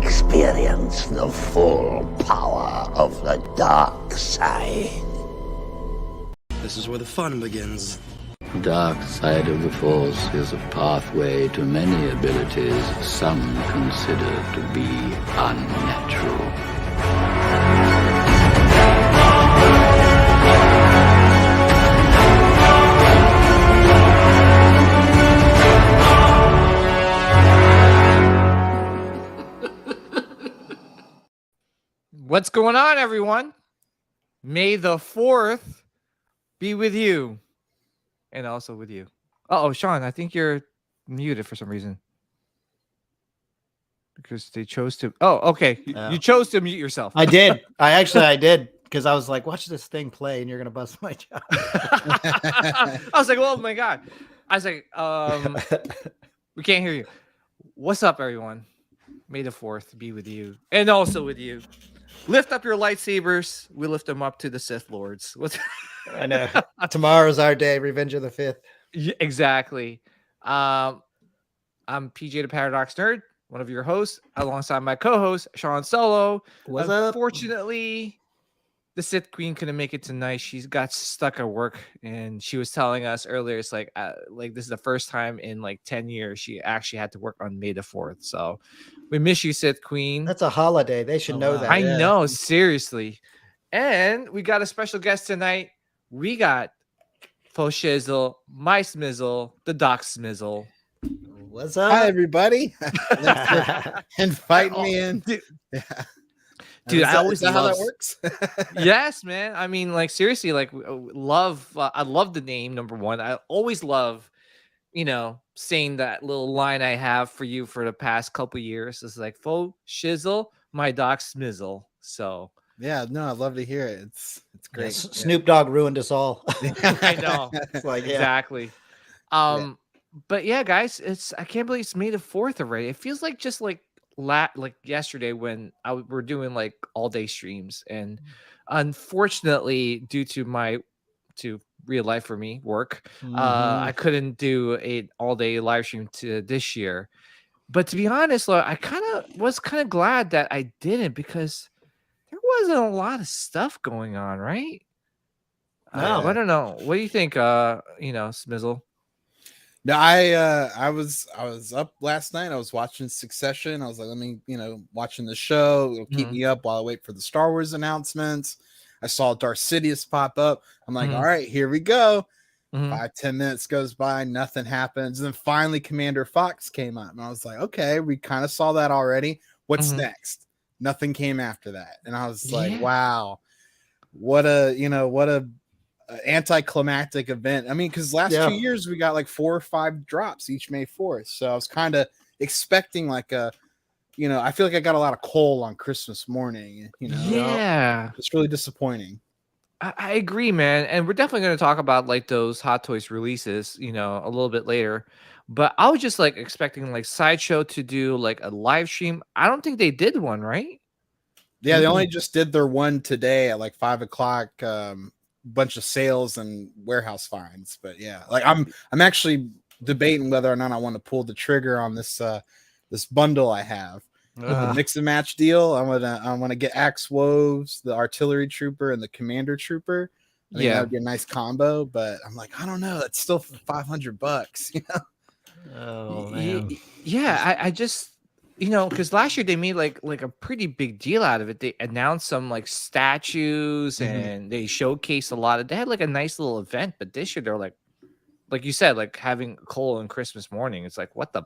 experience the full power of the dark side. This is where the fun begins. The dark side of the Force is a pathway to many abilities some consider to be unnatural. What's going on, everyone? May the 4th be with you. And also with you. Uh-oh, Sean, I think you're muted for some reason. Because they chose to... Oh, okay. You chose to mute yourself. I did. I did. Because I was like, watch this thing play and you're going to bust my job. I was like, oh my God. I was like, we can't hear you. What's up, everyone? May the 4th be with you. And also with you. Lift up your lightsabers. We lift them up to the Sith Lords. I know. Tomorrow's our day. Revenge of the 5th. Yeah, exactly. I'm PJ the Paradox Nerd, one of your hosts, alongside my co-host, Sean Solo. What's up? Unfortunately, the Sith Queen couldn't make it tonight. She's got stuck at work, and she was telling us earlier, it's like this is the first time in like 10 years she actually had to work on May the 4th. So we miss you, Sith Queen. That's a holiday. They should know that. I know, seriously. And we got a special guest tonight. We got Faux Shizzle, My Smizzle, the Doc Smizzle. What's up? Hi, everybody. Inviting me in. Dude, I always love how love that works. Yes, man. I mean, like, seriously, like, I love the name, number one. I always love, saying that little line I have for you for the past couple years. It's like, Faux Shizzle, my Doc Smizzle. So, yeah, no, I'd love to hear it. It's great. Yes, Snoop Dogg ruined us all. I know. It's like, Exactly. But yeah, guys, I can't believe it's May the 4th already. It feels like just like yesterday when we're doing like all day streams, and unfortunately, due to real life for me work, I couldn't do a all day live stream to this year. But to be honest, I was kind of glad that I didn't, because there wasn't a lot of stuff going on, right? No. I don't know. What do you think? Smizzle. No, I was up last night. I was watching Succession. I was like, let me, watching the show. It'll keep me up while I wait for the Star Wars announcements. I saw Darth Sidious pop up. I'm like, all right, here we go. 5-10 minutes goes by, nothing happens. And then finally Commander Fox came up. And I was like, okay, we kind of saw that already. What's next? Nothing came after that. And I was like, wow, what a anticlimactic event. I mean, because last 2 years we got like 4 or 5 drops each May 4th. So I was kind of expecting like I feel like I got a lot of coal on Christmas morning. It's really disappointing. I agree, man. And we're definitely going to talk about like those Hot Toys releases, a little bit later. But I was just like expecting like Sideshow to do like a live stream. I don't think they did one, right? Yeah, they only just did their one today at like 5:00. Bunch of sales and warehouse finds, but yeah, like I'm actually debating whether or not I want to pull the trigger on this this bundle I have. The mix and match deal. I want to get Axe Woves, the Artillery Trooper, and the Commander Trooper. I think that would be a nice combo, but I'm like, I don't know, that's still $500, Oh man. Yeah, I just because last year they made like a pretty big deal out of it. They announced some like statues and they showcased a lot of. They had like a nice little event, but this year they're like you said, like having coal on Christmas morning. It's like, what the?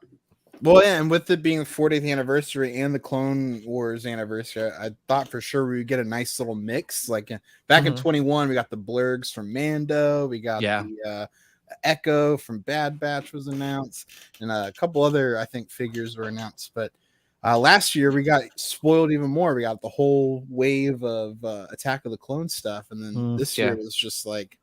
Well, yeah, and with it being the 40th anniversary and the Clone Wars anniversary, I thought for sure we would get a nice little mix. Like back in 21, we got the Blurgs from Mando, we got the Echo from Bad Batch was announced, and a couple other I think figures were announced, but. Last year we got spoiled even more. We got the whole wave of Attack of the Clone stuff, and then this year it was just like,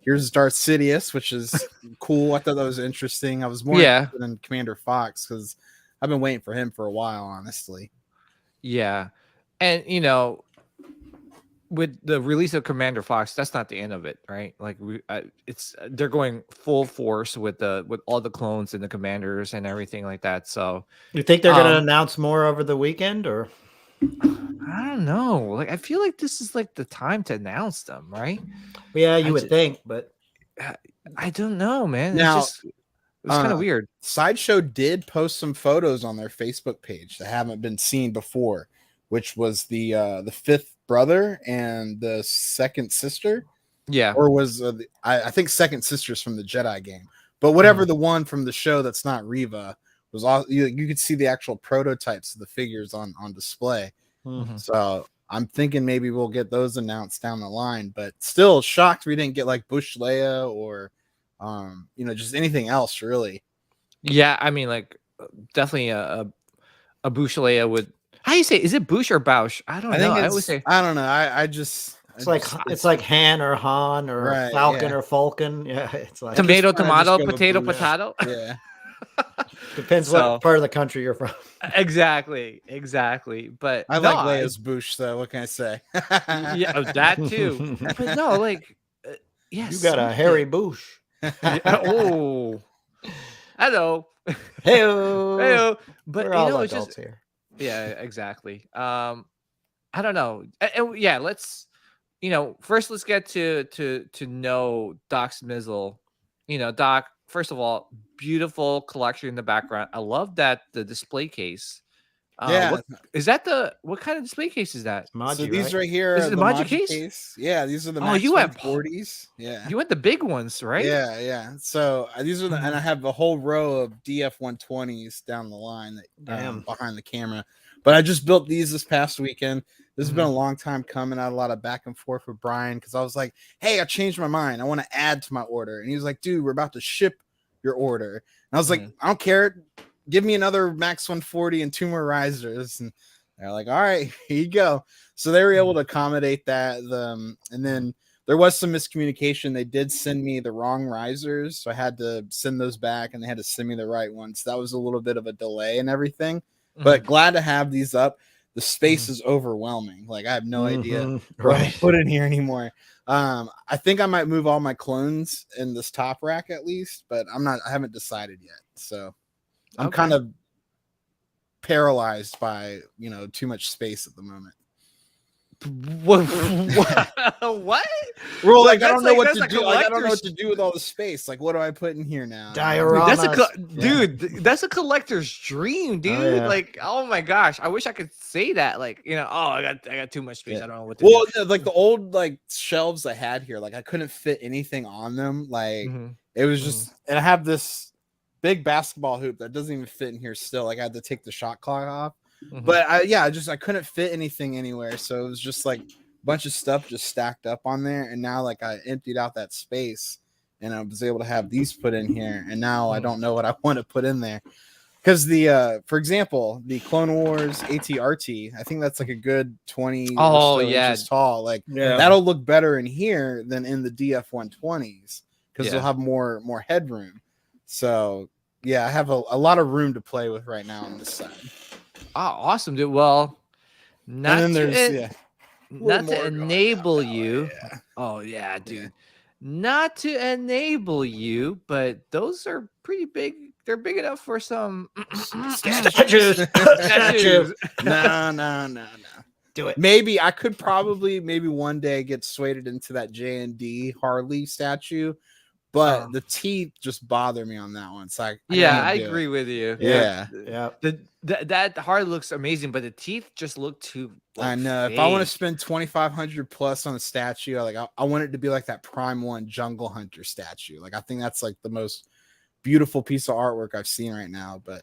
here's Darth Sidious, which is cool. I thought that was interesting. I was more interested in Commander Fox because I've been waiting for him for a while, honestly. Yeah, and with the release of Commander Fox, that's not the end of it, right? Like they're going full force with all the clones and the commanders and everything like that. So You think they're going to announce more over the weekend, or? I don't know. Like I feel like this is like the time to announce them, right? Yeah, you would think, but I don't know, man. Now, It's kind of weird. Sideshow did post some photos on their Facebook page that haven't been seen before, which was the fifth brother and the second sister. Yeah. Or was I think second sister's from the Jedi game, but whatever the one from the show that's not Reva was all you could see the actual prototypes of the figures on display. Mhm. So I'm thinking maybe we'll get those announced down the line, but still shocked we didn't get like Bush Leia or just anything else really. Yeah, I mean, like definitely a Bush Leia would. How do you say? Is it Bush or Bausch? I don't know. I always say. I don't know. I just it's like Han or Han or Right, Falcon yeah. or Falcon. Yeah, it's like Tomato, just kinda tomato, just go with potato, Bush. potato. Yeah. depends So- what part of the country you're from. Exactly. But I no, like Leia's Bush though. What can I say? Yeah, that too. But no, like, yes. You got a hairy Bush. Oh, hello. Hey, Heyo. But we're all it's adults just here. yeah, exactly. I don't know. Yeah, let's first let's get to know Doc Smizzle. Doc, first of all, beautiful collection in the background. I love that the display case. Yeah. What kind of display case is that? Maji, So these right? right here Is are it the the Maji Maji case? Yeah, these are the Oh, Max you went 40s. Yeah. You want the big ones, right? Yeah. So these are and I have a whole row of DF 120s down the line that Damn. behind the camera. But I just built these this past weekend. This has been a Mm-hmm. long time coming. I had a lot of back and forth with Brian because I was like, "Hey, I changed my mind. I want to add to my order." And he was like, "Dude, we're about to ship your order." And I was like, Mm-hmm. "I don't care. Give me another Max 140 and 2 more risers." And they're like, "All right, here you go." So they were able to accommodate that. And then there was some miscommunication. They did send me the wrong risers, so I had to send those back, and they had to send me the right ones. That was a little bit of a delay and everything. But glad to have these up. The space is overwhelming. Like I have no idea Mhm. what to Right. put in here anymore. I think I might move all my clones in this top rack at least, but I haven't decided yet. So I'm Okay. kind of paralyzed by too much space at the moment. What? What? Well, Like, like I don't that's know like- what that's to a do. Like, I don't know what collector's- to do with all the space. Like, what do I put in here now? Dioramas. Dude, that's a collector's dream, dude. yeah. Like, oh my gosh, I wish I could say that. Like, I got too much space. Yeah. I don't know what to Well, do. like the old like shelves I had here, like I couldn't fit anything on them. Like Mhm. it was just, and I have this big basketball hoop that doesn't even fit in here still. Like I had to take the shot clock off. Mhm. But I couldn't fit anything anywhere. So it was just like a bunch of stuff just stacked up on there. And now like I emptied out that space and I was able to have these put in here. And now I don't know what I want to put in there. Because for example, the Clone Wars ATRT, I think that's like a good 20 Oh, or so yeah. inches tall. Like Yeah. that'll look better in here than in the DF 120s because Yeah. they'll have more headroom. So yeah, I have a lot of room to play with right now on this side. Oh, awesome, dude. Well, not and then to, there's en- little not more to going enable on. you. Yeah. Oh yeah, dude. Not to enable you, but those are pretty big. They're big enough for some Statues. statues. No. Do it. Maybe I could probably one day get swayed into that J&D Harley statue, but the teeth just bother me on that one. So I Yeah, can't I do it. agree with you. Yeah. Yeah. That heart looks amazing, but the teeth just look too. I know. If I want to spend 2,500 plus on a statue, I want it to be like that Prime 1 Jungle Hunter statue. Like I think that's like the most beautiful piece of artwork I've seen right now. But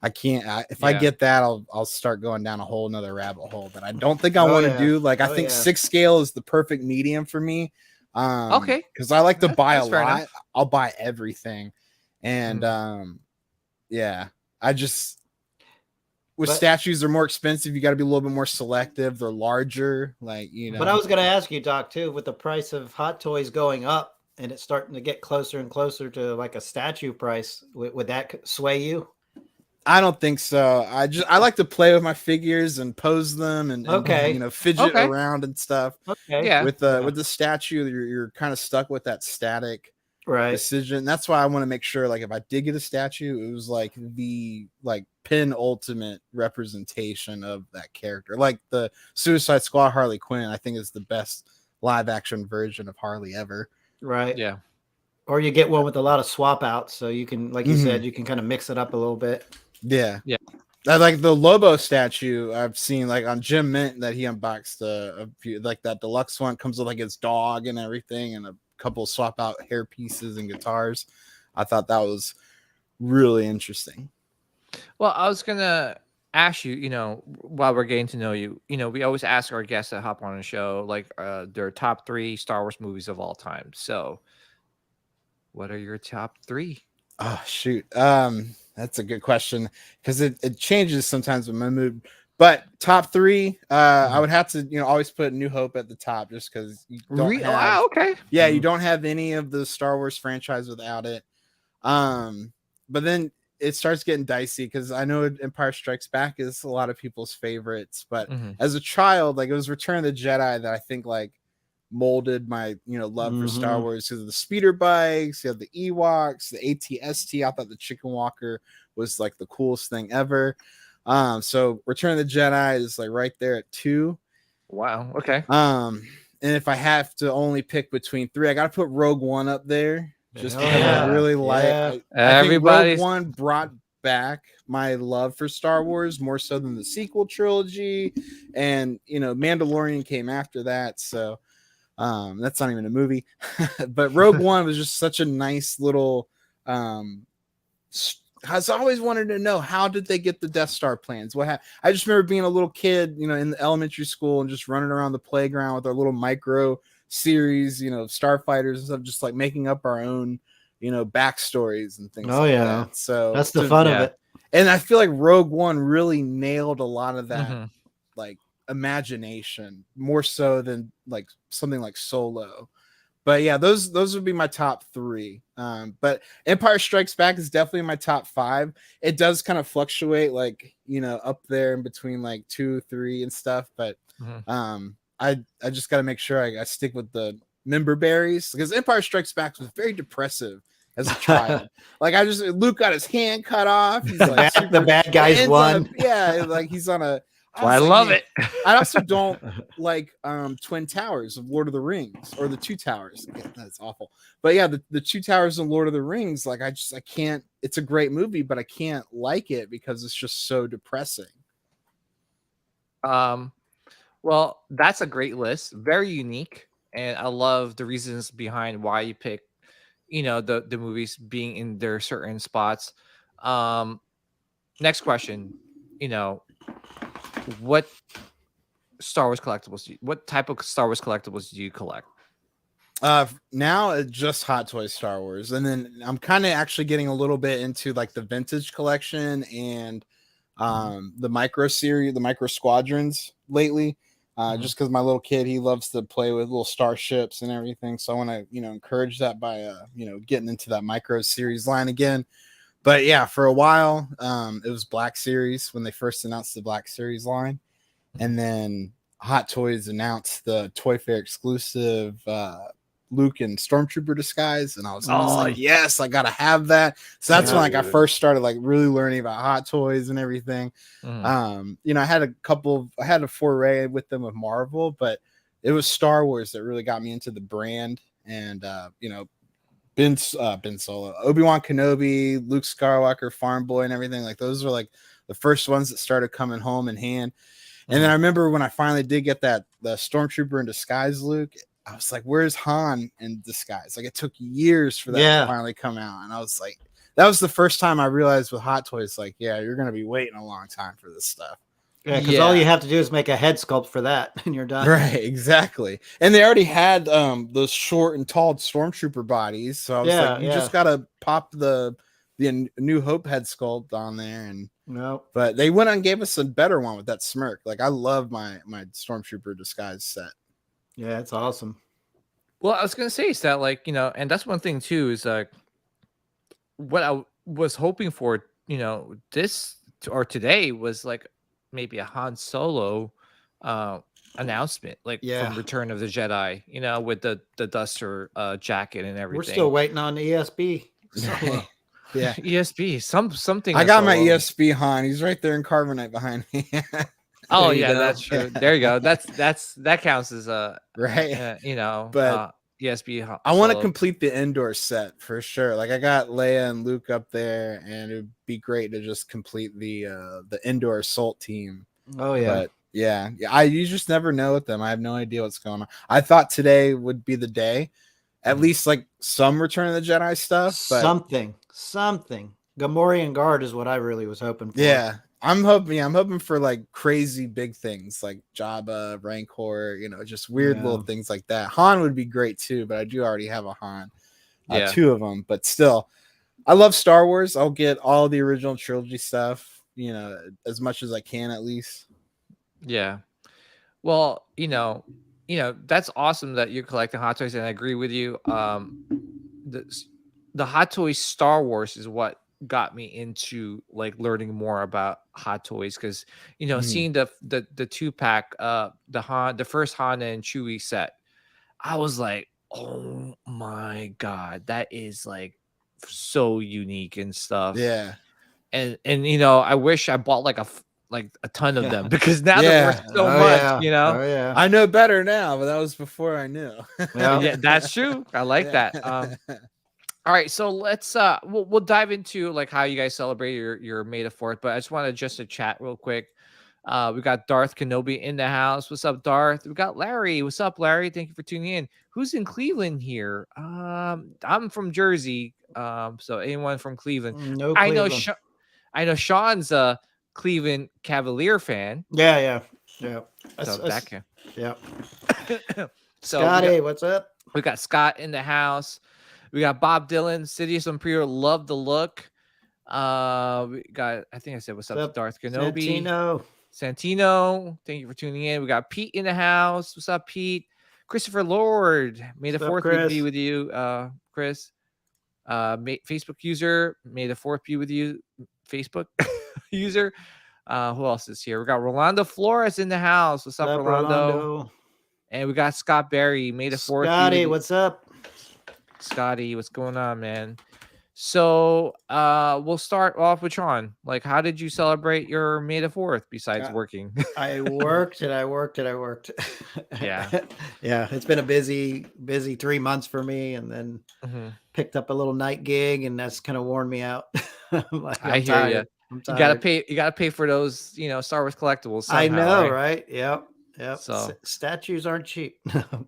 I can't. If I Yeah. get that, I'll start going down a whole nother rabbit hole. But I don't think I Oh, want to yeah. do like I Oh, think yeah. 6 scale is the perfect medium for me. Okay. Because I like to buy a That's fair lot. enough. I'll buy everything, and yeah, I just. With But- statues, they're more expensive. You got to be a little bit more selective. They're larger, But I was going to ask you, Doc, too, with the price of Hot Toys going up and it's starting to get closer and closer to like a statue price, would that sway you? I don't think so. I like to play with my figures and pose them and Okay. you know, fidget Okay. around and stuff. Okay. Yeah. With the statue, you're kind of stuck with that static Right. decision. That's why I want to make sure, like, if I did get a statue, it was like the penultimate representation of that character. Like the Suicide Squad Harley Quinn, I think is the best live action version of Harley ever. Right. Yeah. Or you get one with a lot of swap outs, so you can, like you Mhm. said, you can kind of mix it up a little bit. Yeah. Yeah. I like the Lobo statue I've seen like on Jim Mint that he unboxed a few, like that deluxe one comes with like his dog and everything and a couple of swap out hair pieces and guitars. I thought that was really interesting. Well, I was gonna ask you, you know, while we're getting to know you, you know, we always ask our guests that hop on the show, like, their top 3 Star Wars movies of all time. So, what are your top 3? Oh shoot. That's a good question because it changes sometimes with my mood. But top 3, I would have to, you know, always put New Hope at the top just because you don't have, Wow, okay. yeah, you don't have any of the Star Wars franchise without it. But then it starts getting dicey because I know Empire Strikes Back is a lot of people's favorites, but Mhm. as a child, like it was Return of the Jedi that I think like molded my, you know, love for Star Mhm. Wars because of the speeder bikes, you have the Ewoks, the ATST. I thought the Chicken Walker was like the coolest thing ever. So Return of the Jedi is like right there at 2. Wow, okay. And if I have to only pick between 3, I gotta put Rogue One up there. Just Oh, because yeah. I really like Yeah. I think Everybody's- Rogue One brought back my love for Star Wars more so than the sequel trilogy. And you know, Mandalorian came after that. So that's not even a movie. But Rogue One was just such a nice little I was always wanted to know, how did they get the Death Star plans? I just remember being a little kid, you know, in the elementary school and just running around the playground with our little micro series, you know, starfighters and stuff, just like making up our own, you know, backstories and things. Oh, like yeah. that. So That's the fun yeah. of it. and I feel like Rogue One really nailed a lot of that Mhm. like imagination more so than like something like Solo. But yeah, those would be my top 3. But Empire Strikes Back is definitely my top 5. It does kind of fluctuate, like, you know, up there in between like 2, 3 and stuff. But Mhm. I just got to make sure I stick with the member berries because Empire Strikes Back was very depressive as a child. Like Luke got his hand cut off. He's like The bad guys ends won. yeah, like he's on a. I was like, love man, it. I also don't like Twin Towers of Lord of the Rings or the Two Towers. Yeah, that's awful. But yeah, the Two Towers of Lord of the Rings, like I can't. It's a great movie, but I can't like it because it's just so depressing. Well, that's a great list. Very unique. And I love the reasons behind why you pick, you know, the movies being in their certain spots. Next question, you know, what Star Wars collectibles what type of Star Wars collectibles do you collect? Now it's just Hot Toys Star Wars, and then I'm kind of actually getting a little bit into like the vintage collection and the micro series, the micro squadrons lately. Just because my little kid, he loves to play with little starships and everything, so I want to, you know, encourage that by you know, getting into that micro series line again. But yeah, for a while, it was Black Series when they first announced the Black Series line, and then Hot Toys announced the Toy Fair exclusive Luke and Stormtrooper disguise, and I was like, yes, I gotta have that. So that's when like I first started like really learning about Hot Toys and everything. Mhm. You know, I had a foray with them with Marvel, but it was Star Wars that really got me into the brand. And you know, Ben Solo, Obi-Wan Kenobi, Luke Skywalker, Farm Boy, and everything. Like those are like the first ones that started coming home in hand. And then I remember when I finally did get the Stormtrooper in disguise Luke, I was like, where's Han in disguise? Like it took years for that to finally come out. And I was like, that was the first time I realized with Hot Toys, like, yeah, you're going to be waiting a long time for this stuff. Yeah, because all you have to do is make a head sculpt for that and you're done. Right, exactly. And they already had those short and tall Stormtrooper bodies. So I was like, you just got to pop the New Hope head sculpt on there. And but they went and gave us a better one with that smirk. Like I love my Stormtrooper disguise set. Yeah, it's awesome. Well, I was gonna say is that, like, you know, and that's one thing too, is like what I was hoping for, you know, this or today was like maybe a Han Solo announcement, like Yeah. from Return of the Jedi, you know, with the duster jacket and everything. We're still waiting on the ESB. So, Yeah. ESB, something. I got my Solo. ESB Han. He's right there in Carbonite behind me. Oh There you yeah, go. that's true. There you go. That counts as a Right. you know, But ESB. I want to Solo. complete the indoor set for sure. Like I got Leia and Luke up there, and it would be great to just complete the indoor assault team. oh yeah. But yeah, you just never know with them. I have no idea what's going on. I thought today would be the day, at least like some Return of the Jedi stuff. But something. Gamorrean Guard is what I really was hoping for. yeah, I'm hoping for like crazy big things like Jabba, Rancor, you know, just weird Yeah. little things like that. Han would be great too, but I do already have a Han, Yeah. 2 of them. But still, I love Star Wars. I'll get all the original trilogy stuff, you know, as much as I can at least. Yeah. Well, you know, that's awesome that you're collecting Hot Toys, and I agree with you. The Hot Toys Star Wars is what got me into like learning more about Hot Toys, because you know, seeing the 2-pack, the first Han and Chewie set, I was like, oh my god, that is like so unique and stuff. Yeah. And you know, I wish I bought like a ton of them, because now they're Yeah. worth so much, you know. Oh yeah. I know better now, but that was before I knew. Yeah. Yeah, that's true. I like that. All right, so let's we'll dive into like how you guys celebrate your May the 4th, but I just wanted to chat real quick. We got Darth Kenobi in the house. What's up, Darth? We got Larry. What's up, Larry? Thank you for tuning in. Who's in Cleveland here? I'm from Jersey. So anyone from Cleveland? No, I know Cleveland. I know Sean's a Cleveland Cavalier fan. Yeah. So that can. Yeah. So Scotty, what's up? we got Scott in the house. We got Bob Dylan, Sidious on pre-order, love the look. We got, I think I said what's up to What's up, Darth Kenobi. Santino. Thank you for tuning in. We got Pete in the house. What's up, Pete? Christopher Lord. May the What's up, 4th be Chris? with you, Chris. Facebook user. May the 4th be with you, Facebook user. Who else is here? We got Rolando Flores in the house. What's up, Rolando? And we got Scott Berry. May the 4th. Scotty, what's up? Scotty, what's going on, man? So we'll start off with Sean. Like, how did you celebrate your May the 4th besides working? I worked. Yeah. Yeah. It's been a busy 3 months for me, and then picked up a little night gig, and that's kind of worn me out. I hear you. You gotta pay for those, you know, Star Wars collectibles. Somehow, I know, right? Yep. So statues aren't cheap.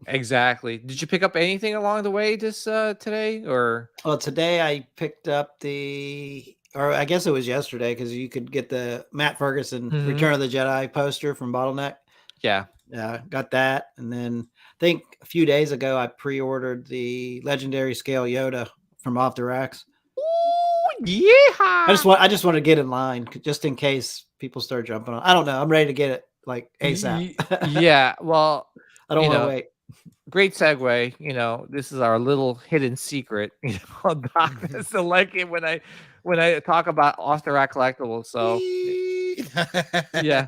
exactly. Did you pick up anything along the way this today, or? Well, today I picked up or I guess it was yesterday, because you could get the Matt Ferguson Return of the Jedi poster from Bottleneck. Yeah. Yeah, got that. And then I think a few days ago I pre-ordered the Legendary Scale Yoda from Off the Racks. Ooh, yeah. I just want to get in line just in case people start jumping on. I don't know. I'm ready to get it like ASAP. Yeah. Well, I don't you want know, to wait. great segue. You know, this is our little hidden secret. You know, Doc doesn't like it when I talk about off the rack collectibles. So yeah,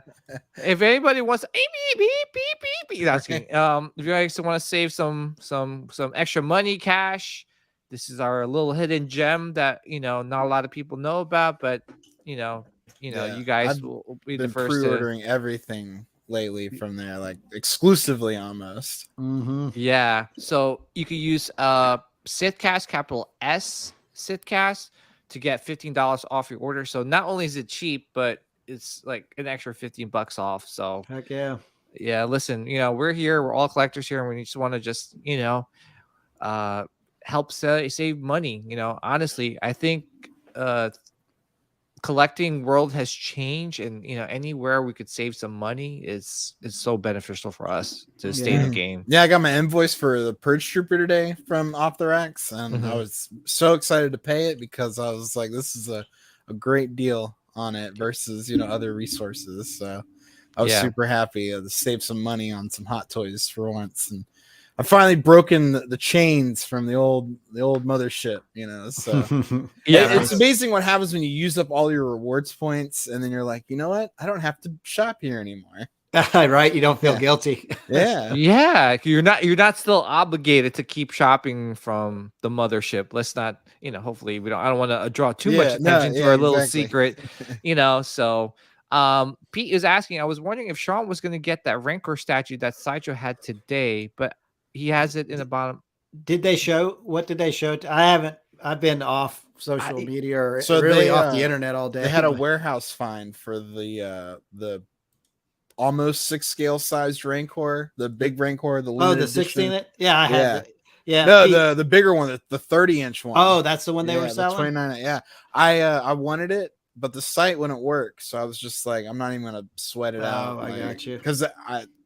if anybody wants to, beep, beep, beep, beep, beep, that's kidding. If you guys want to save some extra money, cash, this is our little hidden gem that, you know, not a lot of people know about, but you know, Yeah, you guys I've will be been the first pre-ordering everything lately from there, like exclusively almost. Yeah, so you could use Sithcast, capital S Sithcast, to get $15 off your order. So not only is it cheap, but it's like an extra $15 off. So Heck yeah. yeah, listen, you know, we're here, we're all collectors here, and we just want to just, you know, help save money. You know, honestly, I think collecting world has changed, and you know, anywhere we could save some money is so beneficial for us to stay in the game. Yeah, I got my invoice for the Purge Trooper today from Off the Racks, and I was so excited to pay it because I was like, this is a great deal on it versus, you know, other resources. So I was super happy to save some money on some Hot Toys for once. And I've finally broken the chains from the old mothership, you know. So it's amazing what happens when you use up all your rewards points, and then you're like, you know what? I don't have to shop here anymore. Right? You don't feel guilty. Yeah. Yeah, you're not still obligated to keep shopping from the mothership. Let's not, hopefully I don't want to draw too much attention to our little secret, so Pete is asking, I was wondering if Sean was going to get that Rancor statue that Sideshow had today, but he has it in the bottom. What did they show? I haven't. I've been off social media or really off the internet all day. They had a warehouse find for the almost 6 scale sized Rancor, the big Rancor, the 16. Yeah, I had it. Yeah. No, the bigger one, the 30-inch one. Oh, that's the one they were selling. 29. Yeah. I wanted it, but the site wouldn't work. So I was just like, I'm not even gonna sweat it out. I got you. Because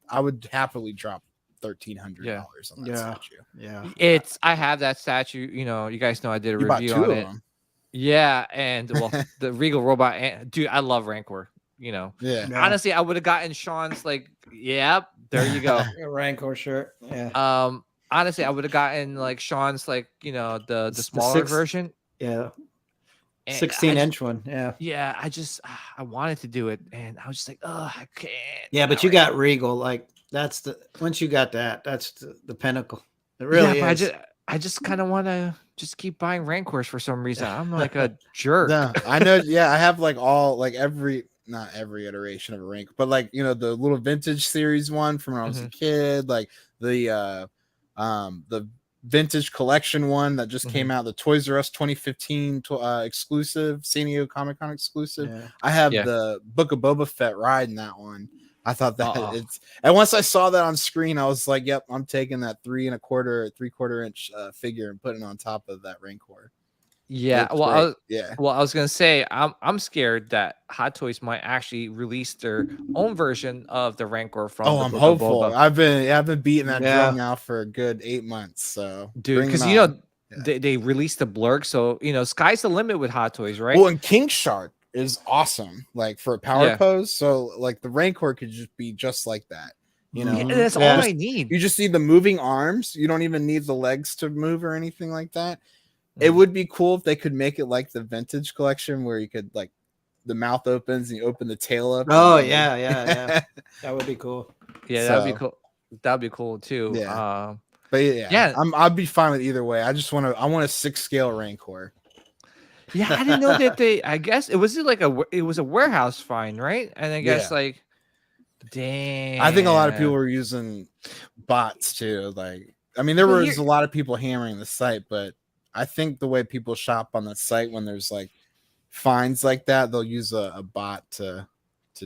I would happily drop $1,300 on that statue. Yeah. I have that statue. You guys know I did a You review bought 2 on of it. them. Yeah, and the Regal Robot, dude, I love Rancor. Yeah. Honestly, I would have gotten Sean's yep, there you go. Rancor shirt. Yeah. Honestly, I would have gotten Sean's the smaller version. Yeah. And 16-inch one. Yeah. Yeah, I wanted to do it, and I was just like, oh, I can't. Yeah, but you got Regal. That's once you got that, that's the pinnacle. It really is. I just kind of want to just keep buying Rancors for some reason. I'm like a jerk. No, I know. Yeah, I have not every iteration of a Rancor, but the little vintage series one from when I was a kid, the vintage collection one that just came out, the Toys R Us 2015 exclusive, San Diego Comic-Con exclusive. Yeah. I have the Book of Boba Fett ride in that one. I thought that and once I saw that on screen, I was like, yep, I'm taking that 3 1/4 inch figure and putting it on top of that Rancor. Yeah, I was gonna say I'm scared that Hot Toys might actually release their own version of the Rancor from. I'm hopeful. I've been beating that drum now for a good 8 months. So, dude, because they released the Blurg, so sky's the limit with Hot Toys, right? Well, and King Shark is awesome, for a power pose. So, the Rancor could just be just like that. That's all I need. You just need the moving arms. You don't even need the legs to move or anything like that. It would be cool if they could make it like the vintage collection where you could the mouth opens and you open the tail up. Oh yeah. That would be cool. Yeah, that'd be cool. That'd be cool too. Yeah. But I'd be fine with either way. I want a 6 scale Rancor. Yeah, I didn't know that I guess it was a warehouse find, right? And I guess dang. I think a lot of people were using bots too. There was a lot of people hammering the site, but I think the way people shop on the site when there's finds like that, they'll use a bot to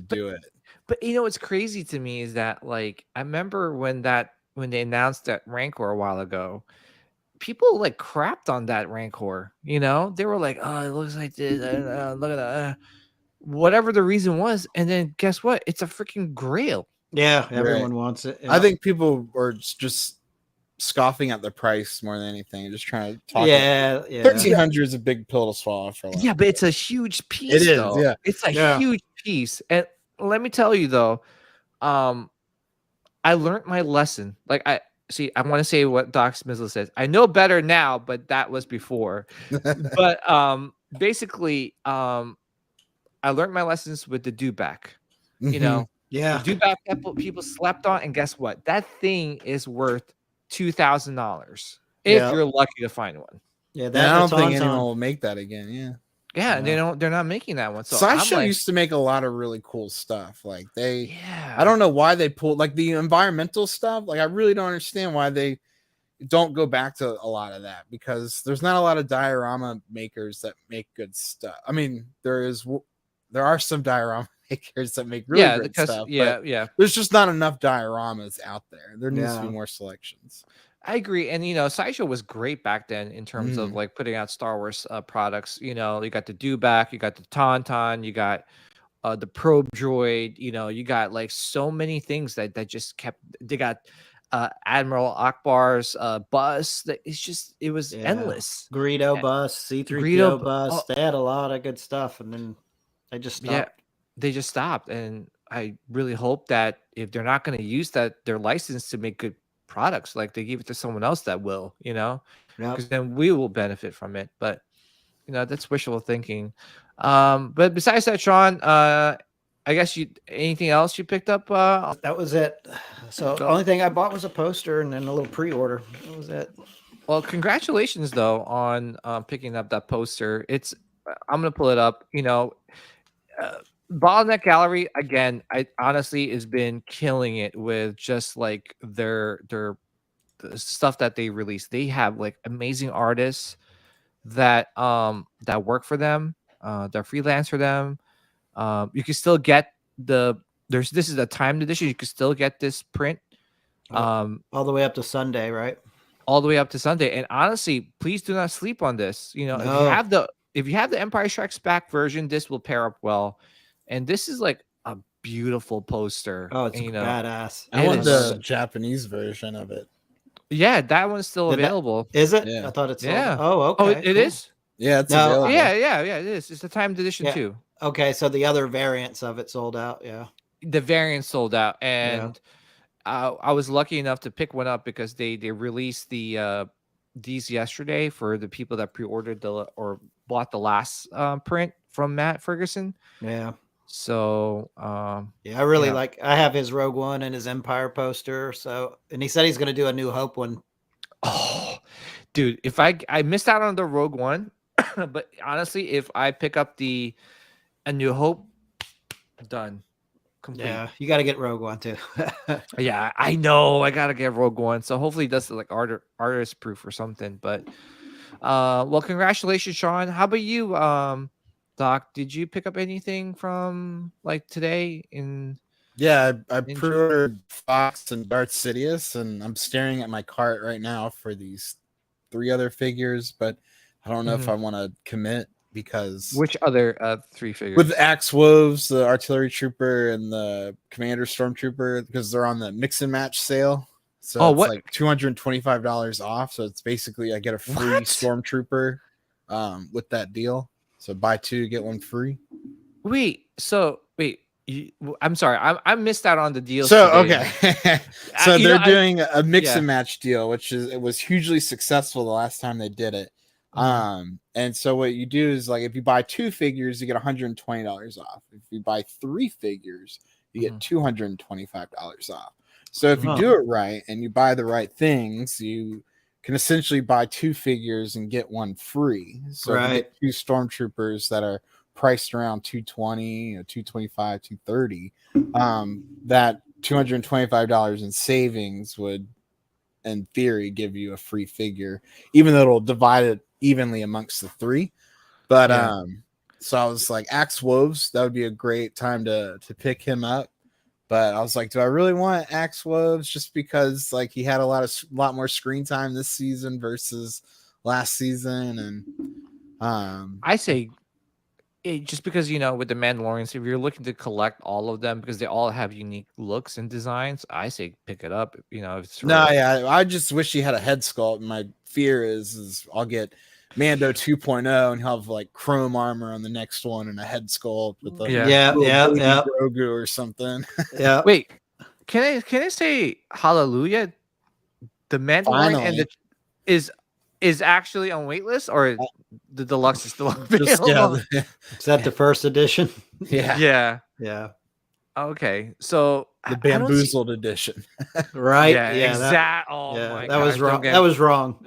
do it. But what's crazy to me is that I remember when they announced that Rancor a while ago, people crapped on that Rancor. They were like, oh, it looks like this. Look at that. Whatever the reason was, and then guess what? It's a freaking grail. Yeah, everyone wants it. Yeah. I think people are just scoffing at the price more than anything, just trying to talk. Yeah. 1,300 is a big pill to swallow for a lot. Yeah, but it's a huge piece. It is. Though. Yeah, it's a huge piece. And let me tell you though, I learned my lesson. I want to say what Doc Smiths says. I know better now, but that was before. But basically, I learned my lessons with the Dewback. Yeah, the Dewback that people slept on, and guess what? That thing is worth $2,000 if you're lucky to find one. Yeah, I don't think anyone will make that again. Yeah, they're not making that one. So Sideshow used to make a lot of really cool stuff. I don't know why they pulled the environmental stuff. I really don't understand why they don't go back to a lot of that, because there's not a lot of diorama makers that make good stuff. I mean, there are some diorama makers that make really good stuff. Yeah. There's just not enough dioramas out there. There needs to be more selections. I agree. And Sideshow was great back then in terms of putting out Star Wars products. You got the Dewback, you got the Tauntaun, you got the Probe Droid, you got so many things that just kept. They got Admiral Akbar's bus. It was endless. Greedo bus, C-3PO bus. They had a lot of good stuff, and then they just stopped. Yeah, they just stopped. And I really hope that if they're not going to use their license to make good products. Like they give it to someone else that will, Yep. because then we will benefit from it. But that's wishful thinking. But besides that, Sean, I guess anything else you picked up? That was it. So the only thing I bought was a poster and then a little pre-order. That was it. Well, congratulations though on picking up that poster. I'm gonna pull it up. Bottleneck Gallery again. I honestly has been killing it with just like their the stuff that they release. They have like amazing artists that work for them. They're freelance for them. You can still get this is a timed edition. You can still get this print. All the way up to Sunday, right? All the way up to Sunday. And honestly, please do not sleep on this. If you have the Empire Strikes Back version, this will pair up well. And this is like a beautiful poster. Oh, it's badass. I want the Japanese version of it. Yeah, that one's still available. Is it? Yeah. I thought it's yeah. Oh, okay. Oh, it is? Yeah, it's available. Yeah, it is. It's a timed edition too. Okay, so the other variants of it sold out. Yeah. The variant sold out, and I was lucky enough to pick one up because they released these yesterday for the people that pre-ordered or bought the last print from Matt Ferguson. Yeah. So I really like. I have his Rogue One and his Empire poster. So, and he said he's going to do a New Hope one. Oh, dude, if I missed out on the Rogue One, but honestly, if I pick up a New Hope, done. Complete. Yeah, you got to get Rogue One too. Yeah, I know. I gotta get Rogue One. So hopefully, that's like artist proof or something. But well, congratulations, Sean. How about you, Doc? Did you pick up anything from like today? Yeah, I pre-ordered Fox and Darth Sidious, and I'm staring at my cart right now for these 3 other figures, but I don't know if I want to commit. Because which other 3 figures? With Axe Woves, the Artillery Trooper, and the Commander Stormtrooper, because they're on the mix and match sale. So it's like $225 off. So it's basically I get a free Stormtrooper with that deal. So buy 2, get 1 free. Wait, I'm sorry, I missed out on the deal. So okay, so they're doing a mix and match deal, which it was hugely successful the last time they did it. And so what you do is like if you buy 2 figures, you get $120 off. If you buy 3 figures, you get $225 off. So if you do it right and you buy the right things, you can essentially buy 2 figures and get 1 free. So you get 2 Stormtroopers that are priced around $220 or $225, $230. That $225 in savings would, in theory, give you a free figure, even though it'll divide it evenly amongst the 3. But so I was like, Axe Woves, that would be a great time to pick him up. But I was like, do I really want Axe Woves just because like he had a lot more screen time this season versus last season? And I say just because with the Mandalorians, if you're looking to collect all of them because they all have unique looks and designs, I say pick it up. I just wish he had a head sculpt. My fear is I'll get Mando 2.0 and he'll have like chrome armor on the next one and a head sculpt with the Grogu or something. Yeah. Wait, can I say hallelujah? The Mandalorian is actually on waitlist, or the deluxe is still available? Is that the first edition? Yeah. Okay, so the bamboozled edition, right? Yeah, exactly. Oh my that gosh, was wrong. That was wrong.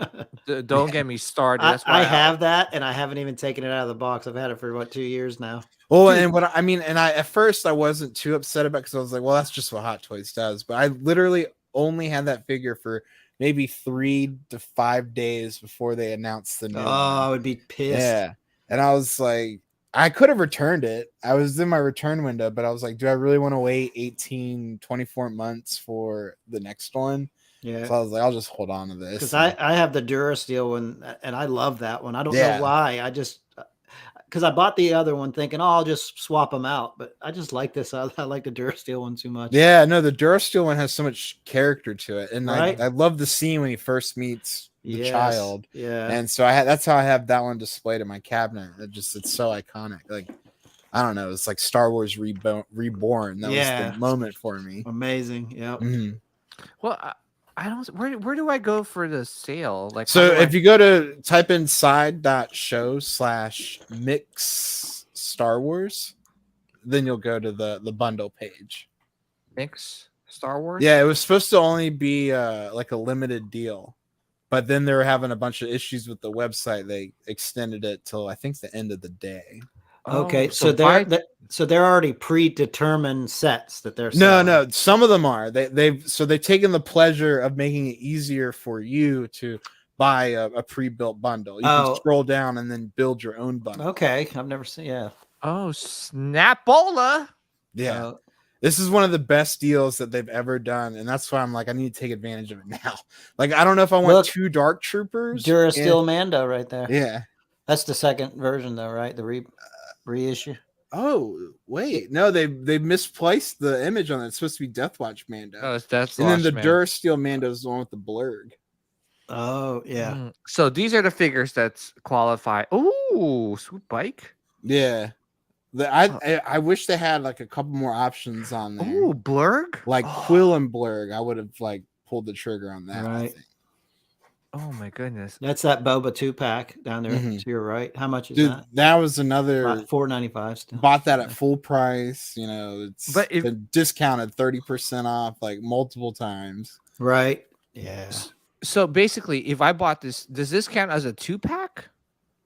Don't get me started. That's why I have that, and I haven't even taken it out of the box. I've had it for 2 years now. Well, and at first I wasn't too upset about it because I was like, well, that's just what Hot Toys does. But I literally only had that figure for maybe 3 to 5 days before they announced the new one. I would be pissed. Yeah, and I was like, I could have returned it. I was in my return window, but I was like, do I really want to wait 18, 24 months for the next one? Yeah. So I was like, I'll just hold on to this. Because I have the Durasteel one, and I love that one. I don't know why. I just because I bought the other one thinking, I'll just swap them out. But I just like this. I like the Durasteel one too much. Yeah, no, the Durasteel one has so much character to it. And right? I love the scene when he first meets the child. Yeah. And so that's how I have that one displayed in my cabinet. It's so iconic. Like, I don't know. It's like Star Wars Reborn. That was the moment for me. Amazing. Yeah. Mm-hmm. Well, I don't. Where do I go for the sale? Like, So how do if you go to type in side.show/mix Star Wars, then you'll go to the bundle page. mix Star Wars? Yeah, it was supposed to only be like a limited deal, but then they were having a bunch of issues with the website. They extended it till I think the end of the day. Okay, Oh, so buy- they're already predetermined sets that they're No, selling. no, some of them are. They've taken the pleasure of making it easier for you to buy a pre-built bundle. You can scroll down and then build your own bundle. Okay, I've never seen. Yeah. Oh, Snapola. Yeah. This is one of the best deals that they've ever done, and that's why I'm like, I need to take advantage of it now. Like, I don't know if I want 2 Dark Troopers. Durasteel Mando right there. Yeah. That's the second version though, right? The reissue. Oh, wait. No, they misplaced the image on it. It's supposed to be Deathwatch Mando. Oh, that's and then the man. Durasteel Mando is the one with the blurg. Oh, yeah. So these are the figures that's qualify. Ooh, sweet bike. Yeah. I wish they had like a couple more options on there. Ooh, blurg. Like Quill and blurg. I would have like pulled the trigger on that. Right. Oh my goodness. That's that Boba 2-pack down there Mhm. to your right. How much is Dude, that? that was another $4.95 still. bought that at full price. You know, it's But if- been discounted 30% off like multiple times. Right. Yeah. So basically, if I bought this, does this count as a 2-pack?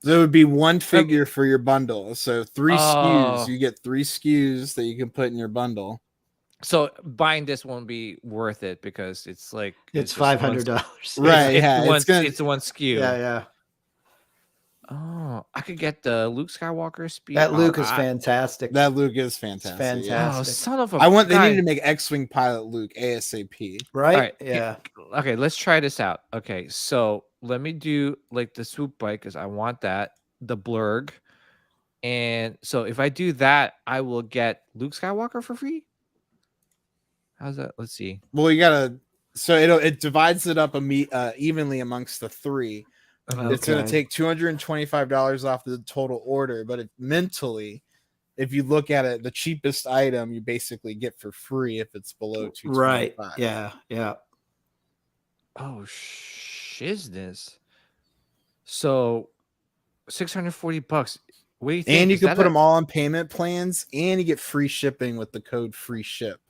So it would be one figure for your bundle. So 3 Oh. SKUs. You get 3 SKUs that you can put in your bundle. So buying this won't be worth it because it's like It's just one- $500. Right. It's yeah. the one, It's gonna, it's the one SKU. Yeah, yeah. Oh, I could get the Luke Skywalker speed. That Luke Oh, is fantastic. that Luke is fantastic. yeah. Oh, fantastic. son of a! I want. They guy. need to make X-wing pilot Luke ASAP. Right? All right, Yeah. Okay, let's try this out. Okay, so let me do like the swoop bike because I want that, the blurg. And so if I do that, I will get Luke Skywalker for free. How's that? Let's see. Well, you gotta. So it divides it up evenly amongst the 3. It's gonna Okay. take $225 off the total order, but mentally, if you look at it, the cheapest item you basically get for free if it's below $225. Right. Yeah. Yeah. Oh shizness. So $640. What do you think? And you Is can that put a- them all on payment plans, and you get free shipping with the code free ship.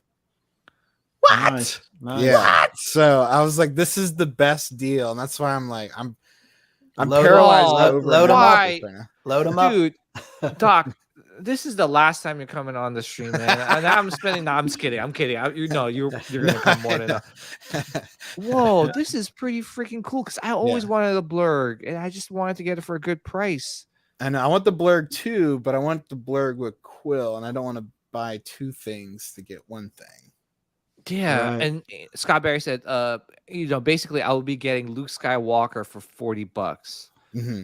What? Nice. Nice. Yeah. So I was like, this is the best deal, and that's why I'm like, I'm Load 'em paralyzed. up, over load 'em it. up. Why? Load them up. Dude, Doc, this is the last time you're coming on the stream, man. And I'm spending. No, I'm just kidding. I'm kidding. You're gonna come more than enough. Whoa, this is pretty freaking cool because I always wanted a blurg and I just wanted to get it for a good price. And I want the blurg too, but I want the blurg with Quill, and I don't want to buy 2 things to get 1 thing. Yeah, Right. and Scott Barry said, basically I will be getting Luke Skywalker for $40. Mm-hmm.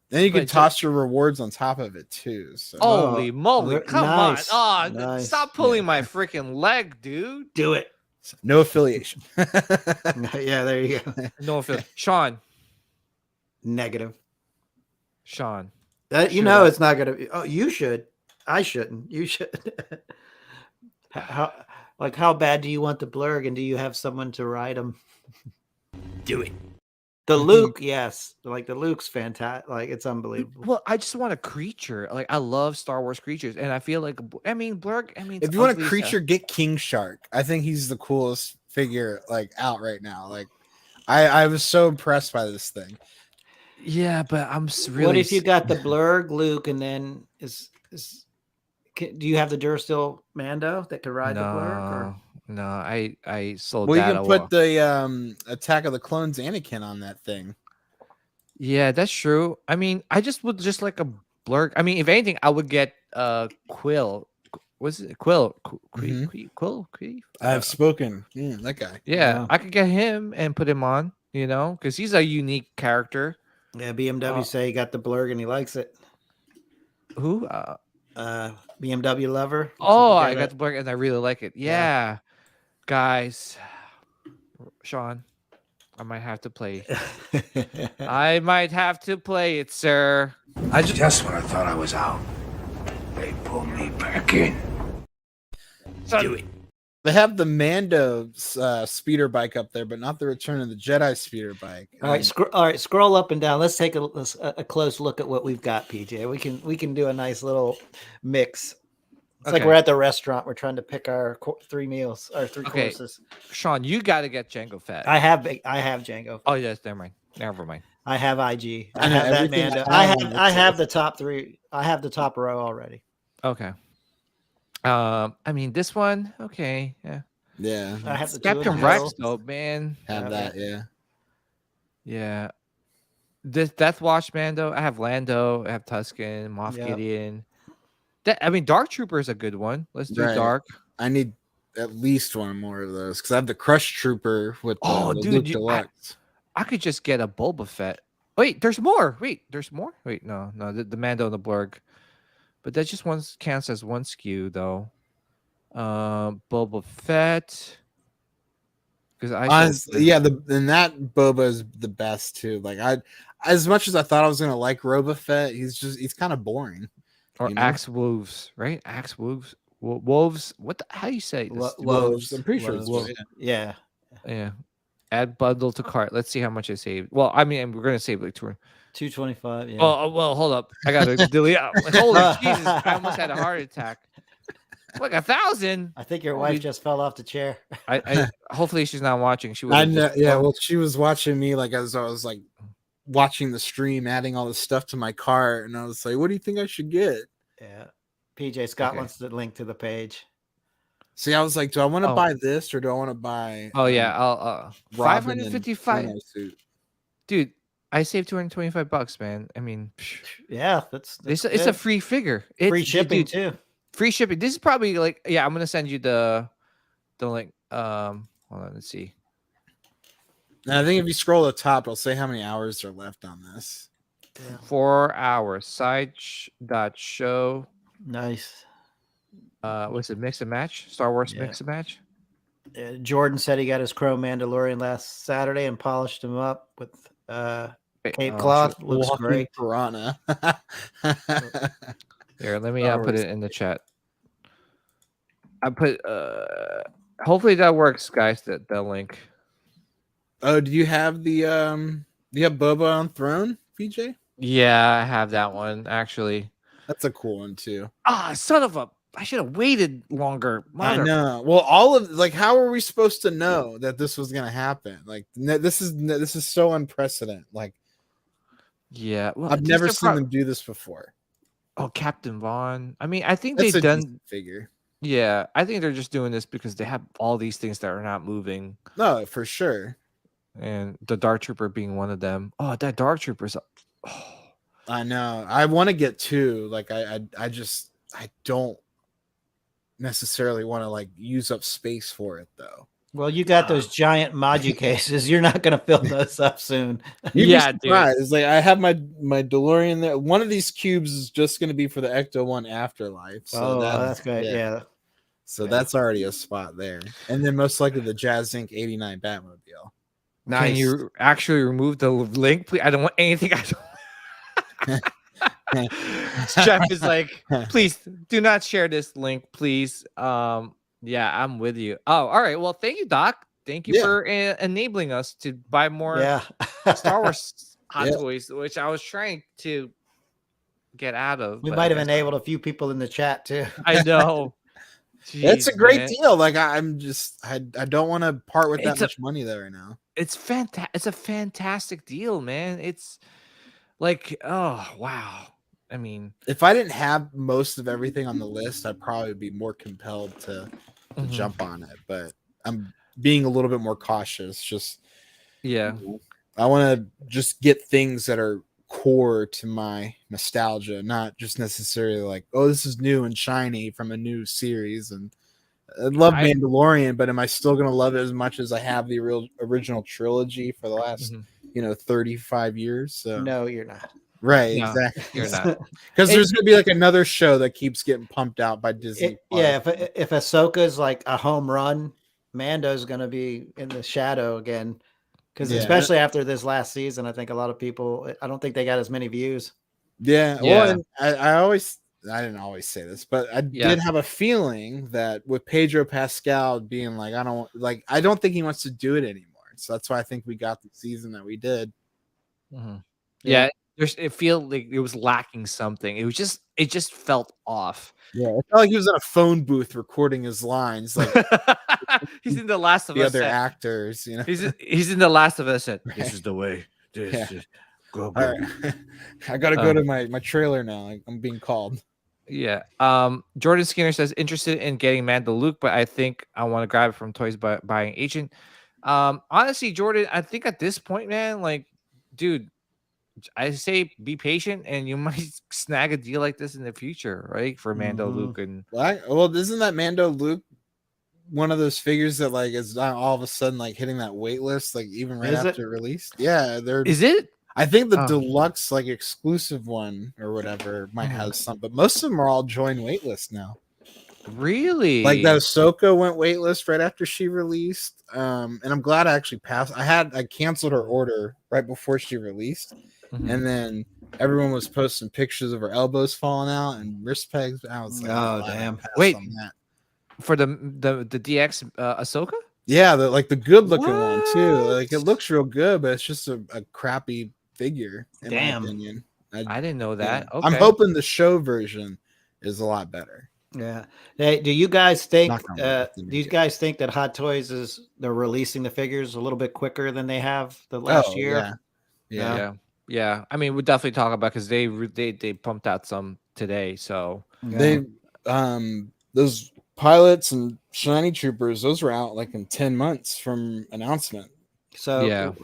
Then you can But toss your rewards on top of it too. So Holy moly! Come nice, on! Oh, nice. stop pulling my freaking leg, dude. Do it. no affiliation. Yeah, there you go. No offense, Sean. Negative. Sean. That you Should know I? it's not gonna be. Oh, you should. I shouldn't. You should. How bad do you want the blurg, and do you have someone to ride them? Do it. The Luke, yes. Like the Luke's fantastic. Like it's unbelievable. Well, I just want a creature. Like I love Star Wars creatures, and I feel like Blurg. If it's you want a ugly as creature, get King Shark. I think he's the coolest figure like out right now. Like I was so impressed by this thing. Yeah, but I'm really. What if you got the blurg Luke, and then do you have the Durasteel Mando that could ride the blurg? Or? No, I sold Well, you that. can put the Attack of the Clones Anakin on that thing. Yeah, that's true. I mean, I just would just like a blurg. I mean, if anything, I would get Quill. Was it Quill? Quill? I've spoken. That guy. Yeah, I could get him and put him on. Because he's a unique character. Yeah, BMW say he got the blurg and he likes it. Who? BMW lover. Oh, I got the blurg and I really like it. Yeah. Guys, Sean, I might have to play. I might have to play it, sir. Just when I thought I was out, they pulled me back in. Son, Do it. They have the Mando speeder bike up there, but not the Return of the Jedi speeder bike. All right, scroll up and down. Let's take a close look at what we've got, PJ. We can do a nice little mix. It's like we're at the restaurant. We're trying to pick our 3 meals, our 3 courses. Sean, you got to get Jango Fett. I have Jango. Oh yes, never mind. Never mind. I have IG. I I know have that everything Mando. I I have have on I this have list. the top 3. I have the top row already. Okay. I mean this one. Okay. Yeah. Yeah, I have the 2 in the Captain Rex middle. though, man. have that. Yeah. Yeah. This Death Watch Mando. I have Lando. I have Tusken. Moff Yep. Gideon. I mean, Dark Trooper is a good one. Let's do Right. Dark. I need at least one more of those because I have the Crush Trooper with the Dude, Luke Deluxe. I could just get a Boba Fett. Wait, there's more. Wait, there's more. Wait, no, the Mando and the Blurg, but that just counts as one SKU though. Boba Fett. Because Honestly, yeah, and that Boba is the best too. Like as much as I thought I was gonna like Boba Fett, he's kind of boring. or you know? Axe Wolves, right? Axe Wolves, Wolves. What? How do you say this? Wolves. I'm pretty sure it's Wolves. Wolves. Yeah. Yeah. Add bundle to cart. Let's see how much I saved. Well, I mean, we're gonna save like 200. 225. Yeah. Well, hold up. I gotta delete. Holy Jesus! I almost had a heart attack. Like 1,000. I think your wife just fell off the chair. I hopefully she's not watching. She I would. know. Yeah. Well, she was watching me like as I was like watching the stream, adding all this stuff to my cart, and I was like, "What do you think I should get?" Yeah. PJ Scott Okay. wants the link to the page. See, I was like, "Do I want to Oh. buy this or do I want to buy?" Oh yeah, I'll Robin and 555. Chrono Suit? Dude, I saved $225, man. I mean, Yeah, that's it's a good. free figure. Free shipping dude, too. free shipping. This is probably like, yeah, I'm gonna send you the link. Hold on, let's see. And I think if you scroll to the top, it'll say how many hours are left on this. 4 hours. Show. Nice. What's it? Mix and match. Star Wars Yeah. mix and match. Jordan said he got his Crow Mandalorian last Saturday and polished him up with cape cloth. Looks Walking great. piranha. Here, let me Star put Wars. it in the chat. I put. Hopefully that works, guys. That link. Oh, do you have the do you have Boba on Throne, PJ? Yeah, I have that one actually. That's a cool one too. Son of a! I should have waited longer. I know. Well, all of like, how are we supposed to know that this was gonna happen? Like, this is so unprecedented. Like, Yeah, well, I've these never are seen them do this before. Oh, Captain Vaughn. I mean, I think That's they've a done. decent figure. Yeah, I think they're just doing this because they have all these things that are not moving, No, for sure. and the Dark Trooper being one of them. Oh, that Dark Trooper's. Oh, I know. I want to get two. Like, I don't necessarily want to like use up space for it though. Well, you got those giant Maji cases. You're not going to fill those up soon. You'd Yeah, be dude. surprised. It's like I have my DeLorean there. One of these cubes is just going to be for the Ecto One Afterlife. So that's great. Yeah. So that's already a spot there. And then most likely the Jazz Inc. 89 Batmobile. Can you actually remove the link, please? I don't want anything. Jeff is like, please do not share this link, please. Yeah, I'm with you. Oh, all right. Well, thank you, Doc. Thank you Yeah. for enabling us to buy more Yeah. Star Wars Hot Yeah. Toys, which I was trying to get out of. We but might I have guess- enabled a few people in the chat too. I know. That's a Jeez, great man. deal. Like I'm just I don't want to part with that It's a- much money there right now. It's fantastic. It's a fantastic deal, man. It's like, oh wow. I mean, If I didn't have most of everything on the list, I'd probably be more compelled to mhm. jump on it. But I'm being a little bit more cautious. Just Yeah. I want to just get things that are core to my nostalgia, not just necessarily like, oh, this is new and shiny from a new series. And I love I- Mandalorian, but am I still going to love it as much as I have the original trilogy for the last, Mhm. 35 years? So No, you're not. right, No, exactly. You're not. Because there's going to be like another show that keeps getting pumped out by Disney. Yeah, if Ahsoka's like a home run, Mando's going to be in the shadow again. Because Yeah. especially after this last season, I think a lot of people, I don't think they got as many views. Yeah. Yeah. Well, and I always I didn't always say this, but I Yeah. did have a feeling that with Pedro Pascal being like, I don't think he wants to do it anymore. So that's why I think we got the season that we did. Yeah, it felt like it was lacking something. It just felt off. Yeah, it felt like he was in a phone booth recording his lines, like He's in The Last of the Us. other said- actors. He's in The Last of Us. Said, Right. This is the way. Yeah. Go. All right. I gotta go to my trailer now. I'm being called. Yeah. Jordan Skinner says interested in getting Mando Luke, but I think I want to grab it from Toys by Buying Agent. Honestly, Jordan, I think at this point, man, like, dude, I say be patient, and you might snag a deal like this in the future, right? For Mando Luke and Well, isn't that Mando Luke one of those figures that like is not all of a sudden like hitting that wait list, like even right after it released? Yeah, is it? I think the deluxe like exclusive one or whatever might have some, but most of them are all joined waitlist now. Really? Like that Ahsoka went waitlist right after she released. And I'm glad I actually passed. I canceled her order right before she released. And then everyone was posting pictures of her elbows falling out and wrist pegs. I was like, oh damn! Wait, on that. For the DX Ahsoka? Yeah, the good looking one too. Like it looks real good, but it's just a crappy figure in my opinion. I didn't know that. Yeah. Okay. I'm hoping the show version is a lot better. Yeah. Hey, do you guys think? Not Do you guys think that Hot Toys they're releasing the figures a little bit quicker than they have the last year? Yeah. I mean, we'll definitely talk about because they pumped out some today. So they those pilots and shiny troopers, those were out like in 10 months from announcement. So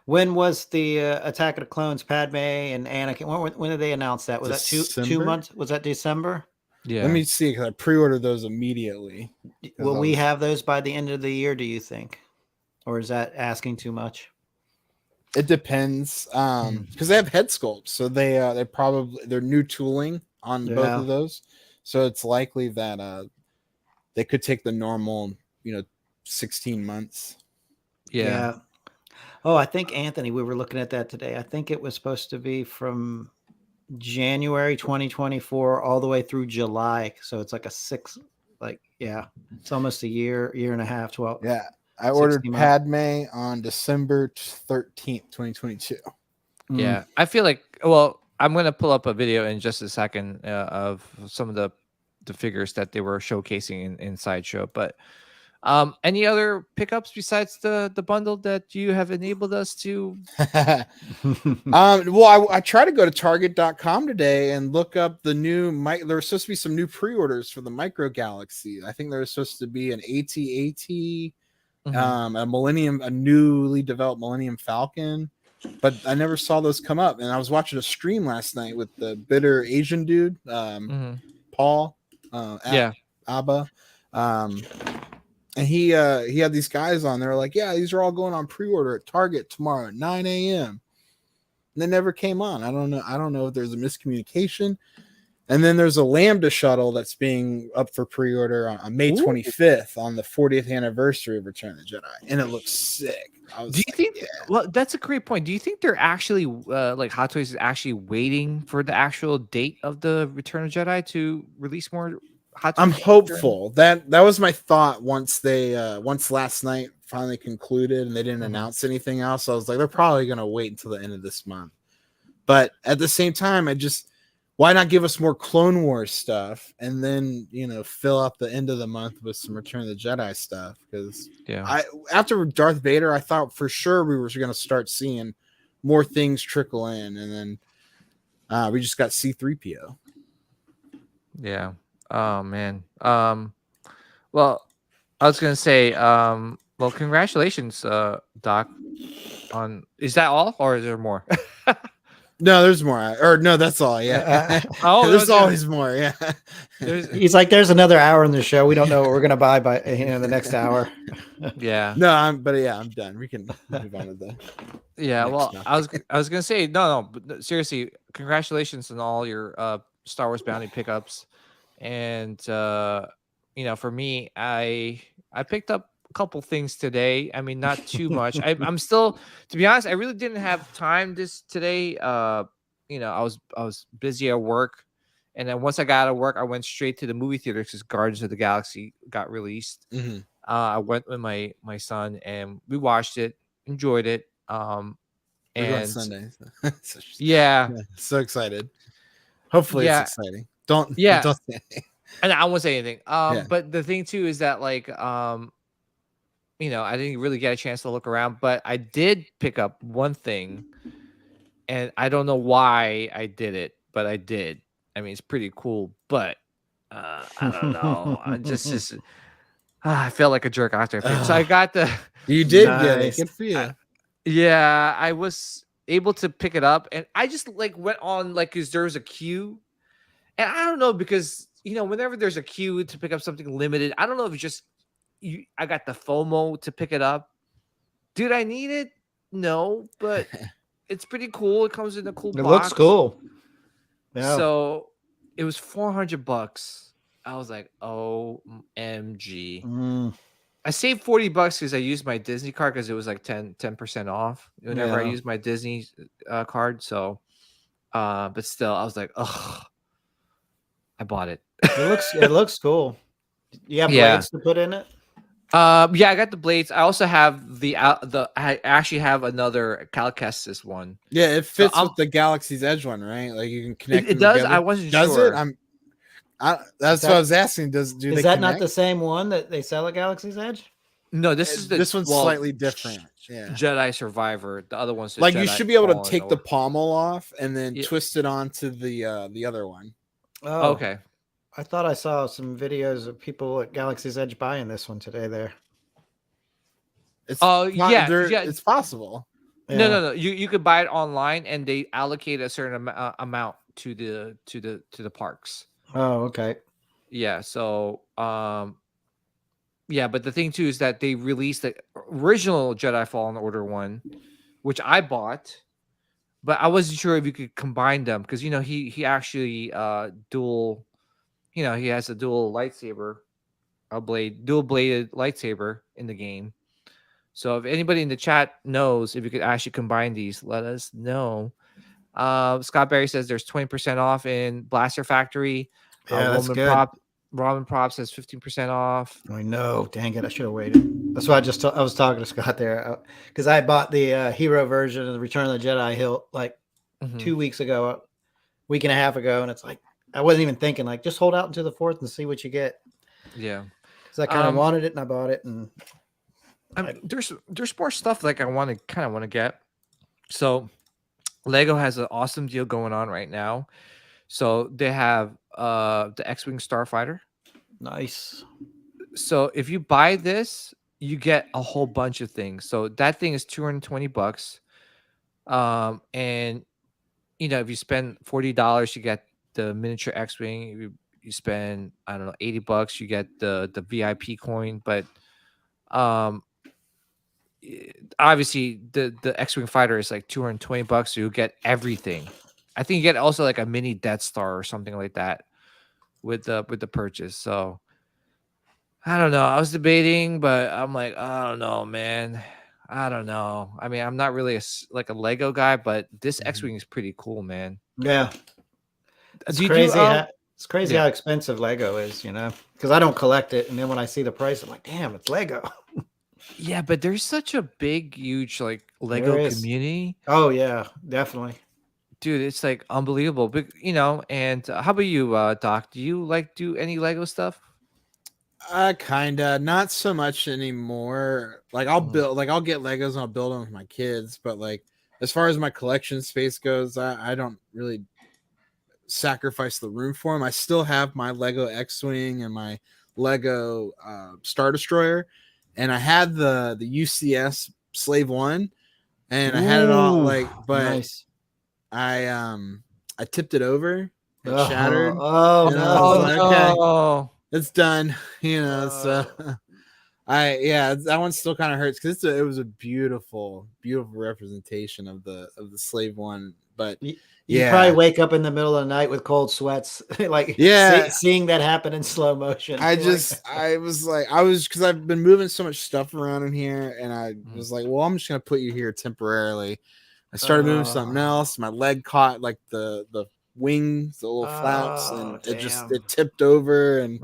when was the Attack of the Clones, Padme and Anakin? When did they announce that? Was that 2 months? Was that December? Yeah. Let me see, because I pre-ordered those immediately. Will we have those by the end of the year, do you think? Or is that asking too much? It depends. Because they have head sculpts, so they probably they're new tooling on both of those. So it's likely that they could take the normal, 16 months. Yeah. Oh, I think Anthony, we were looking at that today. I think it was supposed to be from January 2024 all the way through July. So it's like it's almost a year and a half, 12. Yeah. I ordered Padme on December 13th, 2022. Yeah. I feel like, well, I'm going to pull up a video in just a second of some of the figures that they were showcasing in Sideshow. But any other pickups besides the bundle that you have enabled us to? Well, I tried to go to Target.com today and look up the new there was supposed to be some new pre-orders for the Micro Galaxy. I think there was supposed to be an AT-AT, a newly developed Millennium Falcon, but I never saw those come up. And I was watching a stream last night with the bitter Asian dude, Paul, Abba, and he had these guys on there like, yeah, these are all going on pre-order at Target tomorrow at 9 a.m. And they never came on. I don't know if there's a miscommunication. And then there's a Lambda shuttle that's being up for pre-order on May 25th on the 40th anniversary of Return of the Jedi, and it looks sick. Do you think? Well, that's a great point. Do you think they're actually like Hot Toys is actually waiting for the actual date of the Return of Jedi to release more Hot Toys? I'm hopeful. That was my thought once last night finally concluded and they didn't announce anything else. I was like, they're probably gonna wait until the end of this month. But at the same time, why not give us more Clone Wars stuff and then, fill up the end of the month with some Return of the Jedi stuff? Because after Darth Vader, I thought for sure we were going to start seeing more things trickle in. And then we just got C-3PO. Yeah. Oh, man. Well, I was going to say, well, congratulations, Doc. Is that all or is there more? No, there's more. No, that's all. Yeah. There's always more. Yeah. He's like, there's another hour in the show. We don't know what we're gonna buy by the next hour. Yeah. No, I'm done. We can move on to the. Yeah. Well, I was gonna say but seriously, congratulations on all your Star Wars Bounty pickups, and for me, I picked up couple things today. I mean, not too much. I'm still, to be honest, I really didn't have time today. I was busy at work, And then once I got out of work, I went straight to the movie theater because Guardians of the Galaxy got released. Mm-hmm. I went with my son and we watched it, enjoyed it. We're going Sunday. Yeah, so excited. Hopefully it's exciting. Don't say anything. And I won't say anything. But the thing too is that like you know, I didn't really get a chance to look around, but I did pick up one thing, and I don't know why I did it, but I did. I mean, it's pretty cool, but I don't know. I felt like a jerk after I finished. So I got the. You did get it. Good for you. Yeah, I was able to pick it up, and I just like went on like because there was a queue, and I don't know because you know whenever there's a queue to pick up something limited, I don't know if it's just I got the FOMO to pick it up. Did I need it? No, but it's pretty cool. It comes in a cool box. It looks cool. Yeah. So it was $400. I was like, OMG. I saved $40 because I used my Disney card because it was like 10% off whenever I used my Disney card. So, but still, I was like, ugh, I bought it. It looks cool. You have blades to put in it? Yeah, I got the blades. I also have I actually have another Cal Kestis one. Yeah, it fits with the Galaxy's Edge one, right? Like you can connect. It does. Together. I wasn't does sure. It? That's what I was asking. Is that not the same one that they sell at Galaxy's Edge? No, this one's slightly different. Yeah, Jedi Survivor. The other one's like Jedi you should be able to take the Fallen pommel off and then twist it onto the other one. Oh, okay. I thought I saw some videos of people at Galaxy's Edge buying this one today. There. It's it's possible. Yeah. No. You could buy it online, and they allocate a certain amount to the parks. Oh, okay. Yeah. So, yeah, but the thing too is that they released the original Jedi Fallen Order one, which I bought, but I wasn't sure if you could combine them because you know he actually dual, you know, he has a dual lightsaber, dual bladed lightsaber in the game. So if anybody in the chat knows if you could actually combine these, let us know. Scott Berry says there's 20% off in Blaster Factory. Yeah, that's good. Robin Props says 15% off. I know. Dang it. I should have waited. That's why I was talking to Scott there because I bought the hero version of the Return of the Jedi hilt like 2 weeks ago, week and a half ago. And it's like, I wasn't even thinking like, just hold out until the 4th and see what you get. Yeah. Because I kind of wanted it and I bought it. And there's more stuff like I want to get. So Lego has an awesome deal going on right now. So they have the X-Wing Starfighter. Nice. So if you buy this, you get a whole bunch of things. So that thing is $220. And you know, if you spend $40, you get the miniature X-Wing. If you spend, I don't know, $80, you get the VIP coin. But obviously the X-Wing fighter is like $220, so you get everything. I think you get also like a mini Death Star or something like that with the purchase. So I don't know. I was debating, but I'm like, I don't know, man. I don't know. I mean, I'm not really a Lego guy, but this X-Wing is pretty cool, man. Yeah. It's crazy. It's crazy how expensive Lego is, you know, because I don't collect it. And then when I see the price, I'm like, damn, it's Lego. Yeah, but there's such a big, huge like Lego community. Oh, yeah, definitely. Dude, it's like unbelievable. But, you know, and how about you, Doc? Do you do any Lego stuff? Kinda, not so much anymore. Like I'll build, like I'll get Legos and I'll build them with my kids. But like as far as my collection space goes, I don't really sacrifice the room for them. I still have my Lego X-Wing and my Lego Star Destroyer, and I had the UCS Slave One, and I had it all like, but nice. I tipped it over, it shattered. Oh no! Like, okay, it's done. You know, so that one still kind of hurts because it was a beautiful representation of the Slave One, but. You probably wake up in the middle of the night with cold sweats, like seeing that happen in slow motion. I was because I've been moving so much stuff around in here, and I was like, well, I'm just gonna put you here temporarily. I started moving something else. My leg caught like the wings, the little flaps, Oh, and it damn. tipped over, and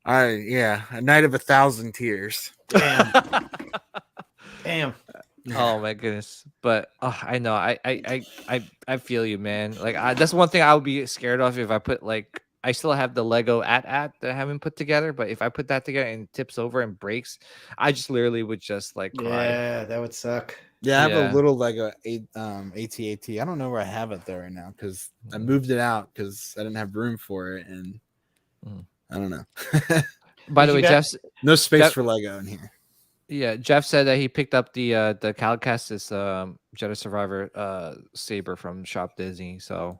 Mhm. a night of 1,000 tears. Damn. Damn. Oh my goodness! But I know I feel you, man. Like that's one thing I would be scared of if I put like I still have the Lego at that I haven't put together. But if I put that together and it tips over and breaks, I just literally would just like cry. Yeah, that would suck. Yeah, I have Yeah. a little Lego AT-AT. I don't know where I have it there right now because I moved it out because I didn't have room for it, and Mm. I don't know. By Did the way, you guys- No space Jeff- for Lego in here. Yeah, Jeff said that he picked up the Calcastis Jedi Survivor saber from Shop Disney. So,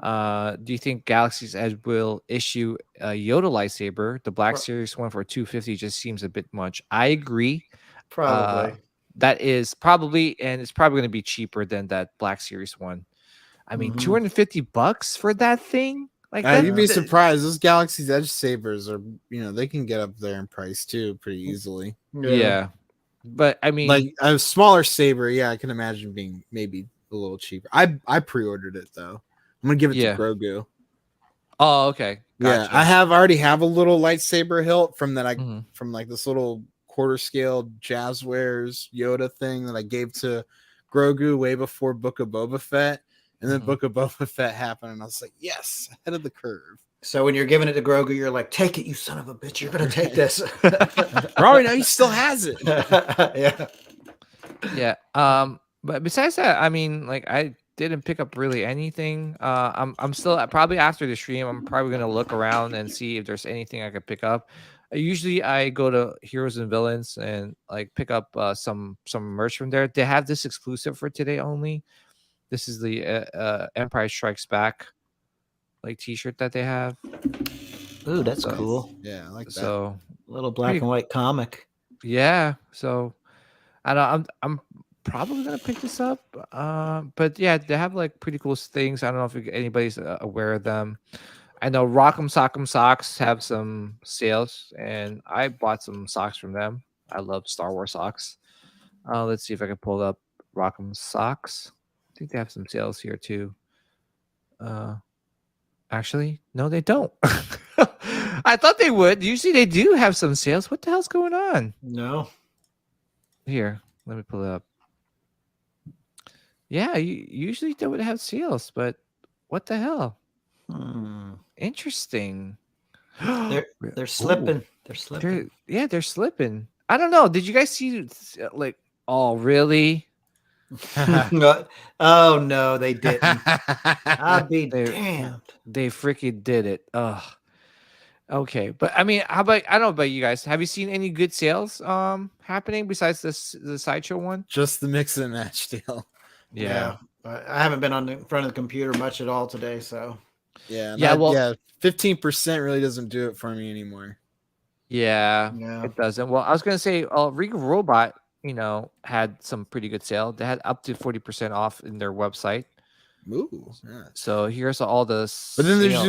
do you think Galaxy's Edge will issue a Yoda lightsaber? The Black Series one for $250 just seems a bit much. I agree. Probably. That is probably, and it's probably going to be cheaper than that Black Series one. I mean, Mhm. $250 for that thing? Like You'd be surprised. Those Galaxy's Edge sabers are, they can get up there in price too, pretty easily. Yeah. But I mean, Like a smaller saber, I can imagine being maybe a little cheaper. I pre-ordered it though. I'm gonna give it Yeah. to Grogu. oh, okay. Yeah, Gotcha. I already have a little lightsaber hilt from that Mhm. from like this little quarter scale Jazzwares Yoda thing that I gave to Grogu way before Book of Boba Fett. And then Mhm. Book of Boba Fett happened, and I was like, yes, ahead of the curve. So when you're giving it to Grogu, you're like, take it, you son of a bitch. You're going to take this. Rory, now he still has it. Yeah. Yeah. But besides that, I mean, like I didn't pick up really anything. I'm still probably after the stream. I'm probably gonna look around and see if there's anything I could pick up. Usually, I go to Heroes and Villains and like pick up some merch from there. They have this exclusive for today only. This is the Empire Strikes Back like T-shirt that they have. Ooh, that's So- cool. Yeah, I like that. So Little black Pretty- and white comic. yeah, so I don't. I'm probably gonna pick this up. But yeah, they have like pretty cool things. I don't know if anybody's aware of them. I know Rock'em Sock'em Socks have some sales, and I bought some socks from them. I love Star Wars socks. Let's see if I can pull up Rock'em Socks. I think they have some sales here too. Actually, no, they don't. I thought they would. Usually, they do have some sales. What the hell's going on? No. Here, let me pull it up. Yeah, usually they would have sales, but what the hell? Hmm. Interesting. They're slipping. They're slipping. They're slipping. I don't know. Did you guys see like? Oh, really? Oh no, they didn't. I'd be They- damned. They freaking did it. Ugh. Okay, but I mean, how about I don't know about you guys? Have you seen any good sales happening besides the sideshow one? Just the mix and match deal. I haven't been on the front of the computer much at all today, so Yeah, Yeah, well- 15% really doesn't do it for me anymore. Yeah, yeah. it doesn't. Well, I was gonna say, Regal Robot, had some pretty good sale. They had up to 40% off in their website. Ooh, yeah. So here's all the. But then there's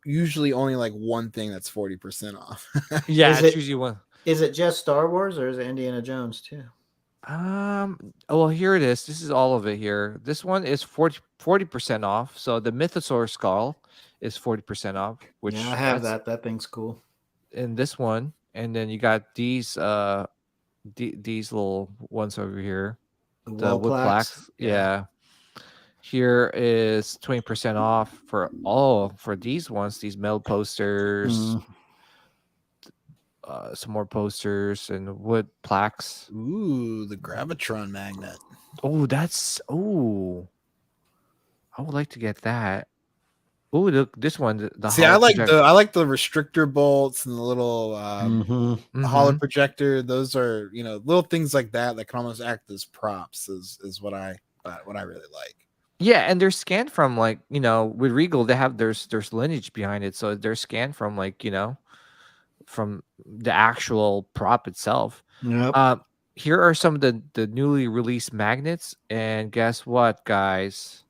usually only like one thing that's 40% off. yeah, Is it's it- usually one. Is it just Star Wars or is it Indiana Jones too? Well, here it is. This is all of it here. This one is 40% off. So the Mythosaur skull is 40% off. Which Yeah, I have that's- that. That thing's cool. in this one, and then you got these these little ones over here. The wood plaques. Yeah. Here is 20% off for these ones, these metal posters, Mm. some more posters and wood plaques. Ooh, the Gravitron magnet. Oh, I would like to get that. Oh, look, this one. The See, holo I like project- the restrictor bolts and the little Mhm. the holo Mhm. projector. Those are little things like that that can almost act as props. Is what I really like. Yeah, and they're scanned from with Regal, they have there's lineage behind it, so they're scanned from from the actual prop itself. Yep. Here are some of the newly released magnets, and guess what, guys?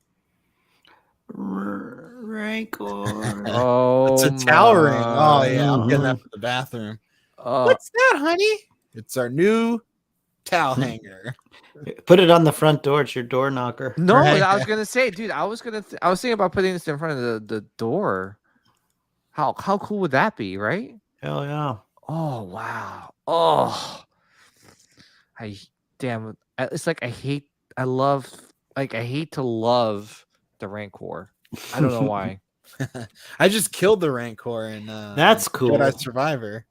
Rancor. Oh, It's a towering. Oh yeah, I'm getting Mhm. that for the bathroom. Oh, What's that, honey? It's our new towel hanger. Put it on the front door. It's your door knocker. No, Right. I was gonna say, dude, I was thinking about putting this in front of the door. How cool would that be, right? Hell yeah. Oh wow. Oh, I damn. It's like I hate to love the Rancor. I don't know why, I just killed the Rancor in That's cool. Jedi Survivor.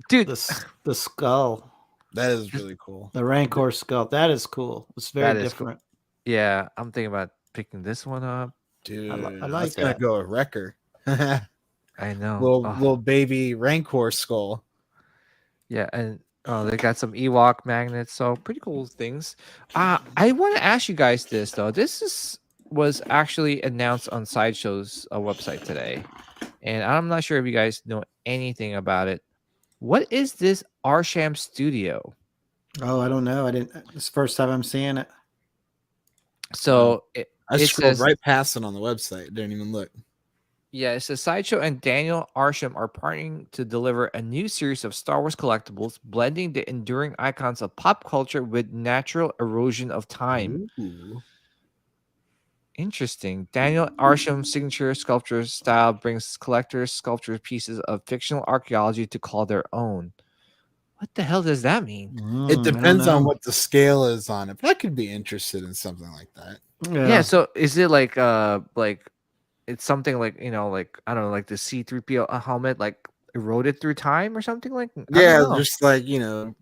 dude. The skull, That is really cool. the Rancor skull. That is cool. It's That very is cool. different. Yeah, I'm thinking about picking this one up. Dude, I I like was gonna that. go with Wrecker. I know. little baby Rancor skull. Yeah, and they got some Ewok magnets, so pretty cool things. I want to ask you guys this though. Was actually announced on Sideshow's website today, and I'm not sure if you guys know anything about it. What is this Arsham Studio? Oh, I don't know. I didn't. It's the first time I'm seeing it. So I it scrolled says, right past it on the website. Didn't even look. yeah, it says Sideshow and Daniel Arsham are partnering to deliver a new series of Star Wars collectibles, blending the enduring icons of pop culture with natural erosion of time. Ooh. Interesting. Daniel Arsham's signature sculpture style brings collectors' sculpture pieces of fictional archaeology to call their own. What the hell does that mean? It I don't depends on know. what the scale is on it. But I could be interested in something like that. Yeah. So is it like it's something like like I don't know, like the C-3PO helmet like eroded through time or something like? I don't Yeah, know. just like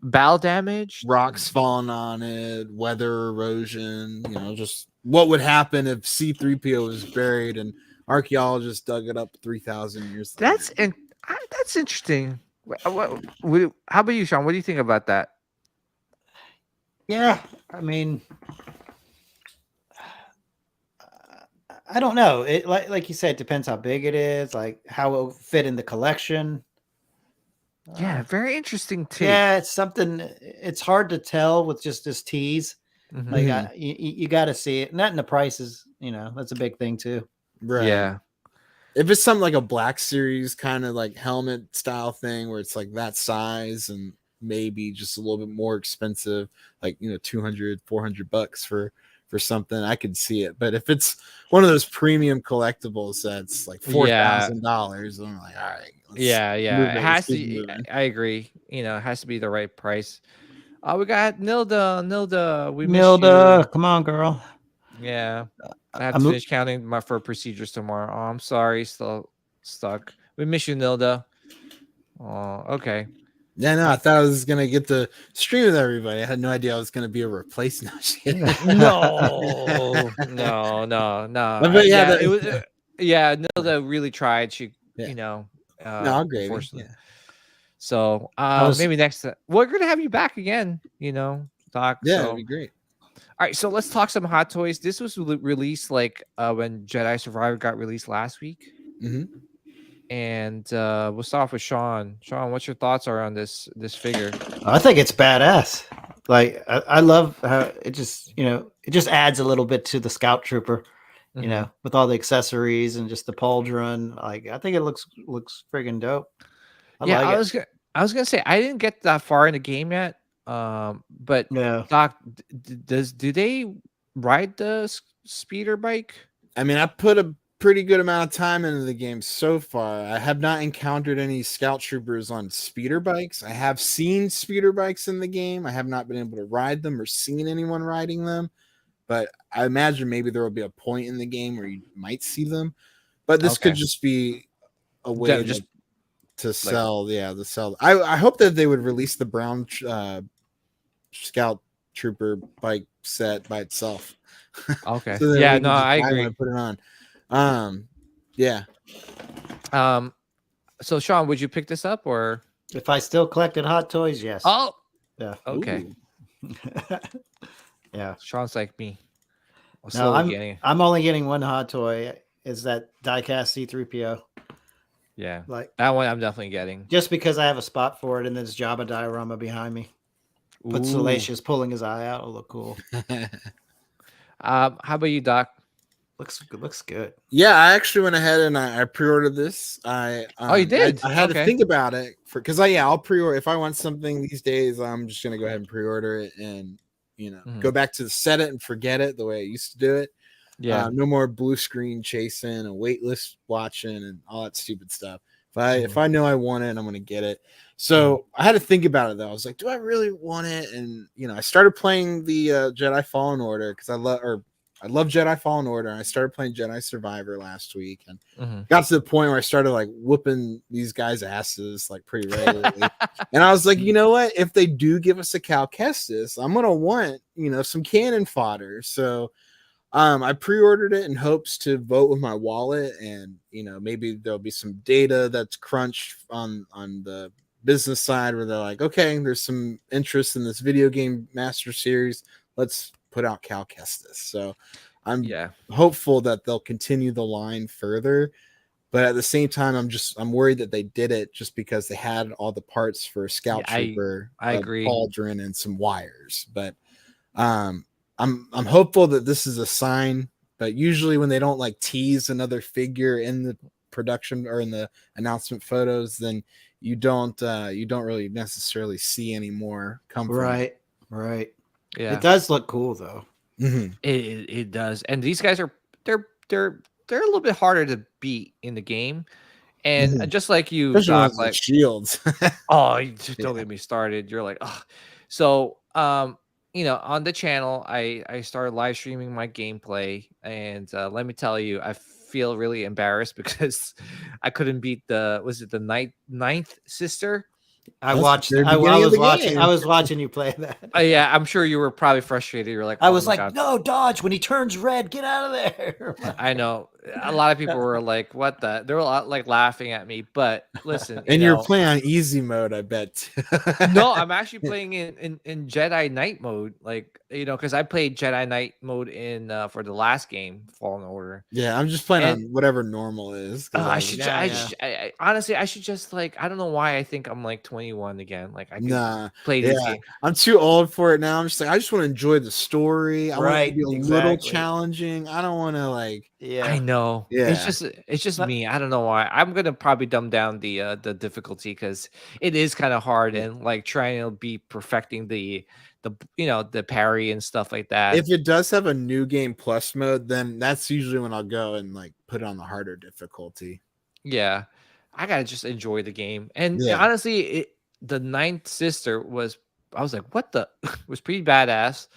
Battle damage. rocks falling on it, weather erosion. Just what would happen if C-3PO was buried and archaeologists dug it up 3,000 years later. That's interesting. How about you, Sean? What do you think about that? Yeah, I mean, I don't know. It like you said, it depends how big it is, like how it will fit in the collection. Yeah, very interesting too. Yeah, it's something. It's hard to tell with just this tease. Mhm. Like you got to see it, and that and the prices. That's a big thing too. Right. Yeah. If it's something like a Black Series kind of like helmet style thing where it's like that size and maybe just a little bit more expensive, like $200, $400 for something, I could see it. But if it's one of those premium collectibles that's like $4,000, I'm like, all right. Yeah. move It has to. moving. I agree. It has to be the right price. We got Nilda. We miss Nilda, come on, girl. you. Yeah. I have to I'm- finish counting for procedures tomorrow. Oh, I'm sorry. Still stuck. We miss you, Nilda. Oh, okay. Yeah, no, I thought I was gonna get to stream with everybody. I had no idea I was gonna be a replacement. No. But yeah, it was. Nilda really tried. She, Yeah. no, no, great. unfortunately. Yeah. So maybe next we're gonna have you back again. Doc. Yeah, so. it'd be great. All right, so let's talk some Hot Toys. This was released like when Jedi Survivor got released last week. Mhm. Mm-hmm. And we'll start off with Sean. Sean, what's your thoughts are on this figure? I think it's badass. Like I love how it just it just adds a little bit to the Scout Trooper. Mhm. With all the accessories and just the pauldron. Like I think it looks friggin' dope. I was gonna say I didn't get that far in the game yet. But Yeah. Doc, do they ride the speeder bike? I mean, I put a pretty good amount of time into the game so far. I have not encountered any Scout Troopers on speeder bikes. I have seen speeder bikes in the game. I have not been able to ride them or seen anyone riding them. But I imagine maybe there will be a point in the game where you might see them. But this could just be a way to sell. The sell. I hope that they would release the brown Scout Trooper bike set by itself. Okay. So that we Yeah, can no, just I buy one agree. and put it on. Yeah. So Sean, would you pick this up or? If I still collected Hot Toys, yes. Oh, Yeah. okay. Ooh. Yeah. Sean's like me. No, Slowly getting it. I'm only getting one Hot Toy. Is that diecast C-3PO? Yeah, Like that one I'm definitely getting. just because I have a spot for it, and there's Jabba diorama behind me. But Ooh. Salacious pulling his eye out will look cool. How about you, Doc? Looks good. Yeah, I actually went ahead and I pre-ordered this. You did? I had to Okay. think about it because I'll pre-order if I want something these days. I'm just gonna go ahead and pre-order it and go back to set it and forget it the way I used to do it. Yeah. No more blue screen chasing and waitlist watching and all that stupid stuff. If I know I want it, I'm gonna get it. So I had to think about it though. I was like, do I really want it? And I started playing the Jedi Fallen Order because I love Jedi Fallen Order. And I started playing Jedi Survivor last week and got to the point where I started like whooping these guys' asses like pretty regularly. And I was like, you know what? If they do give us a Cal Kestis, I'm gonna want some cannon fodder. So I pre-ordered it in hopes to vote with my wallet, and maybe there'll be some data that's crunched on the business side where they're like, okay, there's some interest in this video game master series. Let's put out Cal Kestis. So I'm hopeful that they'll continue the line further. But at the same time, I'm worried that they did it just because they had all the parts for Scout Trooper, I agree, Cauldron, and some wires. But I'm hopeful that this is a sign. But usually when they don't like tease another figure in the production or in the announcement photos, then you don't really necessarily see any more come from it. Right. Yeah, it does look cool though. It does, and these guys are they're a little bit harder to beat in the game, and just like you, Doc, like shields. Don't get me started. You're like, oh, so on the channel, I started live streaming my gameplay, and let me tell you, I feel really embarrassed because I couldn't beat the ninth sister. I was watching you play that. Yeah, I'm sure you were probably frustrated. You're like, I was like, no, dodge when he turns red, get out of there. I know a lot of people were like, what the? They were like laughing at me. But listen, and you're playing on easy mode, I bet. No, I'm actually playing in Jedi Knight mode, like because I played Jedi Knight mode in for the last game, Fallen Order. Yeah, I'm just playing on whatever normal is. I honestly, I should just like, I don't know why I think I'm like 21 again. Like I could play this game. I'm too old for it now. I'm just like, I just want to enjoy the story. I want it to be a little challenging. I don't want to like. Yeah, I know. Yeah, it's just me. I don't know why. I'm gonna probably dumb down the difficulty because it is kind of hard and like trying to be perfecting the parry and stuff like that. If it does have a new game plus mode, then that's usually when I'll go and like put it on the harder difficulty. Yeah, I gotta just enjoy the game. And honestly, the ninth sister I was like, what the was pretty badass.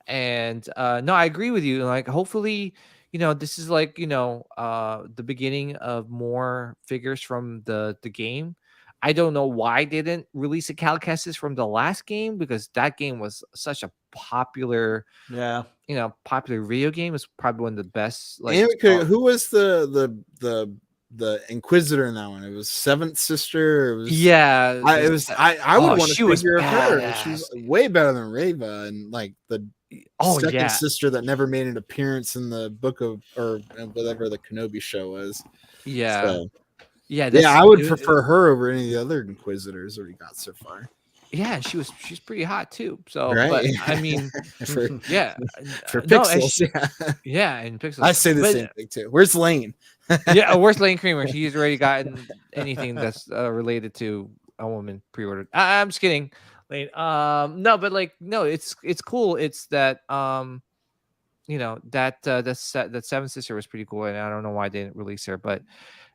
And no, I agree with you. Like, hopefully, this is like the beginning of more figures from the game. I don't know why they didn't release a Cal Kestis from the last game, because that game was such a popular, popular video game. It's probably one of the best. Like, who was the Inquisitor in that one? It was Seventh Sister. It was, I would want to figure her. She was way better than Reva, and like the second sister that never made an appearance in the book of or whatever the Kenobi show was. Yeah. So, I would prefer her over any of the other Inquisitors that we got so far. Yeah, she's pretty hot too. So, right? But I mean, for Pixels, and Pixels. I say the same thing too. Where's Lane? Where's Lane Creamer? He's already gotten anything that's related to a woman pre-ordered. I'm just kidding, Lane. No, but like, no, it's cool. It's that that Seventh Sister was pretty cool, and I don't know why they didn't release her, but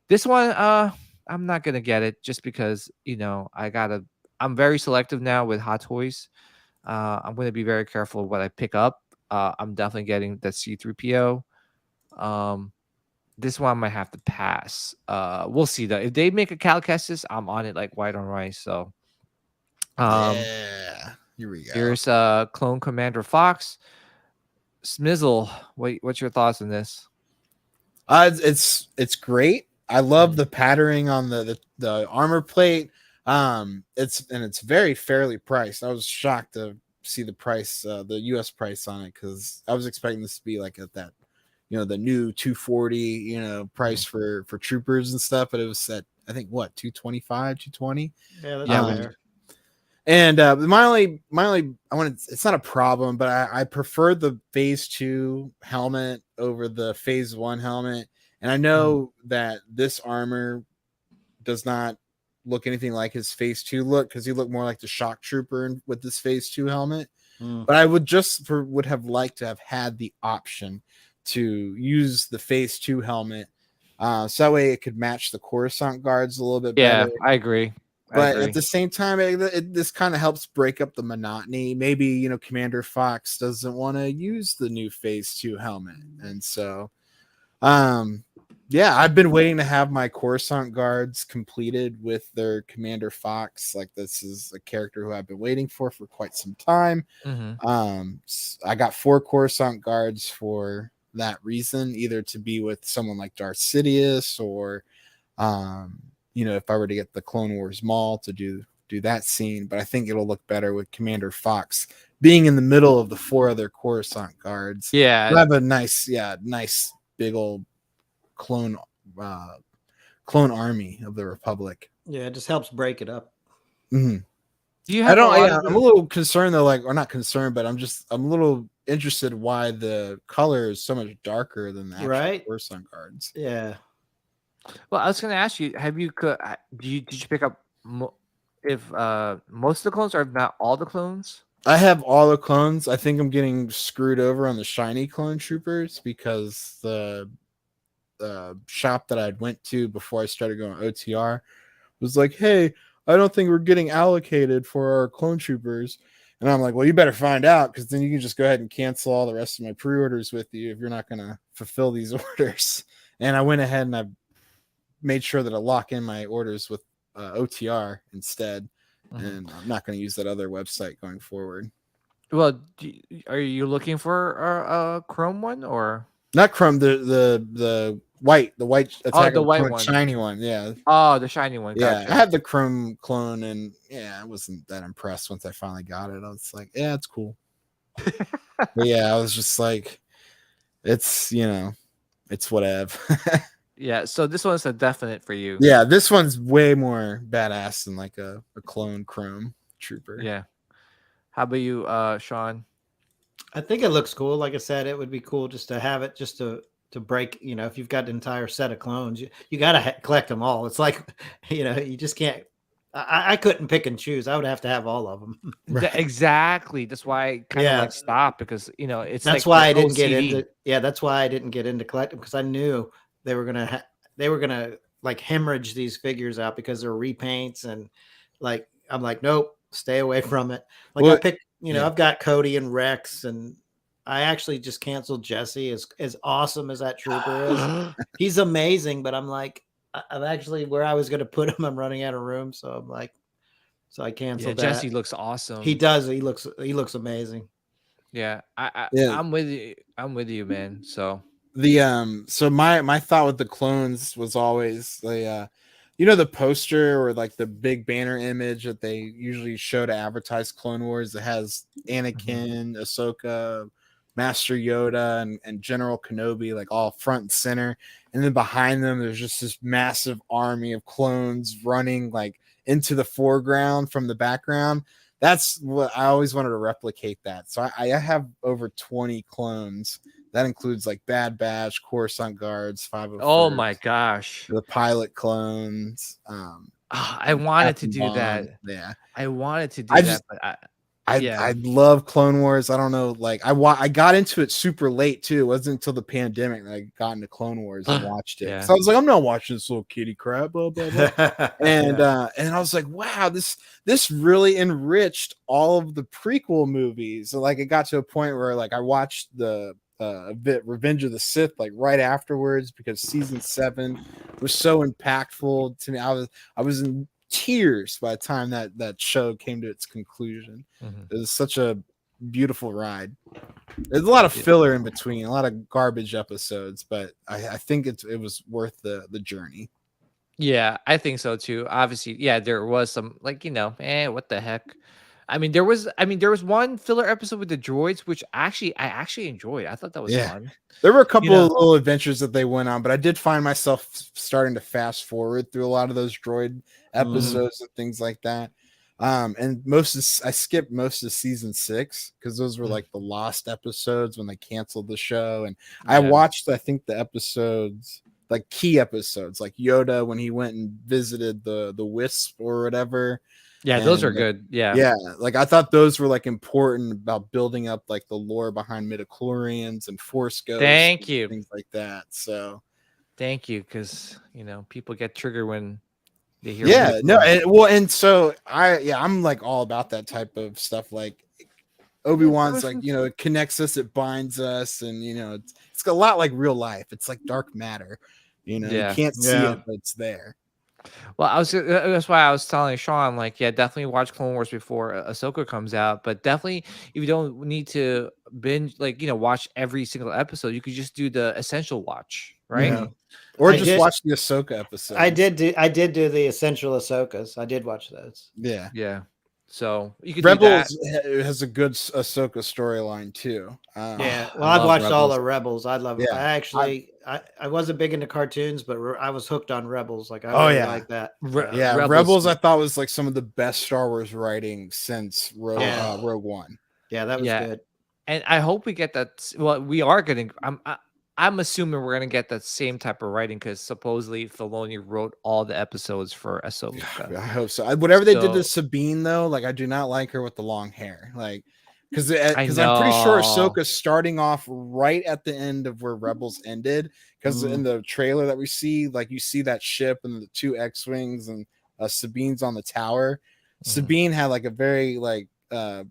this one, I'm not gonna get it just because I'm very selective now with Hot Toys. I'm gonna be very careful what I pick up. I'm definitely getting the C-3PO. This one I might have to pass. We'll see though. If they make a Cal Kestis, I'm on it like white on rice. So, here we go. Here's Clone Commander Fox. Smizzle, what's your thoughts on this? It's great. I love the patterning on the armor plate. It's very fairly priced. I was shocked to see the price, the US price on it, because I was expecting this to be like at that, the new 240, price for troopers and stuff, but it was at I think what 225, 220. Yeah, And my only it's not a problem, but I prefer the phase 2 helmet over the phase 1 helmet. And I know that this armor does not look anything like his phase 2 look, because he looked more like the shock trooper with this phase 2 helmet. But I would have liked to have had the option to use the phase 2 helmet, so that way it could match the Coruscant guards a little bit better. I agree. But at the same time, this kind of helps break up the monotony. Maybe, you know, Commander Fox doesn't want to use the new phase 2 helmet, and so yeah, I've been waiting to have my Coruscant guards completed with their Commander Fox. Like, this is a character who I've been waiting for quite some time. I got 4 Coruscant guards for that reason, either to be with someone like Darth Sidious, or you know, if I were to get the Clone Wars Maul to do that scene. But I think it'll look better with Commander Fox being in the middle of the 4 other Coruscant guards. Yeah, we'll have a nice big old clone army of the Republic. Yeah, it just helps break it up. Mm-hmm. Do you have I'm a little concerned though, or not concerned, but I'm a little interested why the color is so much darker than the actual Coruscant guards. Yeah. Well, I was going to ask you, did you pick up if most of the clones, or if not all the clones? I have all the clones. I think I'm getting screwed over on the shiny clone troopers, because the shop that I went to before I started going OTR was like, hey, I don't think we're getting allocated for our clone troopers. And I'm like, well, you better find out, because then you can just go ahead and cancel all the rest of my pre-orders with you if you're not going to fulfill these orders. And I went ahead and I made sure that I lock in my orders with OTR instead. And I'm not going to use that other website going forward. Well, are you looking for a Chrome one, or not Chrome? The white attack, the white one, shiny one. Yeah. Oh, the shiny one. Gotcha. Yeah, I had the Chrome clone, and I wasn't that impressed once I finally got it. I was like, yeah, it's cool. But yeah, I was just like, it's, you know, it's whatever. Yeah, so this one's a definite for you. Yeah, this one's way more badass than like a clone Chrome trooper. Yeah. How about you, Sean? I think it looks cool. Like I said, it would be cool just to have it, just to break, you know, if you've got an entire set of clones, you got to collect them all. It's like, you know, you just can't. I couldn't pick and choose. I would have to have all of them. Right. Exactly. That's why I kind of like stopped, because, you know, it's that's like why I didn't get into. Yeah, that's why I didn't get into collecting, because I knew they were gonna like hemorrhage these figures out because they're repaints, and like I'm like, nope, stay away from it. Like, I picked, you know, I've got Cody and Rex, and I actually just canceled Jesse. As awesome as that trooper is, he's amazing. But I'm like, I'm actually where I was going to put him. I'm running out of room, so I'm like, so I canceled that. Jesse looks awesome. He does. He looks amazing. Yeah, I'm with you. I'm with you, man. So so my thought with the clones was always the you know, the poster or like the big banner image that they usually show to advertise Clone Wars that has Anakin, Ahsoka, Master Yoda, and General Kenobi like all front and center, and then behind them there's just this massive army of clones running like into the foreground from the background. That's what I always wanted to replicate that. So I have over 20 clones. That includes like Bad Batch, Coruscant Guards, 501st. Oh my gosh, the pilot clones. I wanted to do that. Yeah, I wanted to do that, but I love Clone Wars. I don't know, like I got into it super late too. It wasn't until the pandemic that I got into Clone Wars and watched it. Yeah. So I was like, I'm not watching this little kitty crap, blah blah blah. And I was like, wow, this really enriched all of the prequel movies. So like it got to a point where like I watched the Revenge of the Sith like right afterwards, because season 7 was so impactful to me. I was in tears by the time that show came to its conclusion. It was such a beautiful ride. There's a lot of filler in between, a lot of garbage episodes, but I think it was worth the journey. Yeah, I think so too. Obviously, yeah, there was some like, you know, what the heck. I mean, there was one filler episode with the droids, which I actually enjoyed. I thought that was fun. There were a couple of little adventures that they went on, but I did find myself starting to fast forward through a lot of those droid episodes and things like that. And I skipped most of season 6 because those were like the lost episodes when they canceled the show. And I watched, I think, the episodes, like key episodes, like Yoda when he went and visited the Wisp or whatever. Yeah, those are good. Yeah, like I thought those were like important about building up like the lore behind midichlorians and Force Ghosts. Thank you. Things like that. So thank you, because people get triggered when they hear. Yeah, no, and so I'm like all about that type of stuff. Like Obi-Wan's like, it connects us, it binds us, and it's a lot like real life. It's like dark matter. You can't see it, but it's there. Well, that's why I was telling Sean, like, definitely watch Clone Wars before Ahsoka comes out. But definitely, if you don't need to binge, watch every single episode, you could just do the essential watch, right? Yeah. Or just watch the Ahsoka episode. I did do the essential Ahsokas. I did watch those. Yeah. So you could Rebels do that. has a good Ahsoka storyline too. Well, I've watched Rebels. all the Rebels. I love it. Yeah. I wasn't big into cartoons, but I was hooked on Rebels. Like I really like that. Rebels I thought was like some of the best Star Wars writing since Rogue One. Yeah, that was good. And I hope we get that. Well, we are getting. I'm assuming we're gonna get that same type of writing because supposedly Filoni wrote all the episodes for Ahsoka. I hope so. Whatever they did to Sabine, though, like I do not like her with the long hair, like because I'm pretty sure Ahsoka's starting off right at the end of where Rebels ended. Because in the trailer that we see, like you see that ship and the 2 X-wings and Sabine's on the tower. Sabine had like a very like a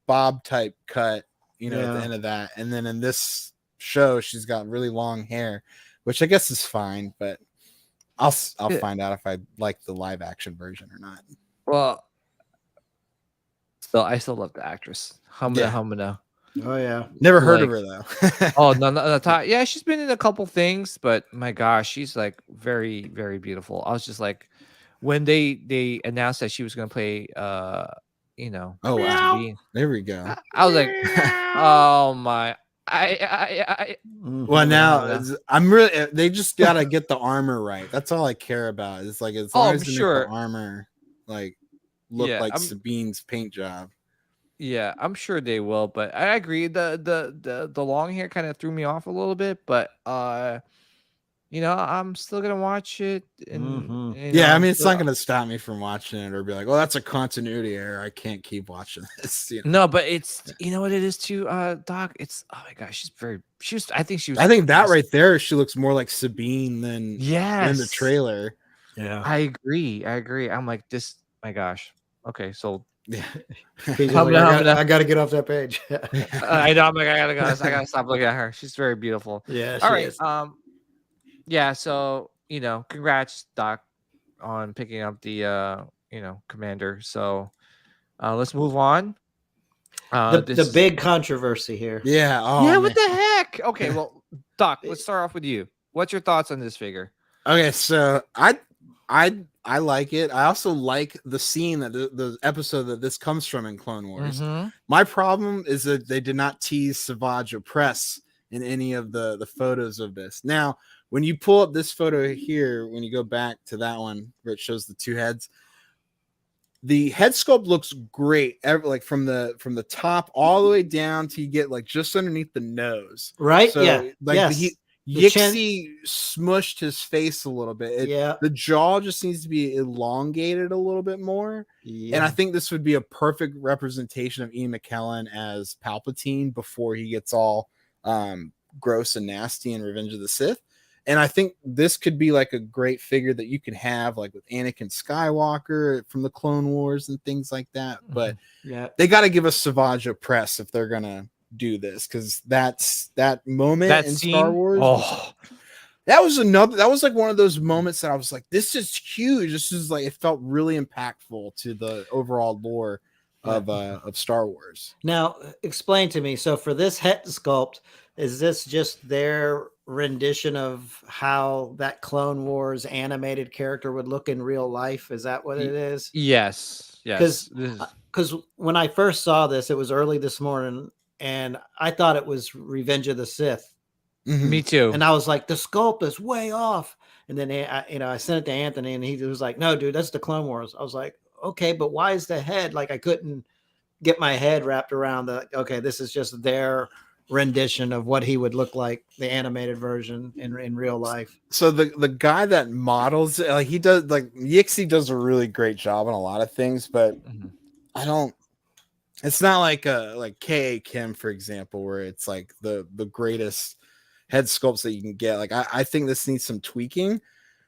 bob type cut, at the end of that, and then in this show she's got really long hair, which I guess is fine, but I'll find out if I like the live action version or not. Well, I still love the actress Humana. Oh yeah, never heard of her though. Oh no, yeah, she's been in a couple things, but my gosh, she's like very, very beautiful. I was just like, when they announced that she was gonna play oh wow, there we go. I was like, oh my. Well, now I'm really. They just gotta get the armor right. That's all I care about. It's like as long as they make the armor like look like Sabine's paint job. Yeah, I'm sure they will. But I agree. The long hair kind of threw me off a little bit. But I'm still gonna watch it. And, I mean, it's not gonna stop me from watching it or be like, "Oh, that's a continuity error. I can't keep watching this." No, but it's what it is too, Doc. It's oh my gosh, I think that right there, she looks more like Sabine than in the trailer. Yeah, I agree. I'm like this. My gosh. Okay, so I gotta get off that page. I know. I'm like, I gotta stop looking at her. She's very beautiful. Yeah. All right. Yeah, so congrats, Doc, on picking up the Commander. So let's move on. The big controversy here. Yeah. What the heck? Okay, well, Doc, let's start off with you. What's your thoughts on this figure? Okay, so I like it. I also like the scene that the episode that this comes from in Clone Wars. My problem is that they did not tease Savage Opress in any of the photos of this. Now, when you pull up this photo here, when you go back to that one where it shows the 2 heads, the head sculpt looks great. Like from the top all the way down to you get like just underneath the nose. Right? So, yeah. Like Yixi smushed his face a little bit. The jaw just needs to be elongated a little bit more. Yeah. And I think this would be a perfect representation of Ian McKellen as Palpatine before he gets all gross and nasty in Revenge of the Sith. And I think this could be like a great figure that you can have like with Anakin Skywalker from the Clone Wars and things like that. But they got to give us Savage Opress if they're going to do this, because that moment in Star Wars. That was like one of those moments that I was like, this is huge. This is like, it felt really impactful to the overall lore of Star Wars. Now, explain to me. So for this head sculpt, is this just their rendition of how that Clone Wars animated character would look in real life? Is that what it is? Yes. Because when I first saw this, it was early this morning, and I thought it was Revenge of the Sith. Me too. And I was like, the sculpt is way off. And then I sent it to Anthony, and he was like, "No, dude, that's the Clone Wars." I was like, okay, but why is the head like I couldn't get my head wrapped around okay, this is just their rendition of what he would look like, the animated version in real life. So the guy that models it, like he does, like Yixi does a really great job on a lot of things, but I don't. It's not like like K.A. Kim, for example, where it's like the greatest head sculpts that you can get. Like I think this needs some tweaking.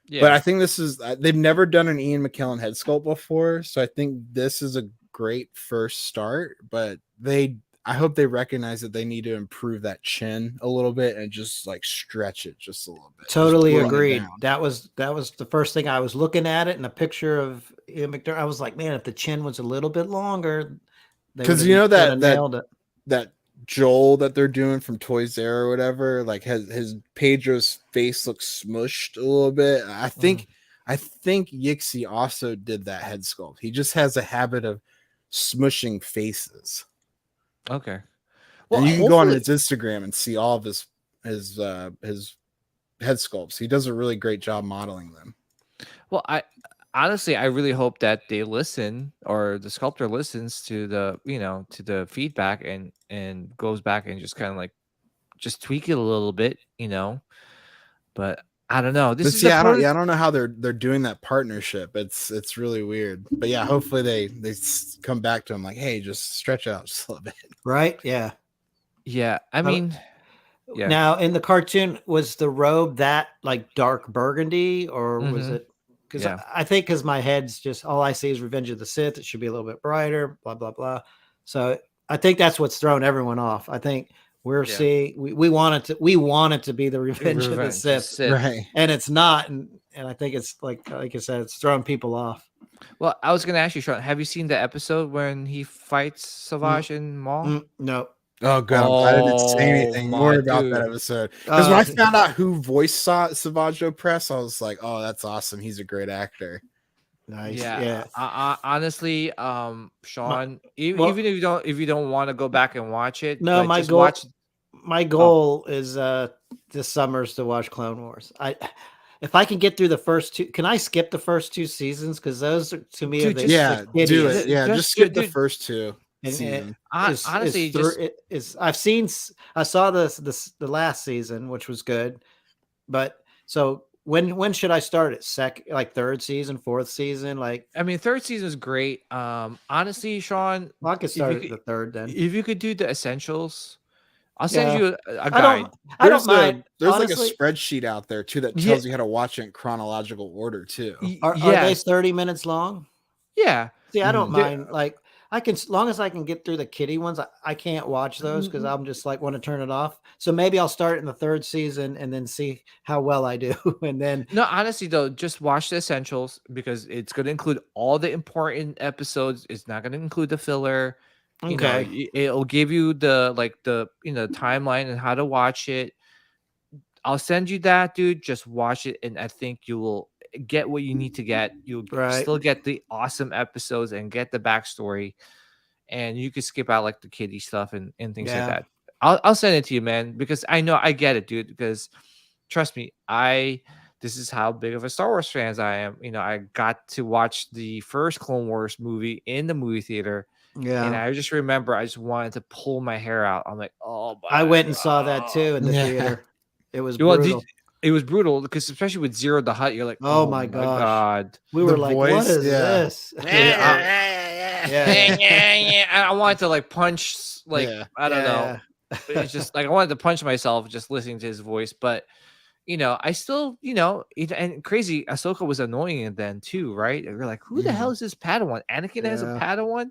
Yeah. But I think this is they've never done an Ian McKellen head sculpt before, so I think this is a great first start. But I hope they recognize that they need to improve that chin a little bit and just like stretch it just a little bit. Totally agreed. That was the first thing I was looking at it in a picture of Ian McDermott. I was like, man, if the chin was a little bit longer, because you know that Joel that they're doing from Toys R or whatever, like his Pedro's face looks smushed a little bit. I think Yixi also did that head sculpt. He just has a habit of smushing faces. Okay. Well, and you can go on his Instagram and see all of his head sculpts. He does a really great job modeling them. Well, I really hope that they listen, or the sculptor listens to the feedback and goes back and just kind of like just tweak it a little bit, But I don't know. I don't know how they're doing that partnership. It's really weird. But yeah, hopefully they come back to him like, hey, just stretch out just a little bit. Right? Yeah. Yeah. I mean, yeah. Now in the cartoon, was the robe that like dark burgundy, or was it? Because I think because my head's just all I see is Revenge of the Sith. It should be a little bit brighter. Blah blah blah. So I think that's what's thrown everyone off. I think. We're seeing we want it to be the Revenge of the Sith, right? And it's not, and I think it's like I said, it's throwing people off. Well, I was gonna ask you, Sean, have you seen the episode when he fights Savage and Maul? No. Oh god, I didn't say anything more about that episode because when I found out who voiced Savage Opress, I was like, oh, that's awesome. He's a great actor. Nice. Yeah. Honestly, Sean, even if you don't want to go back and watch it, no, my goal is this summer's to watch Clone Wars. If I can get through the first two, can I skip the first two seasons? Because those are, to me, do it. Yeah, just skip the first two. Honestly, I saw the last season, which was good, but so. When should I start it? Like third season, fourth season? Like, I mean, third season is great. Honestly, Sean, I could start at the third then. If you could do the essentials, I'll send you a guide. I don't mind. There's honestly, like a spreadsheet out there too that tells you how to watch it in chronological order too. Are they 30 minutes long? Yeah. See, I don't mind. Like, I can, as long as I can get through the kiddie ones, I can't watch those because I'm just like want to turn it off. So maybe I'll start in the third season and then see how well I do. And then no, honestly though, just watch the essentials because it's going to include all the important episodes. It's not going to include the filler. Okay. It'll give you the timeline and how to watch it. I'll send you that, dude. Just watch it, and I think you will get what you need to get. You'll still get the awesome episodes and get the backstory, and you can skip out like the kiddie stuff and things like that. I'll send it to you, man, because I know I get it, dude. Because trust me, this is how big of a Star Wars fans I am. I got to watch the first Clone Wars movie in the movie theater. Yeah, and I just remember I just wanted to pull my hair out. I'm like, oh, I went and saw that too in the theater. It was brutal. It was brutal because especially with Zero the Hutt, you're like, oh my god. We were like, voice, what is this? I wanted to like punch, I don't know. It's just like I wanted to punch myself just listening to his voice, but I still, and crazy, Ahsoka was annoying then too, right? You're like, who the hell is this Padawan? Anakin has a Padawan.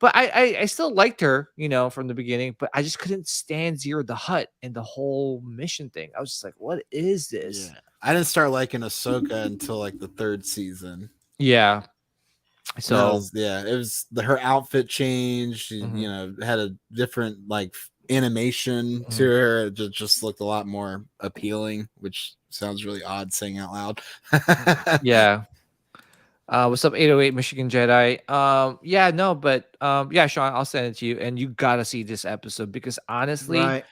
But I still liked her, from the beginning, but I just couldn't stand Zero the Hutt and the whole mission thing. I was just like, what is this? Yeah. I didn't start liking Ahsoka until like the third season. Yeah. So it was her outfit changed, had a different like animation to her. It just looked a lot more appealing, which sounds really odd saying out loud. Yeah. What's up, 808 Michigan Jedi? Sean, I'll send it to you, and you gotta see this episode because honestly,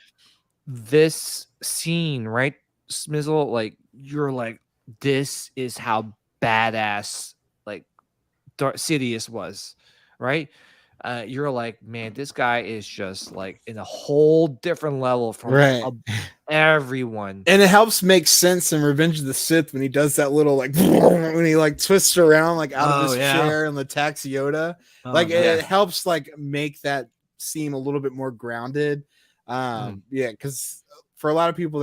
this scene, right, Smizzle, like you're like, this is how badass like Sidious was, right? You're like, man, this guy is just like in a whole different level from Right. everyone. And it helps make sense in Revenge of the Sith when he does that little like when he like twists around like out of his chair and attacks Yoda. It helps like make that seem a little bit more grounded. Because for a lot of people,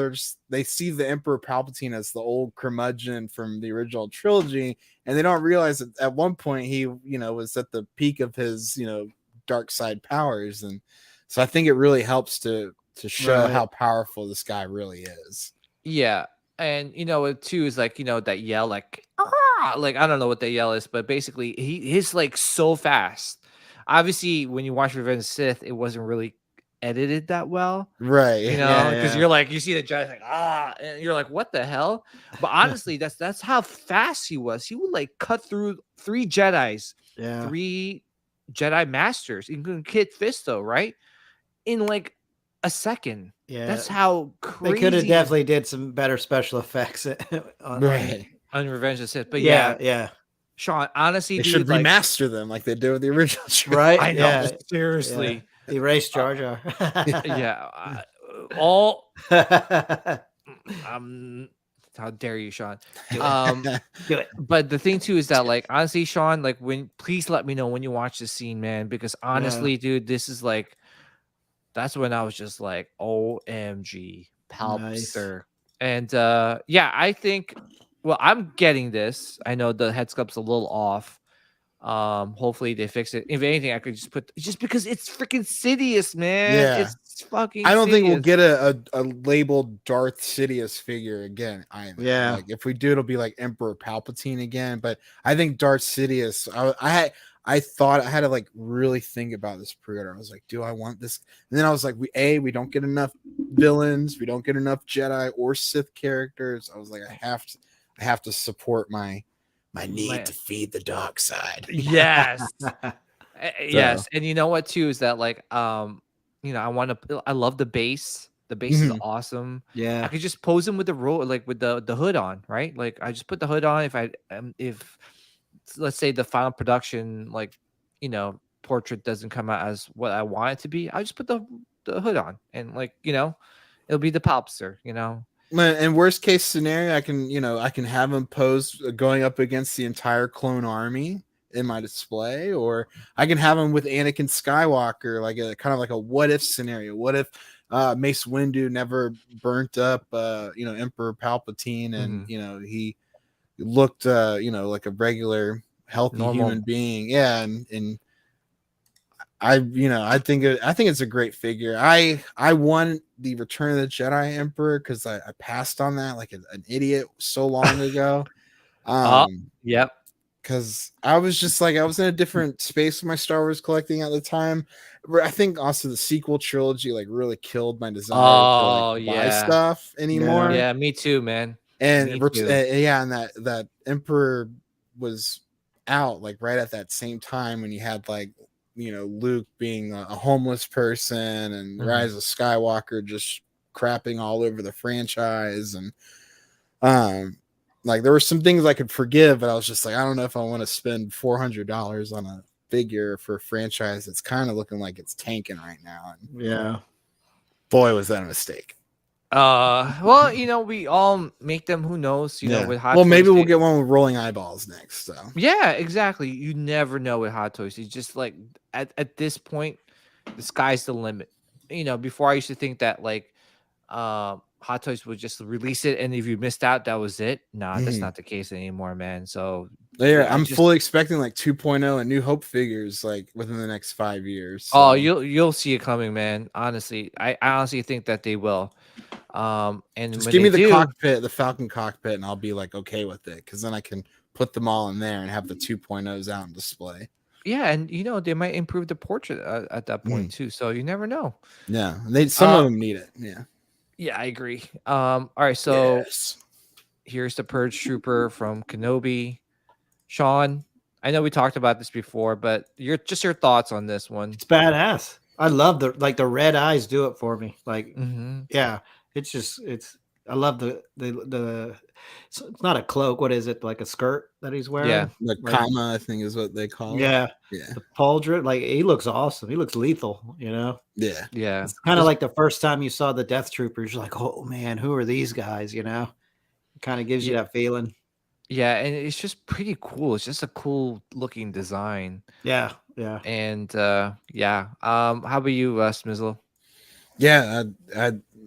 they see the Emperor Palpatine as the old curmudgeon from the original trilogy, and they don't realize that at one point he, was at the peak of his, dark side powers. And so I think it really helps to show how powerful this guy really is. Yeah. And it too is like, that yell, like I don't know what that yell is, but basically he's like so fast. Obviously, when you watch Revenge of the Sith, it wasn't really edited that well, right? Because you're like, you see the Jedi like and you're like, what the hell? But honestly, that's how fast he was. He would like cut through 3 Jedis, 3 Jedi Masters, including Kit Fisto, right? In like a second. Yeah, that's how crazy. They could have definitely did some better special effects on Revenge of the Sith. But yeah. Sean, honestly, they should remaster them like they did with the original show. Right? I know, seriously. Erase Jar Jar. How dare you, Sean? Do it. But the thing too is that, like, honestly, Sean, like, please let me know when you watch this scene, man, because honestly, dude, this is like, that's when I was just like, OMG, Palpster. And I think, well, I'm getting this. I know the head sculpt's a little off. Hopefully they fix it. If anything, I could just because it's freaking Sidious, man. Yeah, it's fucking I don't Sidious. think we'll get a labeled Darth Sidious figure again either. Yeah, like if we do, it'll be like Emperor Palpatine again. But I think Darth Sidious, I thought I had to like really think about this pre-order. I was like, do I want this? And then I was like, we don't get enough villains, we don't get enough Jedi or Sith characters. I was like, I have to support my need to feed the dark side. Yes. Yes. And you know what too is that, like, I love the base. The base is awesome. Yeah. I could just pose him with the with the hood on, right? Like, I just put the hood on. If let's say the final production, like, portrait doesn't come out as what I want it to be, I just put the hood on, and like, it'll be the Palpster, And worst case scenario, I can have him pose going up against the entire clone army in my display, or I can have him with Anakin Skywalker, like a kind of like a what if scenario. What if Mace Windu never burnt up Emperor Palpatine, and he looked like a regular healthy human being. Yeah, and I think it's a great figure. I won the Return of the Jedi Emperor because I passed on that like an idiot so long ago. Yep. Because I was just like, I was in a different space with my Star Wars collecting at the time. I think also the sequel trilogy like really killed my desire to buy stuff anymore. Yeah, me too, man. And and that Emperor was out like right at that same time when you had like, Luke being a homeless person and Rise of Skywalker just crapping all over the franchise. And like there were some things I could forgive, but I was just like, I don't know if I want to spend $400 on a figure for a franchise that's kind of looking like it's tanking right now. And yeah, boy, was that a mistake. Well, we all make them. Who knows? With Hot Toys, maybe we'll get one with rolling eyeballs next. So yeah, exactly. You never know with Hot Toys. It's just like at this point, the sky's the limit. Before I used to think that like, Hot Toys would just release it, and if you missed out, that was it. Nah, that's not the case anymore, man. So I'm fully expecting like 2.0 and New Hope figures like within the next 5 years. So. Oh, you'll see it coming, man. Honestly, I honestly think that they will. And just give me the cockpit, the Falcon cockpit, and I'll be like okay with it, because then I can put them all in there and have the 2.0s out on display. Yeah, and they might improve the portrait at that point too. So you never know. Yeah, some of them need it. Yeah. Yeah, I agree. All right, so here's the Purge Trooper from Kenobi. Sean, I know we talked about this before, but your thoughts on this one. It's badass. I love the red eyes do it for me. Like, yeah, it's I love the it's not a cloak. What is it? Like a skirt that he's wearing? Yeah. The Like, Kama, I think, is what they call it. yeah. Yeah. The pauldron. Like he looks awesome. He looks lethal, you know? Yeah. Yeah. It's kind of like the first time you saw the Death Troopers, you're like, oh man, who are these guys? You know? It kind of gives you that feeling. Yeah, and it's just pretty cool. It's just a cool looking design. Yeah, yeah. And yeah. How about you, Smizzle? Yeah,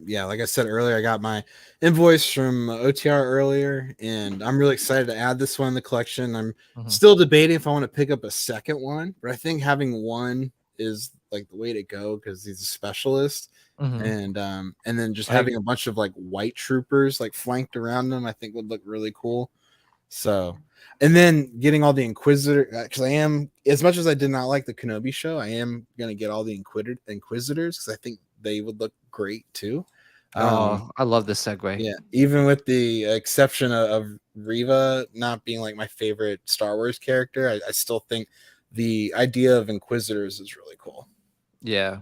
yeah, like I said earlier, I got my invoice from OTR earlier, and I'm really excited to add this one in the collection. I'm still debating if I want to pick up a second one, but I think having one is like the way to go because he's a specialist. And then just having a bunch of like white troopers like flanked around them, I think would look really cool. So, and then getting all the Inquisitor, because I am, as much as I did not like the Kenobi show, I am gonna get all the Inquisitors because I think they would look great too. I love this segue. Yeah, even with the exception of Reva not being like my favorite Star Wars character, I still think the idea of Inquisitors is really cool. Yeah.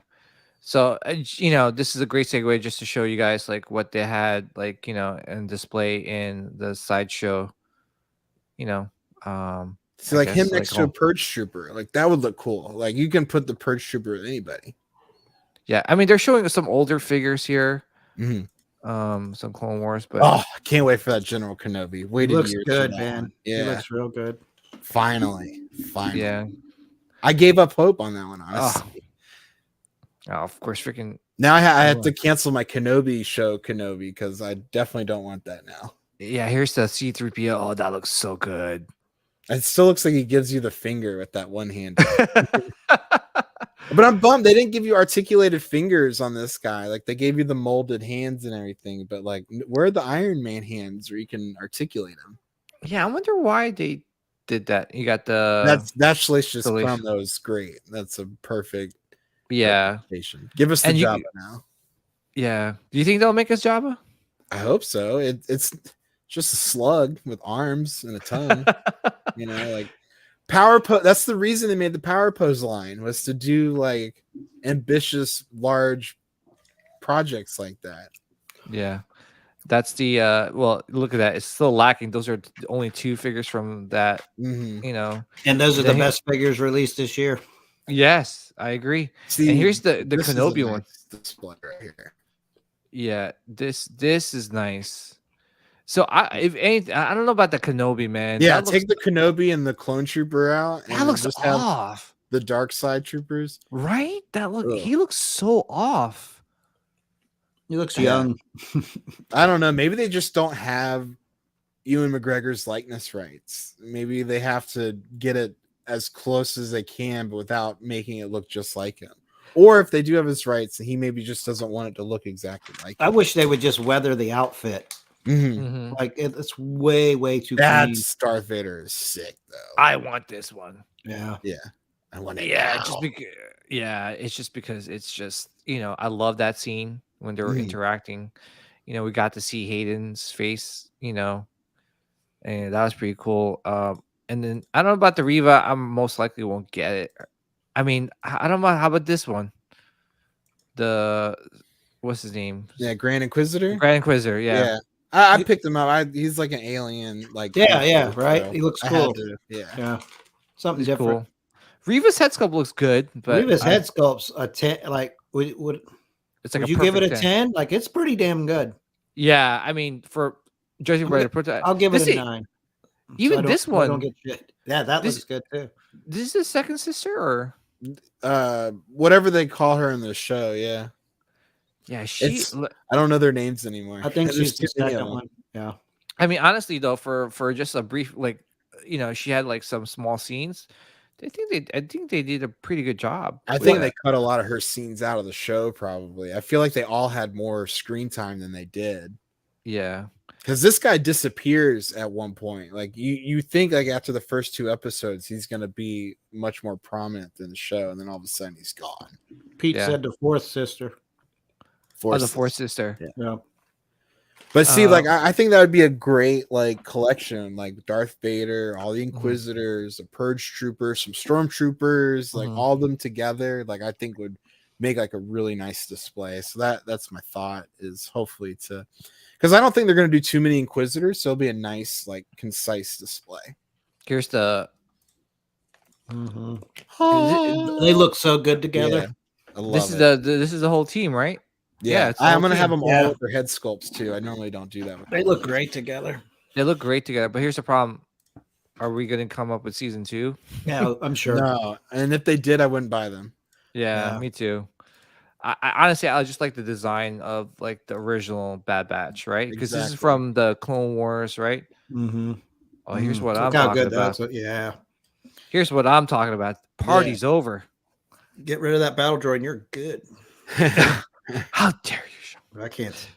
So you know, this is a great segue just to show you guys like what they had like, you know, and display in the sideshow. You know, see, like him next to a Purge Trooper, like that would look cool. Like you can put the Purge Trooper with anybody. Yeah, I mean they're showing us some older figures here. Some Clone Wars, but I can't wait for that General Kenobi. Waited looks years good, for that man. one. Yeah, He looks real good. Finally. Yeah, I gave up hope on that one, honestly. Oh, of course, freaking. Now I had to cancel my Kenobi show, because I definitely don't want that now. Yeah, here's the C-3PO. Oh, that looks so good. It still looks like he gives you the finger with that one hand. But I'm bummed they didn't give you articulated fingers on this guy. Like they gave you the molded hands and everything, but like where are the Iron Man hands where you can articulate them? Yeah, I wonder why they did that. You got the that Salacious Crumb, that was great. That's a perfect representation. Give us the Jabba now. Yeah. Do you think they'll make us Jabba? I hope so. It's just a slug with arms and a tongue. You know, like power pose. That's the reason they made the power pose line, was to do like ambitious, large projects like that. Yeah. That's the well, look at that. It's still lacking. Those are only 2 figures from that, you know. And those are the best figures released this year. Yes, I agree. See, and here's the Kenobi one. Display right here. Yeah, this is nice. So if anything, I don't know about the Kenobi, man. Yeah, take the Kenobi and the Clone Trooper out. That looks just off. The Dark Side Troopers, right? He looks so off. He looks young. I don't know. Maybe they just don't have Ewan McGregor's likeness rights. Maybe they have to get it as close as they can, but without making it look just like him. Or if they do have his rights, he maybe just doesn't want it to look exactly like him. I wish they would just weather the outfit. Like it's way too. That Darth Vader is sick though. I want this one. Yeah. I want it. Yeah, it's just because it's just, you know, I love that scene when they were interacting. You know, we got to see Hayden's face, you know, and that was pretty cool. And then I don't know about the Reva. I most likely won't get it. I mean, I don't know. How about this one? What's his name? Yeah, Grand Inquisitor. Grand Inquisitor. Yeah. I picked him up. He's like an alien. Like right. He looks cool. Yeah. Something different. Cool. Reva's head sculpt looks good, but Reva's head sculpt's a 10. Like would it's like would you give it a 10? Like it's pretty damn good. Yeah, I mean for judging by the I'll give it a 9. Even this one, don't get shit. Yeah, that looks good too. This is the second sister, or whatever they call her in the show. Yeah. Yeah, I don't know their names anymore. I think she's the second one. Yeah. I mean, honestly, though, for just a brief, like, you know, she had like some small scenes. I think they did a pretty good job. I think they cut a lot of her scenes out of the show. Probably. I feel like they all had more screen time than they did. Yeah. Because this guy disappears at one point. Like you think like after the first 2 episodes, he's gonna be much more prominent than the show, and then all of a sudden he's gone. Pete said the 4th sister. The 4th sister. Yeah. But see, like I think that would be a great like collection, like Darth Vader, all the Inquisitors, a Purge Trooper, some Stormtroopers, like all of them together. Like I think would make like a really nice display. So that's my thought, is hopefully to, because I don't think they're going to do too many Inquisitors, so it'll be a nice, like, concise display. Here's the. They look so good together. Yeah, I love This is it. this is the whole team, right? Yeah, it's the I'm whole going to have team. them all with their head sculpts too. I normally don't do that with They look great together. They look great together, but here's the problem: are we going to come up with season 2? Yeah, I'm sure. No, and if they did, I wouldn't buy them. Yeah, Yeah. me too. I honestly, I just like the design of like the original Bad Batch, right? Because this is Exactly. from the Clone Wars, right? Mm-hmm. Oh, here's what Look I'm how talking good about. yeah. Here's what I'm talking about. Party's over. Get rid of that battle droid and you're good. How dare you, Sean? I can't.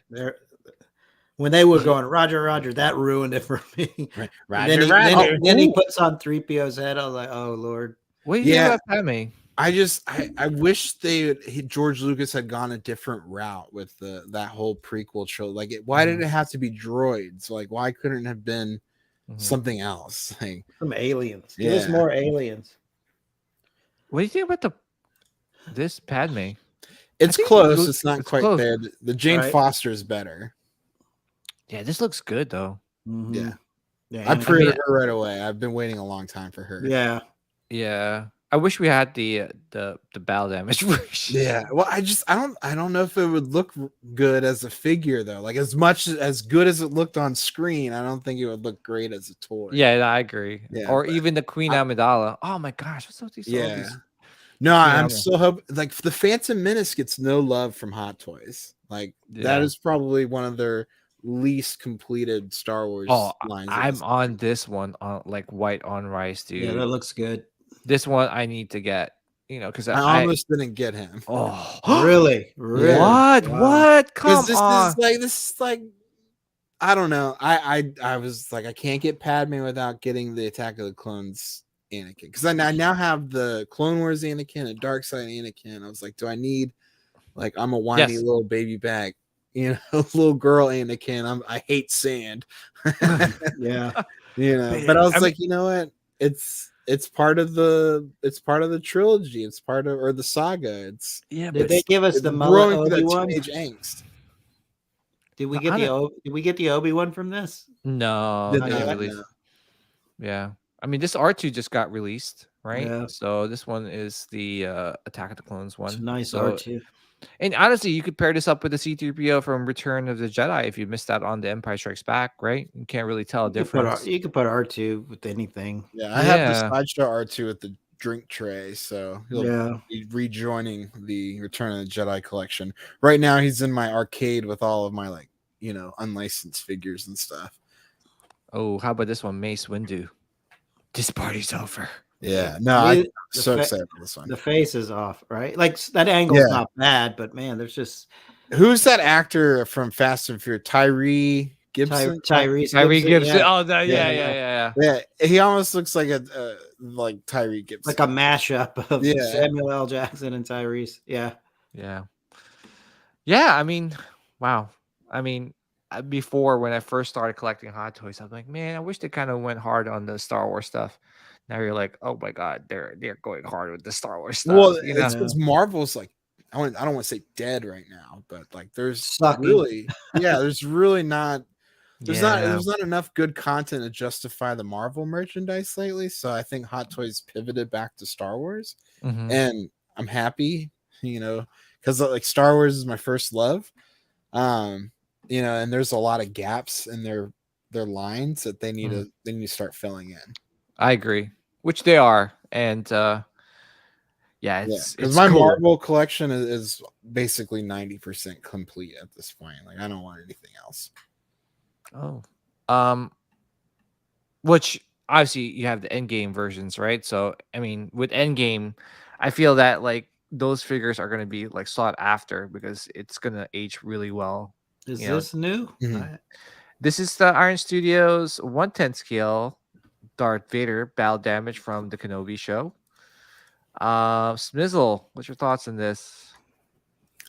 When they were going, Roger, that ruined it for me. Then he puts on 3PO's head. I was like, oh, Lord. What do you Yeah. think about Padme? I wish George Lucas had gone a different route with that whole prequel trilogy. Like, why did it have to be droids? Like, why couldn't it have been something else? Like, Some aliens. Give us more aliens. What do you think about this Padme? it's think close. It's not quite close. there. The Jane Right. Foster is better. Yeah, this looks good though. Mhm. Yeah. Yeah. I and- pre-ordered her right away. I've been waiting a long time for her. yeah. Yeah, I wish we had the bow damage version. Yeah. Well, I don't know if it would look good as a figure though. Like, as much as good as it looked on screen, I don't think it would look great as a toy. Yeah, I agree. Yeah, Or but even the Queen Amidala. Oh my gosh, what's up with these? all Yeah. these- No, Yeah, I'm man. still hoping, like, the Phantom Menace gets no love from Hot Toys. Like, Yeah. that is probably one of their least completed Star Wars lines. at I'm this on point. this one on like white on rice, dude. Yeah, that looks good. This one I need to get, because I almost didn't get him. oh Really? Really? what? Wow. What? Come Because on. this is like, I don't know. I was like, I can't get Padme without getting the Attack of the Clones Anakin, because I now have the Clone Wars Anakin and Darkseid Anakin. I was like, do I need, like, I'm a whiny Yes. little baby bag, little girl Anakin. I hate sand. Yeah. But I was I like, you know what? It's part of the trilogy. It's part of, or the saga. It's Yeah, Did they give us it's the growing Mullet through that Obi-Wan? teenage angst. Did we I get did we get the Obi-Wan from this? no, Did they not didn't yet, release- no. Yeah, I mean this R2 just got released, right? Yeah. So this one is the Attack of the Clones one. It's a nice So- R2. And honestly, you could pair this up with the C-3PO from Return of the Jedi if you missed out on the Empire Strikes Back, right? You can't really tell a difference. You could put R2 with anything. Yeah, I have the Yeah. Sideshow R2 with the drink tray, so he'll Yeah. be rejoining the Return of the Jedi collection. Right now, he's in my arcade with all of my, like, unlicensed figures and stuff. Oh, how about this one, Mace Windu? This party's over. Yeah, no, I'm The so fa- excited for this one. The face is off, right? Like that angle's Yeah. not bad, but man, there's just Who's that actor from Fast and Furious? Tyree Gibson. Tyrese Tyree Gibson. yeah. Oh, yeah, Yeah. yeah. Yeah, he almost looks like a like Tyree Gibson. Like a mashup of Yeah. Samuel L. Jackson and Tyrese. Yeah. Yeah. Yeah, I mean, wow. I mean, before when I first started collecting Hot Toys, I was like, man, I wish they kind of went hard on the Star Wars stuff. Now you're like, oh my god, they're going hard with the Star Wars stuff. Well, you know? it's because Marvel's like, I don't want to say dead right now, but like there's Sucking. really, there's really not. There's Yeah. not enough good content to justify the Marvel merchandise lately. So I think Hot Toys pivoted back to Star Wars, Mhm. and I'm happy, because like Star Wars is my first love. And there's a lot of gaps in their lines that they need to start filling in. I agree, which they are, and it's because my cool. Marvel collection is basically 90% complete at this point. Like, I don't want anything else. Oh, which obviously you have the Endgame versions, right? So I mean, with Endgame, I feel that like those figures are going to be like sought after because it's going to age really well. Is You know, this new? Mhm. This is the Iron Studios 1/10 scale Darth Vader battle damage from the Kenobi show. Smizzle, what's your thoughts on this?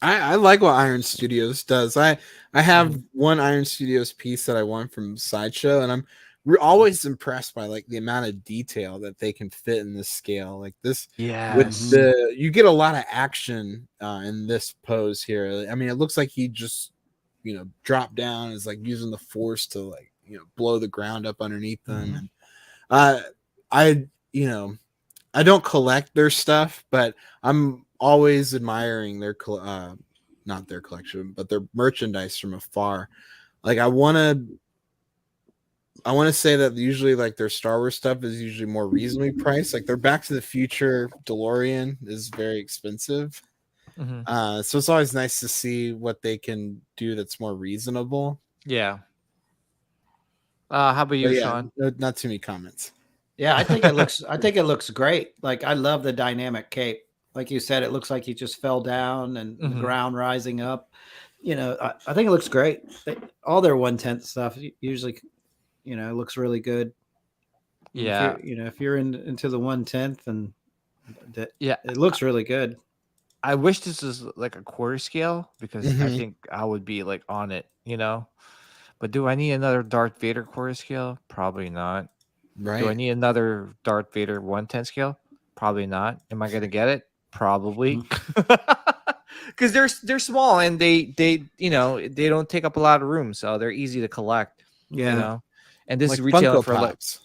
I like what Iron Studios does. I have one Iron Studios piece that I won from Sideshow, and I'm we're always impressed by like the amount of detail that they can fit in this scale. Like this, Yeah. with the you get a lot of action in this pose here. I mean, it looks like he just dropped down, is like using the force to like blow the ground up underneath them. And I don't collect their stuff, but I'm always admiring their not their collection, but their merchandise from afar. Like I want to say that usually like their Star Wars stuff is usually more reasonably priced. Like their Back to the Future DeLorean is very expensive. So it's always nice to see what they can do that's more reasonable. Yeah. How about you, Sean? Not too many comments. Yeah, I think it looks great. Like I love the dynamic cape. Like you said, it looks like he just fell down and the ground rising up. I think it looks great. All their 1/10 stuff usually, looks really good. Yeah. If you're into the 1/10 and yeah, it looks really good. I wish this was like a quarter scale because I think I would be like on it, But do I need another Darth Vader quarter scale? Probably not. Right. Do I need another Darth Vader 1/10 scale? Probably not. Am I gonna get it? Probably. Because they're small and they don't take up a lot of room, so they're easy to collect. Yeah. And this like is retailing Funko for Pops.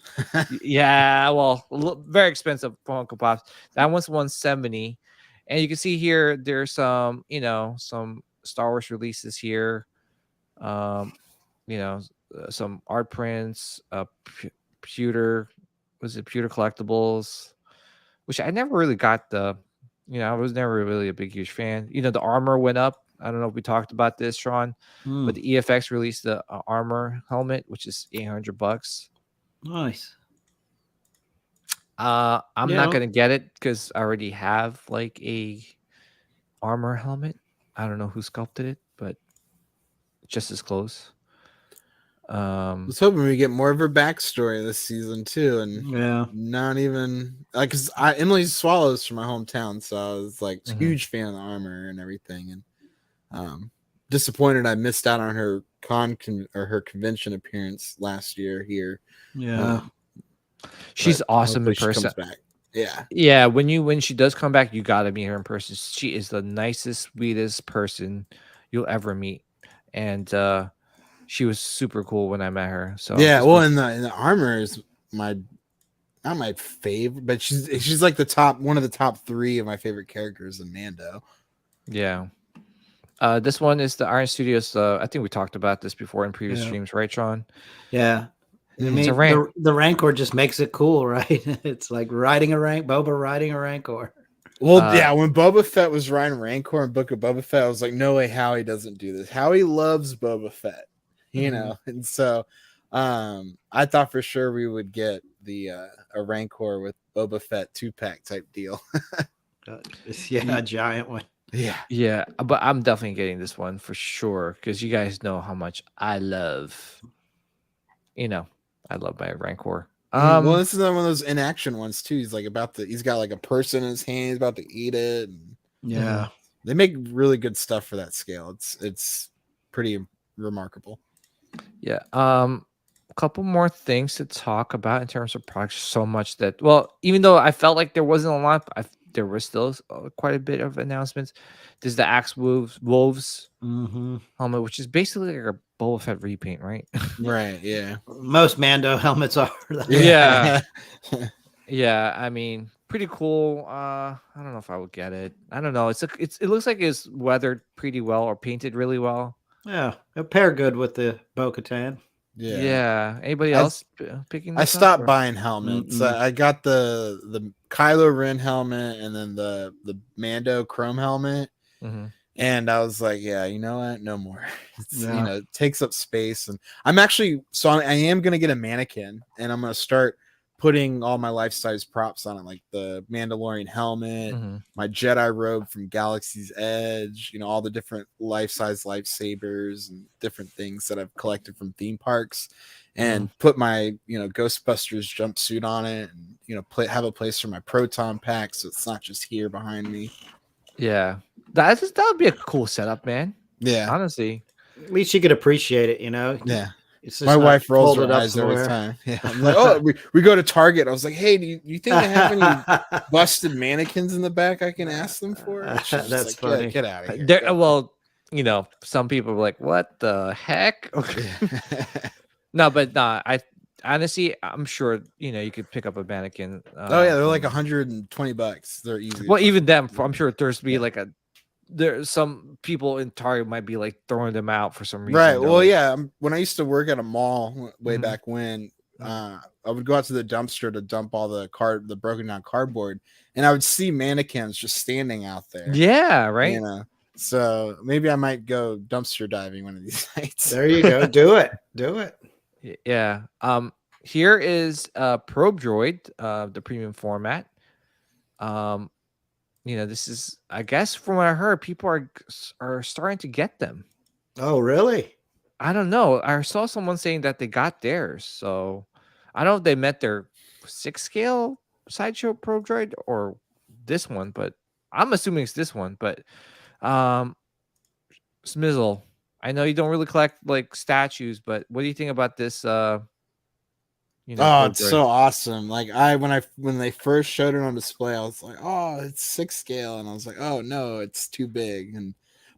Very expensive Funko Pops. That one's 170, and you can see here there's some some Star Wars releases here, some art prints, pewter collectibles, which I never really got the. I was never really a big, huge fan. The armor went up. I don't know if we talked about this, Sean, but the EFX released the armor helmet, which is $800. Nice. I'm not gonna get it because I already have like a armor helmet. I don't know who sculpted it, but just as close. I was hoping we get more of her backstory this season too, and not even like because Emily Swallows from my hometown, so I was like a huge fan of the armor and everything, and disappointed I missed out on her her convention appearance last year here. Yeah, she's awesome in person. She comes back. Yeah. When she does come back, you gotta meet her in person. She is the nicest, sweetest person you'll ever meet, and she was super cool when I met her. So and the armor is not my favorite, but she's like one of the top 3 of my favorite characters in Mando. Yeah. This one is the Iron Studios. I think we talked about this before in previous streams, right, Sean? Yeah. I mean, the Rancor just makes it cool, right? It's like Boba riding a Rancor. Well, when Boba Fett was riding Rancor in Book of Boba Fett, I was like, no way Howie doesn't do this. Howie loves Boba Fett. And so I thought for sure we would get a Rancor with Boba Fett 2-pack type deal. A giant one. Yeah, but I'm definitely getting this one for sure because you guys know how much I love I love my Rancor. Well, this is one of those inaction ones too. He's like he's got like a person in his hand, he's about to eat it. Yeah. They make really good stuff for that scale. It's pretty remarkable. Yeah. A couple more things to talk about in terms of products. So much that, well, even though I felt like there wasn't a lot, there was still quite a bit of announcements. There's the Axe Wolves helmet, which is basically like a Boba Fett repaint, right? Right. Yeah. Most Mando helmets are. Yeah. Yeah. I mean, pretty cool. I don't know if I would get it. I don't know. It looks like it's weathered pretty well or painted really well. Yeah, it'll pair good with the Bo-Katan. Yeah. Anybody else picking this I stopped up, buying helmets. I got the Kylo Ren helmet and then the Mando Chrome helmet. And I was like, yeah, you know what? No more. It takes up space. And I am going to get a mannequin and I'm going to start putting all my life-size props on it, like the Mandalorian helmet, my Jedi robe from Galaxy's Edge, all the different life-size lightsabers and different things that I've collected from theme parks, and put my Ghostbusters jumpsuit on it, and have a place for my proton pack, so it's not just here behind me. Yeah, that would be a cool setup, man. Yeah, honestly, at least you could appreciate it, Yeah. It's just My not wife rolls folded her up eyes every somewhere. time. Yeah, I'm like, oh, we go to Target. I was like, hey, do you think they have any busted mannequins in the back I can ask them for? And she's just That's like, funny. Get out of here. There, well, you know, some people were like, "What the heck?" No, but no, I honestly, I'm sure you know you could pick up a mannequin. Oh yeah, they're like from- $120. They're easy. to Well, find. even them, I'm sure there's be Yeah. like there's some people in Target might be like throwing them out for some reason. Right. They're Well, like, yeah. When I used to work at a mall way Mhm. back when, I would go out to the dumpster to dump all the broken down cardboard, and I would see mannequins just standing out there. yeah, right. You know, so maybe I might go dumpster diving one of these nights. There you go. Do it. Do it. Yeah. Here is Probe Droid, the premium format. You know, this is, I guess, from what I heard, people are starting to get them. Oh, really? I don't know. I saw someone saying that they got theirs, so I don't know if they met their 6 scale Sideshow Probe Droid or this one, but I'm assuming it's this one. But Smizzle, I know you don't really collect like statues, but what do you think about this? You know, Oh, Probe it's Droid? so awesome! Like when they first showed it on display, I was like, "Oh, it's 6 scale," and I was like, "Oh no, it's too big."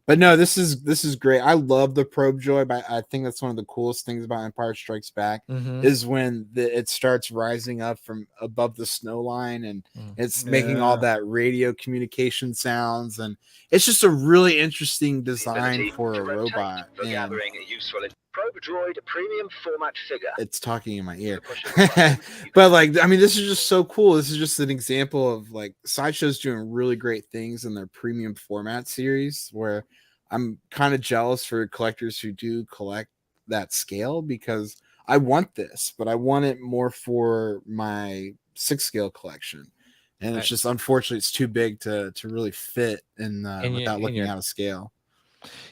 But no, this is great. I love the Probe Droid. But I think that's one of the coolest things about Empire Strikes Back Mhm. is when it starts rising up from above the snow line and Mm. it's making all that radio communication sounds, and it's just a really interesting design for a robot. And Probe Droid premium format figure. it's talking in my ear. But like, I mean, this is just so cool. This is just an example of like Sideshow's doing really great things in their premium format series, where I'm kind of jealous for collectors who do collect that scale, because I want this, but I want it more for my 6 scale collection. And it's just, unfortunately, it's too big to really fit without looking out of scale.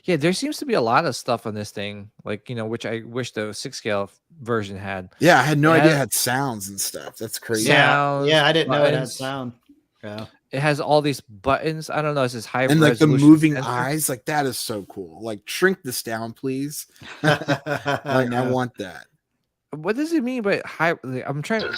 Yeah, there seems to be a lot of stuff on this thing, like, you know, which I wish the 6 scale version had. Yeah, I had no It idea it has- had sounds and stuff. That's crazy. Sounds, Yeah, I didn't know it had buttons. sound. Yeah. It has all these buttons. I don't know. It says high And like the resolution moving sensor. eyes, like that is so cool. Like, shrink this down, please. Like, I want that. What does it mean by high? I'm trying to.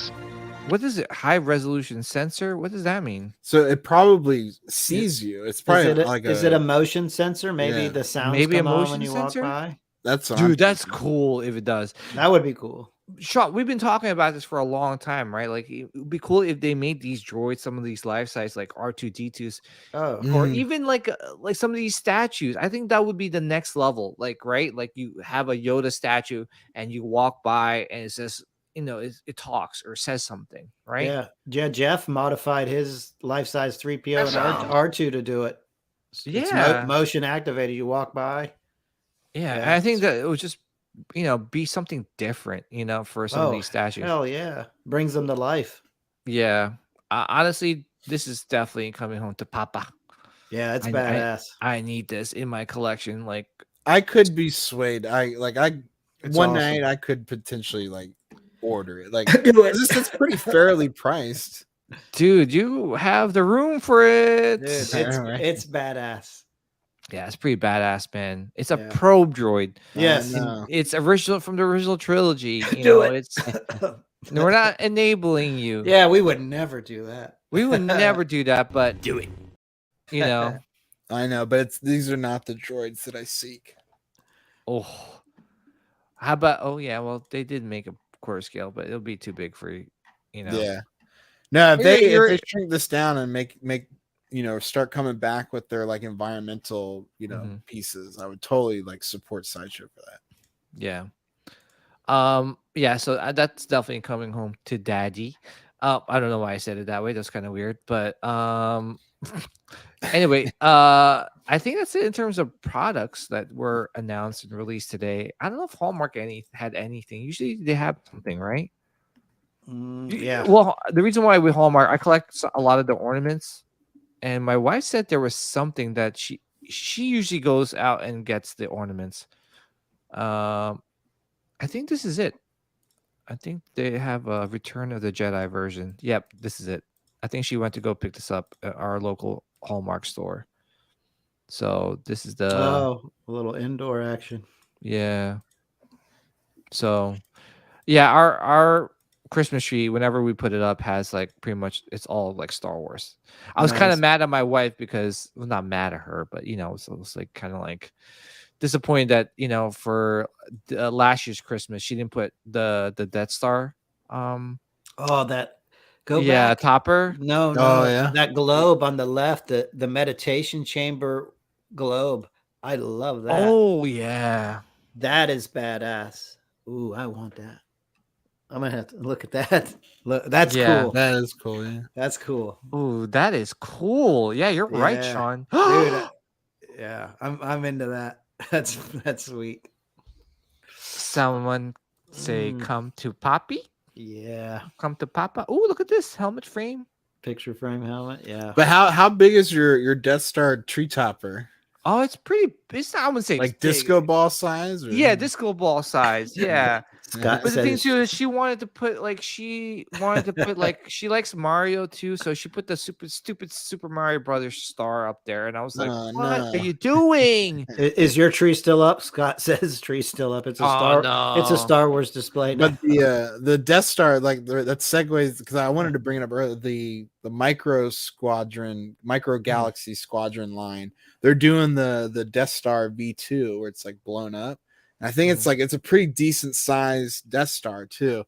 What is it? High resolution sensor? What does that mean? So it probably sees you. It's probably Is it a motion sensor? Maybe Yeah. the sounds Maybe a come on motion when you sensor? walk by. that's what I'm Dude, that's thinking. cool if it does. That would be cool. Sean, we've been talking about this for a long time, right? Like, it would be cool if they made these droids, some of these life size, like R2D2s, Oh, or Mhm. even like some of these statues. I think that would be the next level. Like, right? Like, you have a Yoda statue and you walk by and it says, you know, it talks or says something, right? yeah. Yeah, Jeff modified his life-size 3PO and R2 to do it. It's Yeah. motion activated. You walk by. Yeah, Yeah, and I think it's- that it would just, you know, be something different, you know, for some of these statues. Hell yeah. Brings them to life. Yeah, honestly, this is definitely coming home to Papa. Yeah, it's I- badass. I need this in my collection. Like, I could be swayed. It's One awesome. night I could potentially like order it. Like, Do it. it's pretty fairly priced. dude, you have the room for it. Dude, Right. it's badass. Yeah, it's pretty badass, man. It's a Yeah. probe droid. Yes. I know. It's original from the original trilogy. You Do know, it. it's we're not enabling you. Yeah, we would never do that. We would never do that, but Do it. you know, I know, but these are not the droids that I seek. oh, how about? Oh yeah, well they did make a quarter scale, but it'll be too big for you. You know. Yeah. No, if You're- they shrink this down and make start coming back with their like environmental Mhm. pieces, I would totally like support Sideshow for that. Yeah. Yeah, so that's definitely coming home to daddy. I don't know why I said it that way. That's kind of weird, but anyway, I think that's it in terms of products that were announced and released today. I don't know if Hallmark had anything. Usually they have something, right? Yeah. Well, the reason why we Hallmark, I collect a lot of the ornaments, and my wife said there was something that she usually goes out and gets the ornaments. I think this is it. I think they have a Return of the Jedi version. Yep, this is it. I think she went to go pick this up at our local Hallmark store. So this is the Oh, a little indoor action. yeah. So yeah, our Christmas tree, whenever we put it up, has like pretty much it's all like Star Wars. I was kind of Nice. mad at my wife because, well, not mad at her, but it was like kind of like disappointed that for last year's Christmas she didn't put the Death Star. Oh, that go Yeah, back. topper. No, Oh, yeah. that globe on the left, the meditation chamber globe. I love that. Oh yeah. That is badass. Ooh, I want that. I'm gonna have to look at that. Look, that's Yeah. cool. That is cool. Yeah. That's cool, Ooh, that is cool. Yeah, you're right, Yeah. Sean. dude. Yeah, I'm into that. That's sweet. Someone say, Mm. "Come to Poppy." Yeah, Come to Papa. Ooh, look at this helmet frame. picture frame helmet. Yeah, But how big is your Death Star tree topper? Oh, it's pretty. It's not. I wouldn't say Like it's big. disco ball size? Or? Yeah, disco ball size. Yeah. Scott But the thing says too is she wanted to put like she likes Mario too, so she put the stupid Super Mario Brothers star up there, and I was like, Oh, "What no. are you doing?" Is your tree still up? Scott says tree's still up. It's a It's a no. Star Wars display. Now. But the Death Star, like that segues because I wanted to bring it up earlier. The Micro Galaxy Squadron line. They're doing the Death Star V2 where it's like blown up. And I think it's a pretty decent sized Death Star too.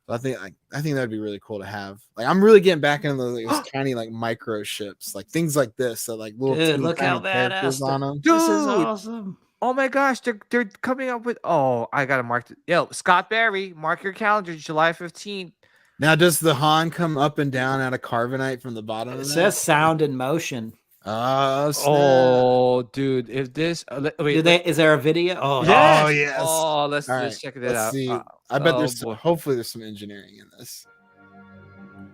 So I think that'd be really cool to have. Like I'm really getting back into those tiny like micro ships, like things like this, that like little Dude, teeny look how tiny characters badass on them. This is Dude. awesome. Oh my gosh, they're coming up with. Oh, I gotta mark it. Yo, Scott Barry, mark your calendar, July 15th. Now, does the Han come up and down out of carbonite from the bottom? It of says that? sound and motion. Oh, snap. Oh, dude, if this wait, Is there a video? Oh, yes. Oh, yes. Oh, let's All just right, check it let's out. see. I bet there's boy. hopefully there's some engineering in this.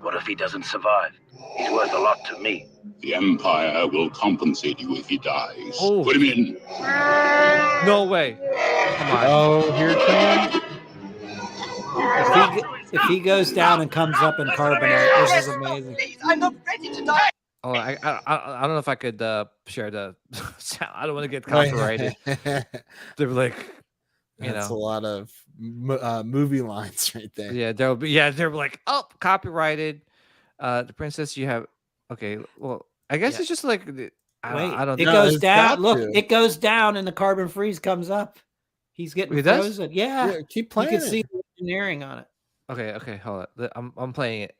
What if he doesn't survive? He's worth a lot to me. The Empire will compensate you if he dies. Oh. Put him in. No way. Come on. Oh, here it comes. if he goes down and comes up in carbonite, this is amazing. I'm not ready to die. Oh, I don't know if I could share the sound. I don't want to get copyrighted. They're like, That's a lot of movie lines right there. yeah, they're like, oh, copyrighted. The princess, you have. Okay, well, I guess it's just like I don't It know. goes it's down. got Look, to. it goes down, and the carbon freeze comes up. He's getting It does? frozen. Yeah, Yeah, keep you playing. can see the engineering on it. Okay, hold on. I'm playing it.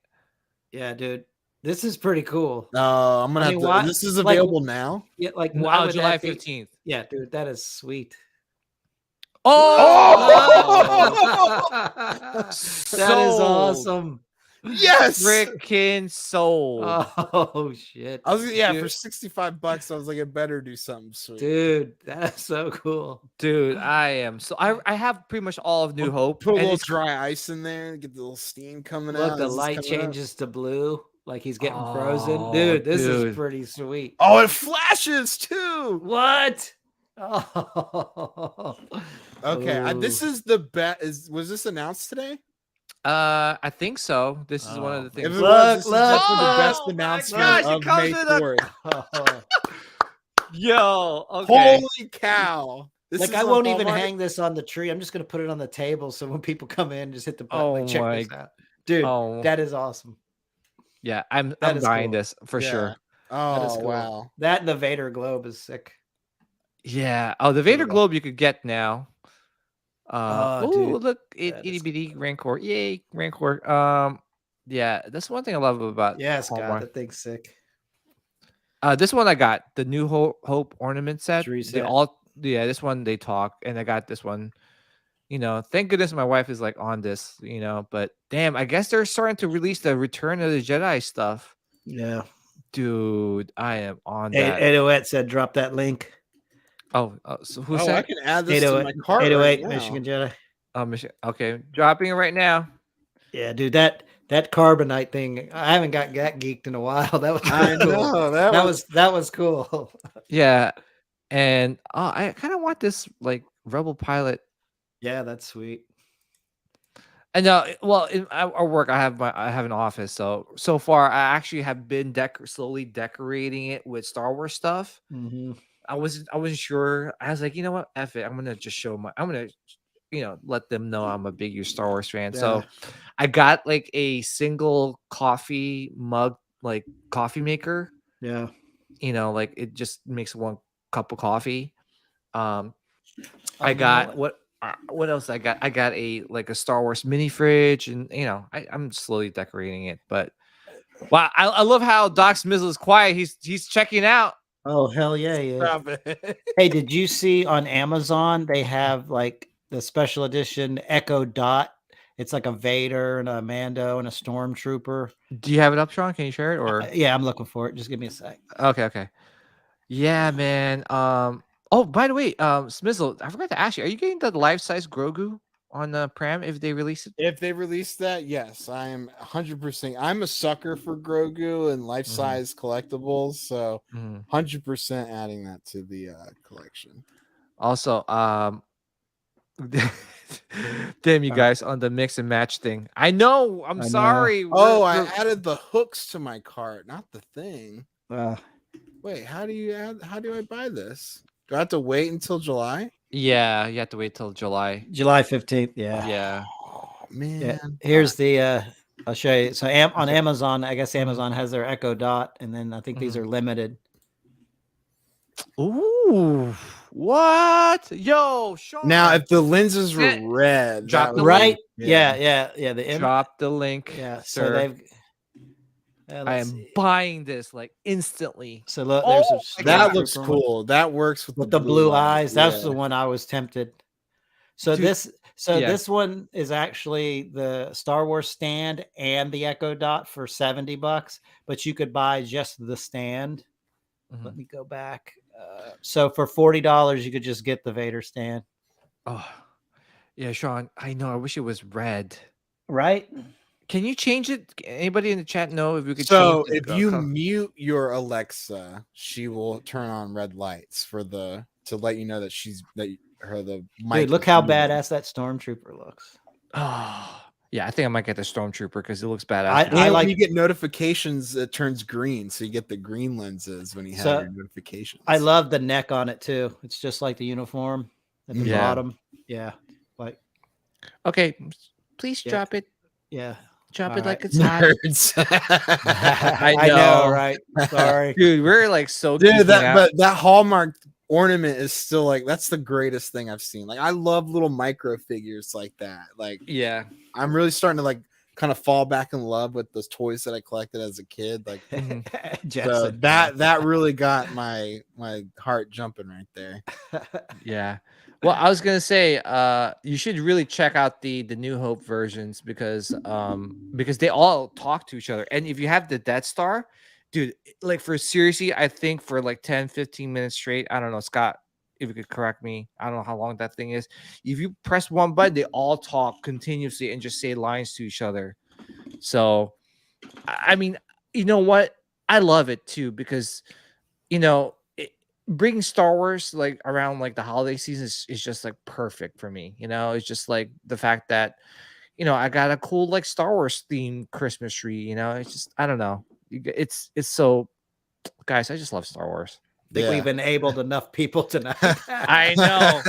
Yeah, dude, this is pretty cool. No, I'm gonna I have mean, to. why- This is like- available now. Yeah, like why Oh, would July that be- 15th. Yeah, dude, that is sweet. Oh, That is Sold. awesome. Yes. Freaking sold. Oh shit. I was for Dude. $65. I was like, it better do something sweet. Dude, that's so cool. Dude, I am so I have pretty much all of New Hope. Put a and little it's- dry ice in there, get the little steam coming Look, out. the as it's light coming up. changes to blue, like he's getting Oh, frozen. Dude, this dude. is pretty sweet. Oh, it flashes too. What? Oh. Okay, this Ooh. is the best. Was this announced today? I think so. This is one of the If things. it Look, was, this is look. definitely the best Oh my announcement gosh, it of comes May in a- 4th. Yo, okay. Holy cow! This Like is I on won't even Hallmark? hang this on the tree. I'm just gonna put it on the table so when people come in, just hit the button. Oh like, check my- this out. Dude, Oh. that is awesome. Yeah, I'm That is buying cool. this for Yeah. sure. Oh is cool. wow! That and the Vader globe is sick. Yeah. Oh, the Vader Yeah. globe you could get now. Oh, Oh, dude, look, that itty is bitty Rancor. Yay, Rancor. Yeah, that's one thing I love about Yeah, Scott, Hallmark. that thing's sick. This one I got the New Hope ornament set. Tree They set. this one they talk, and I got this one. Thank goodness my wife is like on this. But damn, I guess they're starting to release the Return of the Jedi stuff. Yeah. Dude, I am on that. 808 said drop that link. So who Oh, I said? can add this to my cart. 808 right now. Michigan Jedi. Okay, dropping it right now. Yeah, dude, that carbonite thing. I haven't got geeked in a while. That was I pretty cool. know That was cool. Yeah, and I kind of want this like Rebel pilot. Yeah, that's sweet. And well, in our work, I have an office. So far, I actually have been slowly decorating it with Star Wars stuff. Mm-hmm. I wasn't sure. I was like, you know what? F it. I'm gonna just show I'm gonna let them know I'm a big Star Wars fan. So I got like a single coffee mug, like coffee maker. Yeah. Like it just makes one cup of coffee. I got what else I got? I got a Star Wars mini fridge, and I'm slowly decorating it. But wow, I love how Doc Smizzle is quiet. He's checking out. Oh hell yeah! Hey, did you see on Amazon they have like the special edition Echo Dot? It's like a Vader and a Mando and a Stormtrooper. Do you have it up, Sean? Can you share it? Or yeah, I'm looking for it. Just give me a sec. Okay. Yeah, man. Oh, by the way, Smizzle, I forgot to ask you, are you getting the life-size Grogu on the Prime if they release it? If they release that, yes, I am 100%. I'm a sucker for Grogu and life-size collectibles, so 100% adding that to the collection. Also, damn you guys on the mix and match thing. I know. I'm sorry. I added the hooks to my cart, not the thing. Wait, how do I buy this? Do I have to wait until July? Yeah, you have to wait till July. July 15th. Yeah. Yeah. Oh, man. Yeah. Here's the I'll show you. So on Amazon, I guess Amazon has their Echo Dot, and then I think these are limited. Ooh. What? Yo, Sean. Now, if the lenses were red, drop the right? link. Yeah. Drop the link. Yeah. Sir. So they've. I am buying this like instantly. So look, there's that looks cool. That works with the blue eyes. That's the one I was tempted. So this one is actually the Star Wars stand and the Echo Dot for $70, but you could buy just the stand. Let me go back. So for $40, you could just get the Vader stand. Oh, yeah, Sean. I know. I wish it was red. Right? Can you change it? Anybody in the chat know if we could? So change if you mute your Alexa, she will turn on red lights to let you know that the mic. Dude, look how badass that Stormtrooper looks. Oh, yeah. I think I might get the Stormtrooper because it looks badass. I like when you get notifications, it turns green, so you get the green lenses when you have your notifications. I love the neck on it too. It's just like the uniform at the bottom. Yeah, like. Okay, please drop it. Yeah. Drop All it like right. it's hot. I know, right? Sorry, dude. We're like so. Dude, that Hallmark ornament is still like that's the greatest thing I've seen. Like I love little micro figures like that. Like yeah, I'm really starting to like kind of fall back in love with those toys that I collected as a kid. Like so that really got my heart jumping right there. Yeah. Well, I was gonna say, you should really check out the New Hope versions because they all talk to each other. And if you have the Death Star, dude, like for seriously, I think for like 10, 15 minutes straight, I don't know, Scott, if you could correct me, I don't know how long that thing is. If you press one button, they all talk continuously and just say lines to each other. So, I mean, you know what? I love it too because, bringing Star Wars like around like the holiday season is just like perfect for me. It's just like the fact that, I got a cool like Star Wars themed Christmas tree. It's just I don't know. It's so, guys. I just love Star Wars. I think we've enabled enough people tonight. I know.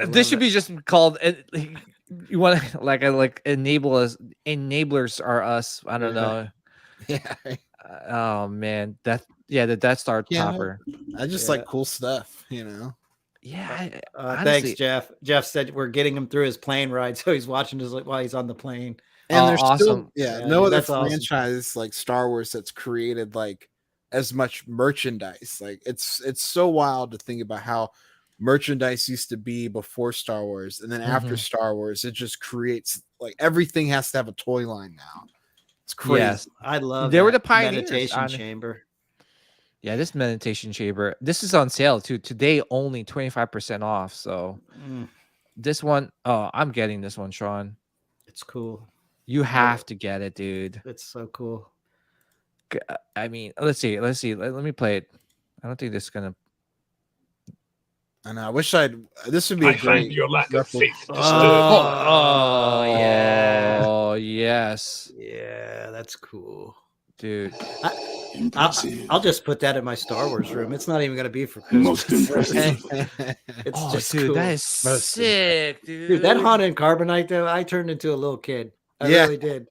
This should be just called. You want to like enable us? Enablers are us. I don't know. Yeah. Oh man, the Death Star topper. I just like cool stuff, Yeah. Thanks, Jeff. Jeff said we're getting him through his plane ride, so he's watching us while he's on the plane. And there's awesome. Still, no other franchise like Star Wars that's created like as much merchandise. Like it's so wild to think about how merchandise used to be before Star Wars, and then after Star Wars, it just creates like everything has to have a toy line now. It's crazy. Yes, I love. They were the pioneers. Meditation chamber. Yeah, this meditation chamber. This is on sale too. Today only 25% off. So this one, I'm getting this one, Sean. It's cool. You have to get it, dude. It's so cool. I mean, let's see. Let me play it. I don't think this is gonna. I know. I wish this would be a great. Find your lack of faith disturbing. Oh yeah. Oh yes. Yeah, that's cool, dude. I'll just put that in my Star Wars room. It's not even going to be for Most Christmas. impressive. It's Oh, just dude, cool. that is sick, dude. Dude, that Haunted Carbonite, though, I turned into a little kid. I Yeah. really did.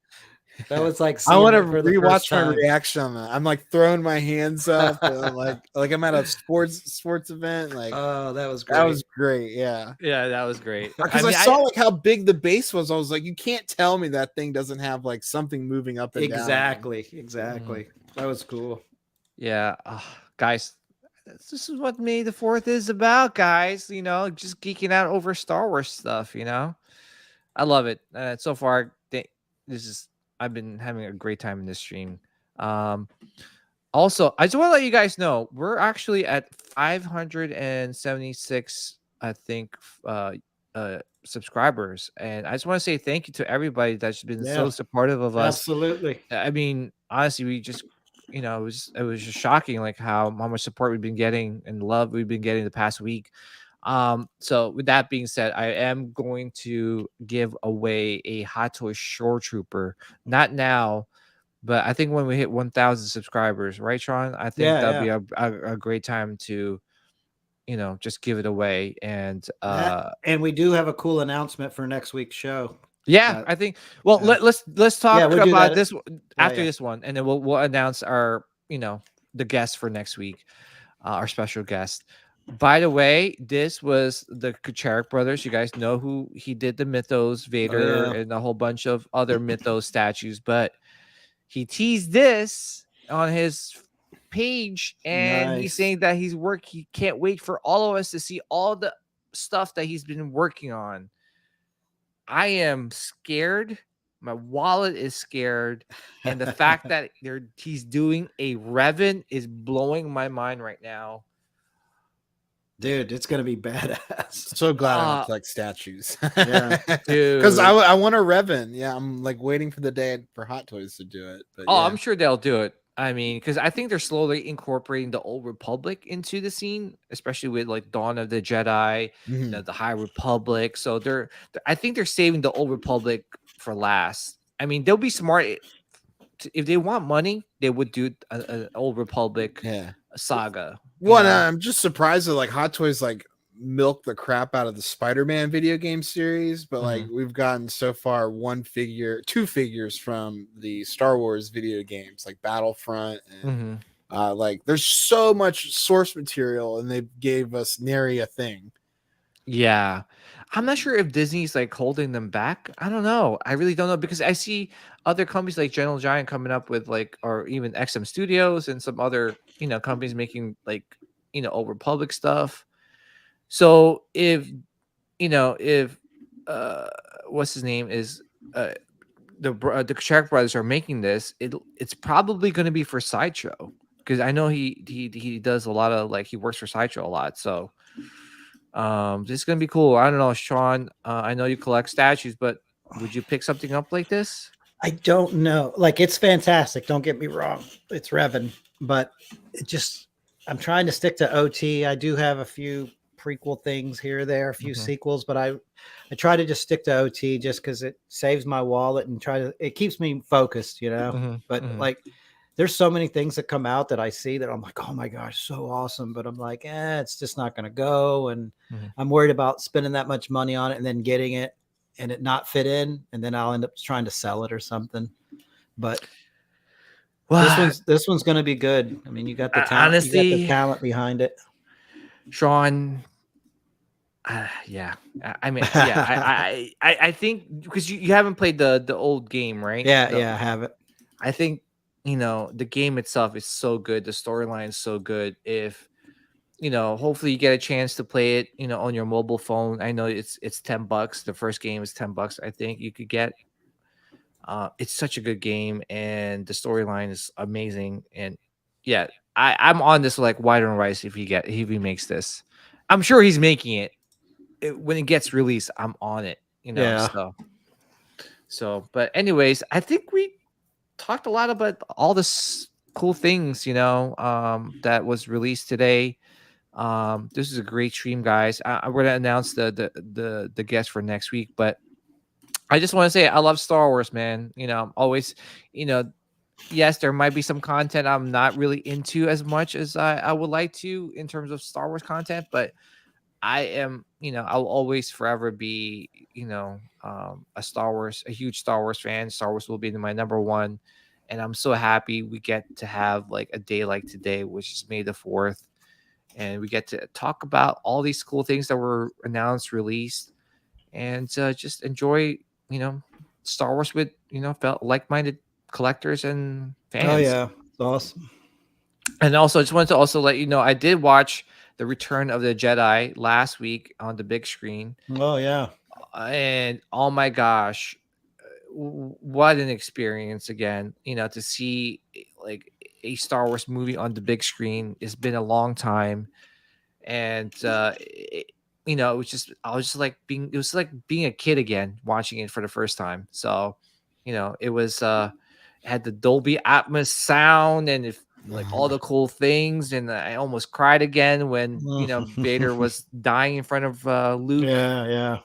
That was like I want to seeing it for the first rewatch my time. reaction on that. I'm like throwing my hands up, and like I'm at a sports event. Like Oh, that was great. that was great. Yeah, Yeah, that was great. because I saw like how big the base was. I was like, you can't tell me that thing doesn't have like something moving up and down. Exactly. That was cool. Yeah, guys, this is what May the 4th is about, guys. You know, just geeking out over Star Wars stuff. You know, I love it. So far, I've been having a great time in this stream. Also, I just want to let you guys know we're actually at 576, I think, subscribers, and I just want to say thank you to everybody that's been so supportive of us. Absolutely. I mean, honestly, we just, you know, it was just shocking, like how much support we've been getting and love we've been getting the past week. So with that being said, I am going to give away a Hot Toys Shore Trooper, not now, but I think when we hit 1,000 subscribers, right, Sean? I think that'd be a great time to, you know, just give it away. And and we do have a cool announcement for next week's show. Yeah, I think. Well, let's talk we'll about this after this one, and then we'll announce our, you know, the guest for next week, our special guest. By the way, this was the Kucharik brothers. You guys know who he did the Mythos Vader and a whole bunch of other Mythos statues, but he teased this on his page, and he's saying that he can't wait for all of us to see all the stuff that he's been working on. I am scared. My wallet is scared, and the fact that he's doing a Revan is blowing my mind right now. Dude, it's gonna be badass. So glad I don't collect statues. Yeah, dude. Because I want a Revan. Yeah, I'm like waiting for the day for Hot Toys to do it. But I'm sure they'll do it. I mean, because I think they're slowly incorporating the Old Republic into the scene, especially with like Dawn of the Jedi, the High Republic. So I think they're saving the Old Republic for last. I mean, they'll be smart if they want money. They would do an Old Republic saga. Well, I'm just surprised that like Hot Toys like milk the crap out of the Spider-Man video game series, but like we've gotten so far two figures from the Star Wars video games, like Battlefront, and like there's so much source material, and they gave us nary a thing. Yeah, I'm not sure if Disney's like holding them back. I don't know. I really don't know, because I see other companies like Gentle Giant coming up with like, or even XM Studios and some other, you know, companies making like, you know, Old Republic stuff. So if, you know, what's his name is the Kucharik brothers are making this, it's probably going to be for Sideshow, because I know he does a lot of like, he works for Sideshow a lot. So this is going to be cool. I don't know, Sean. I know you collect statues, but would you pick something up like this? I don't know. Like, it's fantastic. Don't get me wrong. It's Revan, but I'm trying to stick to OT. I do have a few prequel things here or there, a few sequels, but I try to just stick to OT just because it saves my wallet and it keeps me focused, you know. But like, there's so many things that come out that I see that I'm like, oh my gosh, so awesome. But I'm like, it's just not going to go. And I'm worried about spending that much money on it and then getting it and it not fit in. And then I'll end up trying to sell it or something. But this one's going to be good. I mean, you got the talent, honestly, you got the talent behind it. Sean, yeah. I mean, yeah, I think because you haven't played the old game, right? Yeah, I have it. I think, you know, the game itself is so good. The storyline is so good. If, you know, hopefully you get a chance to play it, you know, on your mobile phone. I know it's $10. The first game is $10, I think you could get. It's such a good game, and the storyline is amazing. And yeah, I'm on this like wider and rice if he makes this. I'm sure he's making it. When it gets released, I'm on it, you know. Yeah. So but anyways, I think we talked a lot about all this cool things, you know, that was released today. This is a great stream, guys. We're gonna announce the guest for next week, but I just want to say I love Star Wars, man. You know, I'm always, you know, yes, there might be some content I'm not really into as much as I would like to in terms of Star Wars content, but I am, I'll always forever be, a huge Star Wars fan. Star Wars will be my number one. And I'm so happy we get to have like a day like today, which is May the 4th. And we get to talk about all these cool things that were announced, released, and just enjoy, Star Wars with, felt like-minded collectors and fans. Oh, yeah. It's awesome. And also, I just wanted to also let you know, I did watch The Return of the Jedi last week on the big screen. Oh, yeah. And oh my gosh, what an experience again, to see like a Star Wars movie on the big screen. It's been a long time. And, it was it was like being a kid again, watching it for the first time. So, it was, it had the Dolby Atmos sound and like all the cool things. And I almost cried again when, Vader was dying in front of Luke. Yeah.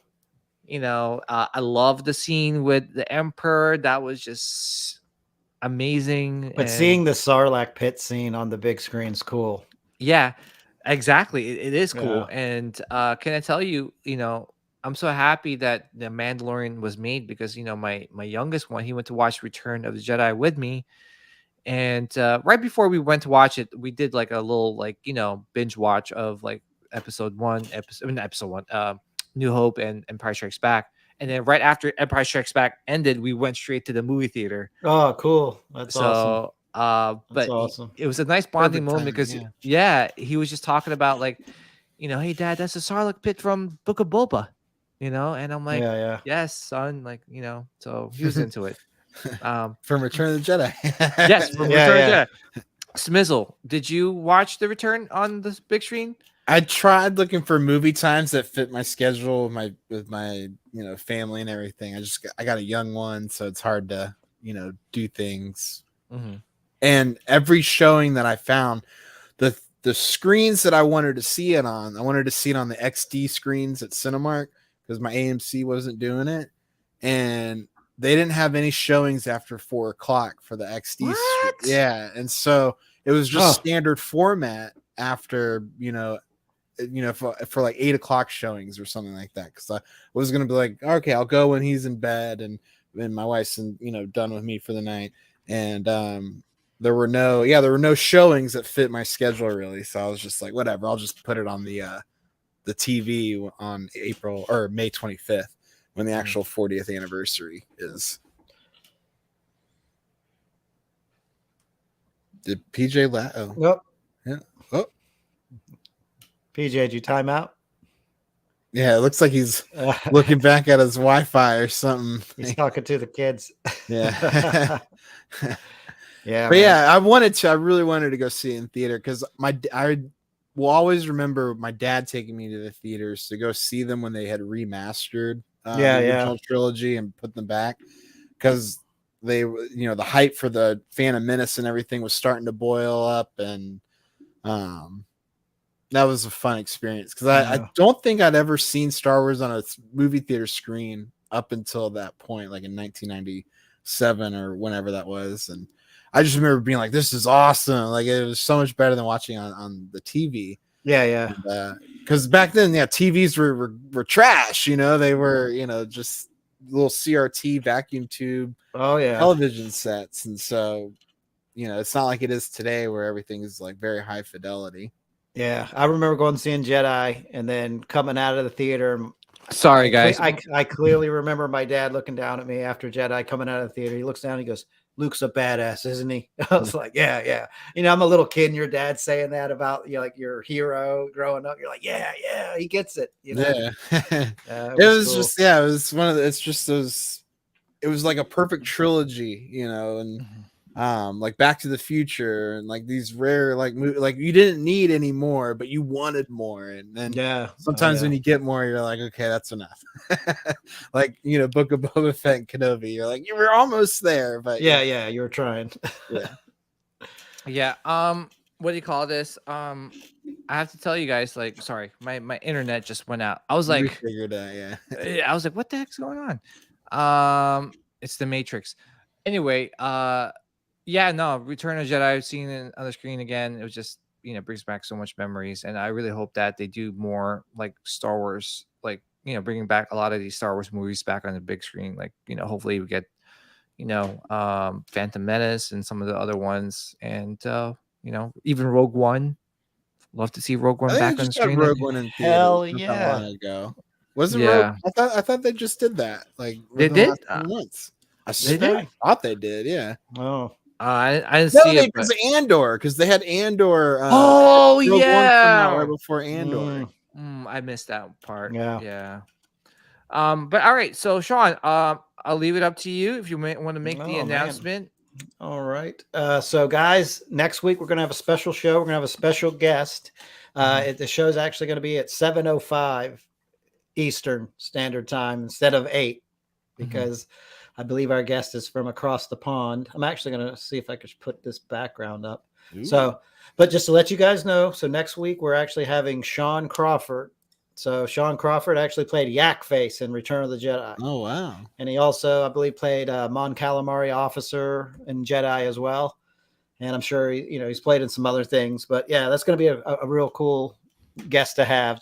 I love the scene with the Emperor. That was just amazing. But seeing the Sarlacc pit scene on the big screen is cool. Yeah, exactly. It is cool. Yeah. And can I tell you, I'm so happy that The Mandalorian was made because, my youngest one, he went to watch Return of the Jedi with me. And right before we went to watch it, we did like a little binge watch of like episode one, New Hope and Empire Strikes Back. And then right after Empire Strikes Back ended, we went straight to the movie theater. Oh, cool. That's awesome. But awesome. It was a nice bonding Perfect moment because he was just talking about like, hey dad, that's the Sarlacc pit from Book of Boba, and I'm like, yes, son, like, so he was into it. From Return of the Jedi. Yes, from Return of the Jedi. Smizzle, did you watch The Return on the big screen? I tried looking for movie times that fit my schedule with my family and everything. I got a young one, so it's hard to do things. Mm-hmm. And every showing that I found, the screens that I wanted to see it on, I wanted to see it on the XD screens at Cinemark because my AMC wasn't doing it, and they didn't have any showings after 4:00 for the XD. Yeah, and so it was just standard format after for like 8:00 showings or something like that. Because I was gonna be like, okay, I'll go when he's in bed and my wife's done with me for the night. And there were no showings that fit my schedule really. So I was just like, whatever, I'll just put it on the TV on April or May 25th when the actual 40th anniversary is. Did PJ Nope. Yeah. Oh. PJ, did you time out? Yeah, it looks like he's looking back at his Wi-Fi or something. He's talking to the kids. Yeah. Yeah. But yeah, I really wanted to go see it in theater because I will always remember my dad taking me to the theaters to go see them when they had remastered the original trilogy and put them back because they, the hype for the Phantom Menace and everything was starting to boil up, and that was a fun experience because I don't think I'd ever seen Star Wars on a movie theater screen up until that point, like in 1997 or whenever that was. And I just remember being like, this is awesome. Like it was so much better than watching on the TV. Yeah. Because back then, TVs were trash. They were, just little CRT vacuum tube television sets. And so, it's not like it is today where everything is like very high fidelity. Yeah, I remember going and seeing Jedi and then coming out of the theater. Sorry, guys. I clearly remember my dad looking down at me after Jedi coming out of the theater. He looks down and he goes, Luke's a badass, isn't he? I was like, yeah. I'm a little kid and your dad saying that about like your hero growing up. You're like, yeah, he gets it. Yeah. It was cool. just, it was one of the, it's just those, it was like a perfect trilogy, and like Back to the Future and like these rare like you didn't need any more, but you wanted more. And then sometimes when you get more, you're like, okay, that's enough. Like Book of Boba Fett and Kenobi, you're like, you were almost there, but yeah, you were trying. Yeah. What do you call this? I have to tell you guys, like, sorry, my internet just went out. I was like, figured out, I was like, what the heck's going on? It's the Matrix. Anyway, Yeah, no, Return of the Jedi, I've seen it on the screen again. It was just, brings back so much memories. And I really hope that they do more like Star Wars, like, bringing back a lot of these Star Wars movies back on the big screen. Like, hopefully we get, Phantom Menace and some of the other ones. And, even Rogue One. Love to see Rogue One I think back I on the just got screen. Rogue One in Hell theaters not yeah. that long ago. Wasn't Yeah. Rogue? I thought they just did that. Like They within the did? last few months. I Did they? thought they did. Yeah. Oh, I didn't No, see it. because Andor, because they had Andor. Oh, Rogue One come out yeah. right before Andor. I missed that part. Yeah. Yeah. But all right. So Sean, I'll leave it up to you if you want to make Oh, the man. announcement. all right. So, guys, next week we're going to have a special show. We're going to have a special guest. The show's actually going to be at 7:05 Eastern Standard Time instead of 8, because I believe our guest is from across the pond. I'm actually going to see if I could put this background up. So, but just to let you guys know, so next week we're actually having Sean Crawford. So Sean Crawford actually played Yak Face in Return of the Jedi. Oh wow! And he also, I believe, played Mon Calamari officer in Jedi as well. And I'm sure he's played in some other things. But yeah, that's going to be a real cool guest to have.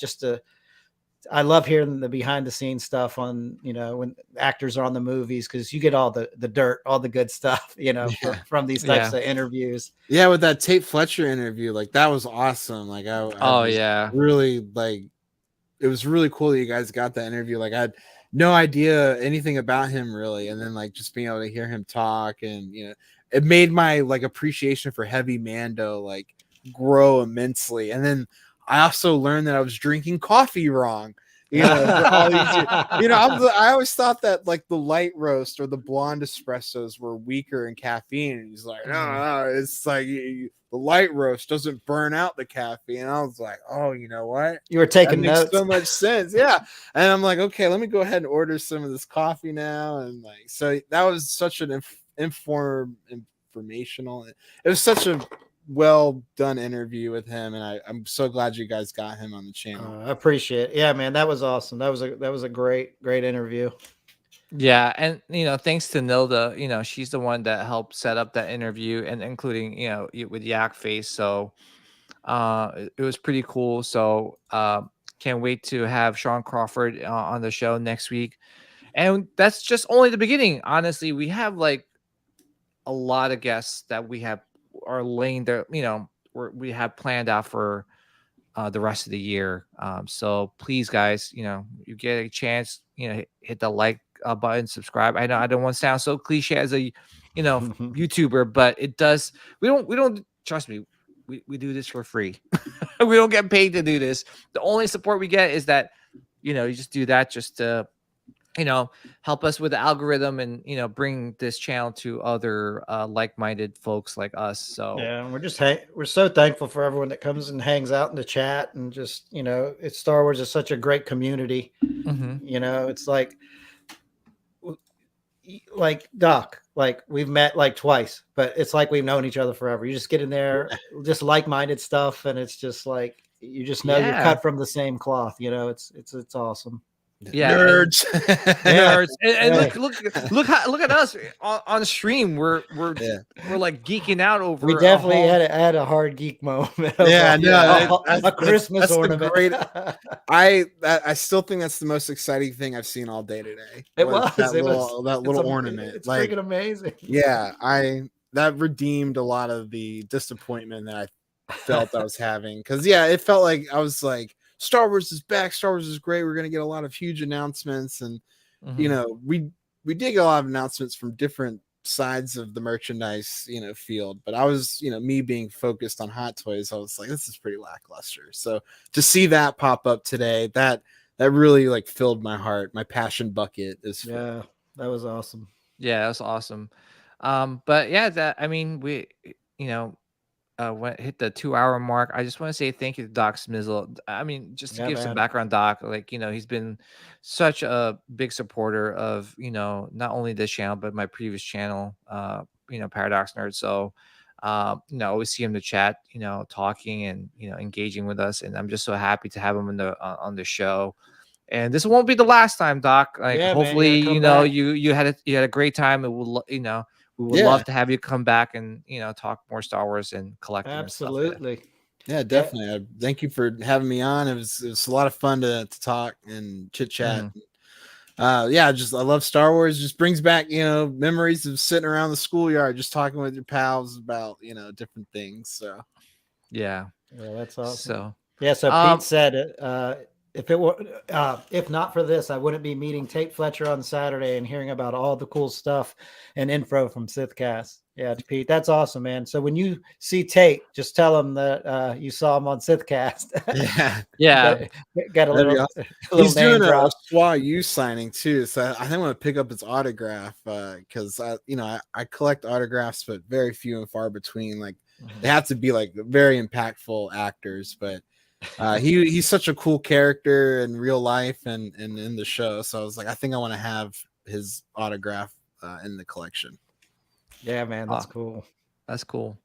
I love hearing the behind the scenes stuff on when actors are on the movies, because you get all the dirt, all the good stuff from these types of interviews. Yeah, with that Tate Fletcher interview, like that was awesome. Like I was really like, it was really cool that you guys got that interview. Like I had no idea anything about him really, and then like just being able to hear him talk, and it made my like appreciation for Heavy Mando like grow immensely. And then I also learned that I was drinking coffee wrong. All these years. I always thought that like the light roast or the blonde espressos were weaker in caffeine. And he's like, no, it's like the light roast doesn't burn out the caffeine. And I was like, oh, you know what? You were taking that makes notes. so much sense. Yeah. And I'm like, okay, let me go ahead and order some of this coffee now. And like, so that was such an informational. It was such a well done interview with him, and I'm so glad you guys got him on the channel. I appreciate it. Yeah, man, that was awesome. That was a great interview. Yeah, and thanks to Nilda, she's the one that helped set up that interview, and including with Yak Face. So it was pretty cool. So can't wait to have Sean Crawford on the show next week. And that's just only the beginning. Honestly, we have like a lot of guests that we are laying there, we have planned out for the rest of the year. So please, guys, you get a chance, hit the like button, subscribe. I know I don't want to sound so cliche as a YouTuber, but it does. We don't trust me. We do this for free. We don't get paid to do this. The only support we get is that you just do that just to help us with the algorithm and bring this channel to other like-minded folks like us. So yeah, we're so thankful for everyone that comes and hangs out in the chat, and just it's Star Wars is such a great community. It's like Doc, like we've met like twice, but it's like we've known each other forever. You just get in there, just like-minded stuff, and it's just like you just know you're cut from the same cloth. It's awesome. Yeah, nerds. Nerds. And look at us on stream. We're like geeking out over. We definitely had a hard geek moment. A Christmas ornament. I still think that's the most exciting thing I've seen all day today. It was that little ornament. It's like, freaking amazing. Yeah, that redeemed a lot of the disappointment that I felt I was having, because it felt like I was like, Star Wars is back. Star Wars is great. We're going to get a lot of huge announcements. And, we did get a lot of announcements from different sides of the merchandise, field. But I was, me being focused on Hot Toys, I was like, this is pretty lackluster. So to see that pop up today, that really like filled my heart. My passion bucket is full. Yeah, that was awesome. Yeah, that was awesome. But yeah, we, hit the 2-hour mark. I just want to say thank you to Doc Smizzle. Just to give some background, Doc, like, he's been such a big supporter of, not only this channel, but my previous channel, Paradox Nerd. So, I always see him in the chat, talking and, engaging with us. And I'm just so happy to have him on the show. And this won't be the last time, Doc. Like, hopefully, man, you had a great time. It will, we would Yeah. love to have you come back and talk more Star Wars and collecting. Absolutely. Yeah, definitely. Thank you for having me on. It was a lot of fun to talk and chit chat. I love Star Wars. Just brings back memories of sitting around the schoolyard, just talking with your pals about different things. So yeah, that's awesome. So Pete said if not for this, I wouldn't be meeting Tate Fletcher on Saturday and hearing about all the cool stuff and info from Sithcast. Yeah, Pete, that's awesome, man. So when you see Tate, just tell him that you saw him on Sithcast. Yeah. got a little. Awesome. Little He's doing drop. a SWA U signing too, so I think I'm gonna pick up his autograph because I collect autographs, but very few and far between. Like they have to be like very impactful actors, but he's such a cool character in real life and in the show. So I was like, I think I want to have his autograph in the collection. Yeah, man, that's cool. That's cool.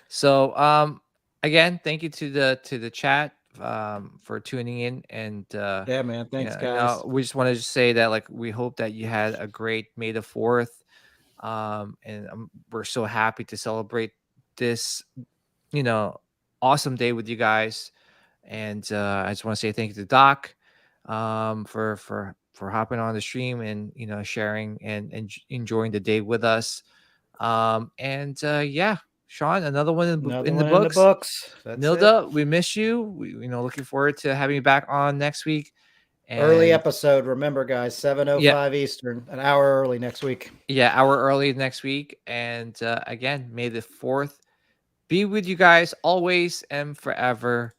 So again, thank you to the chat for tuning in, and yeah, man, thanks guys. We just wanted to say that like we hope that you had a great May the 4th, and we're so happy to celebrate this awesome day with you guys. And I just want to say thank you to Doc for hopping on the stream and sharing and enjoying the day with us. Sean, another one in the books. Nilda, we miss you. We looking forward to having you back on next week. And early episode, remember guys, 7:05 Eastern, an hour early next week. Yeah, hour early next week. And again, May the 4th be with you guys always and forever.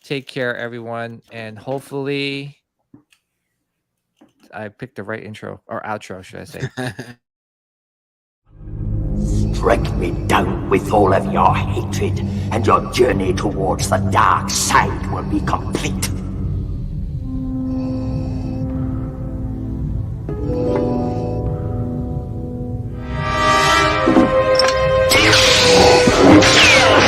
Take care, everyone, and hopefully I picked the right intro or outro, should I say. Strike me down with all of your hatred, and your journey towards the dark side will be complete.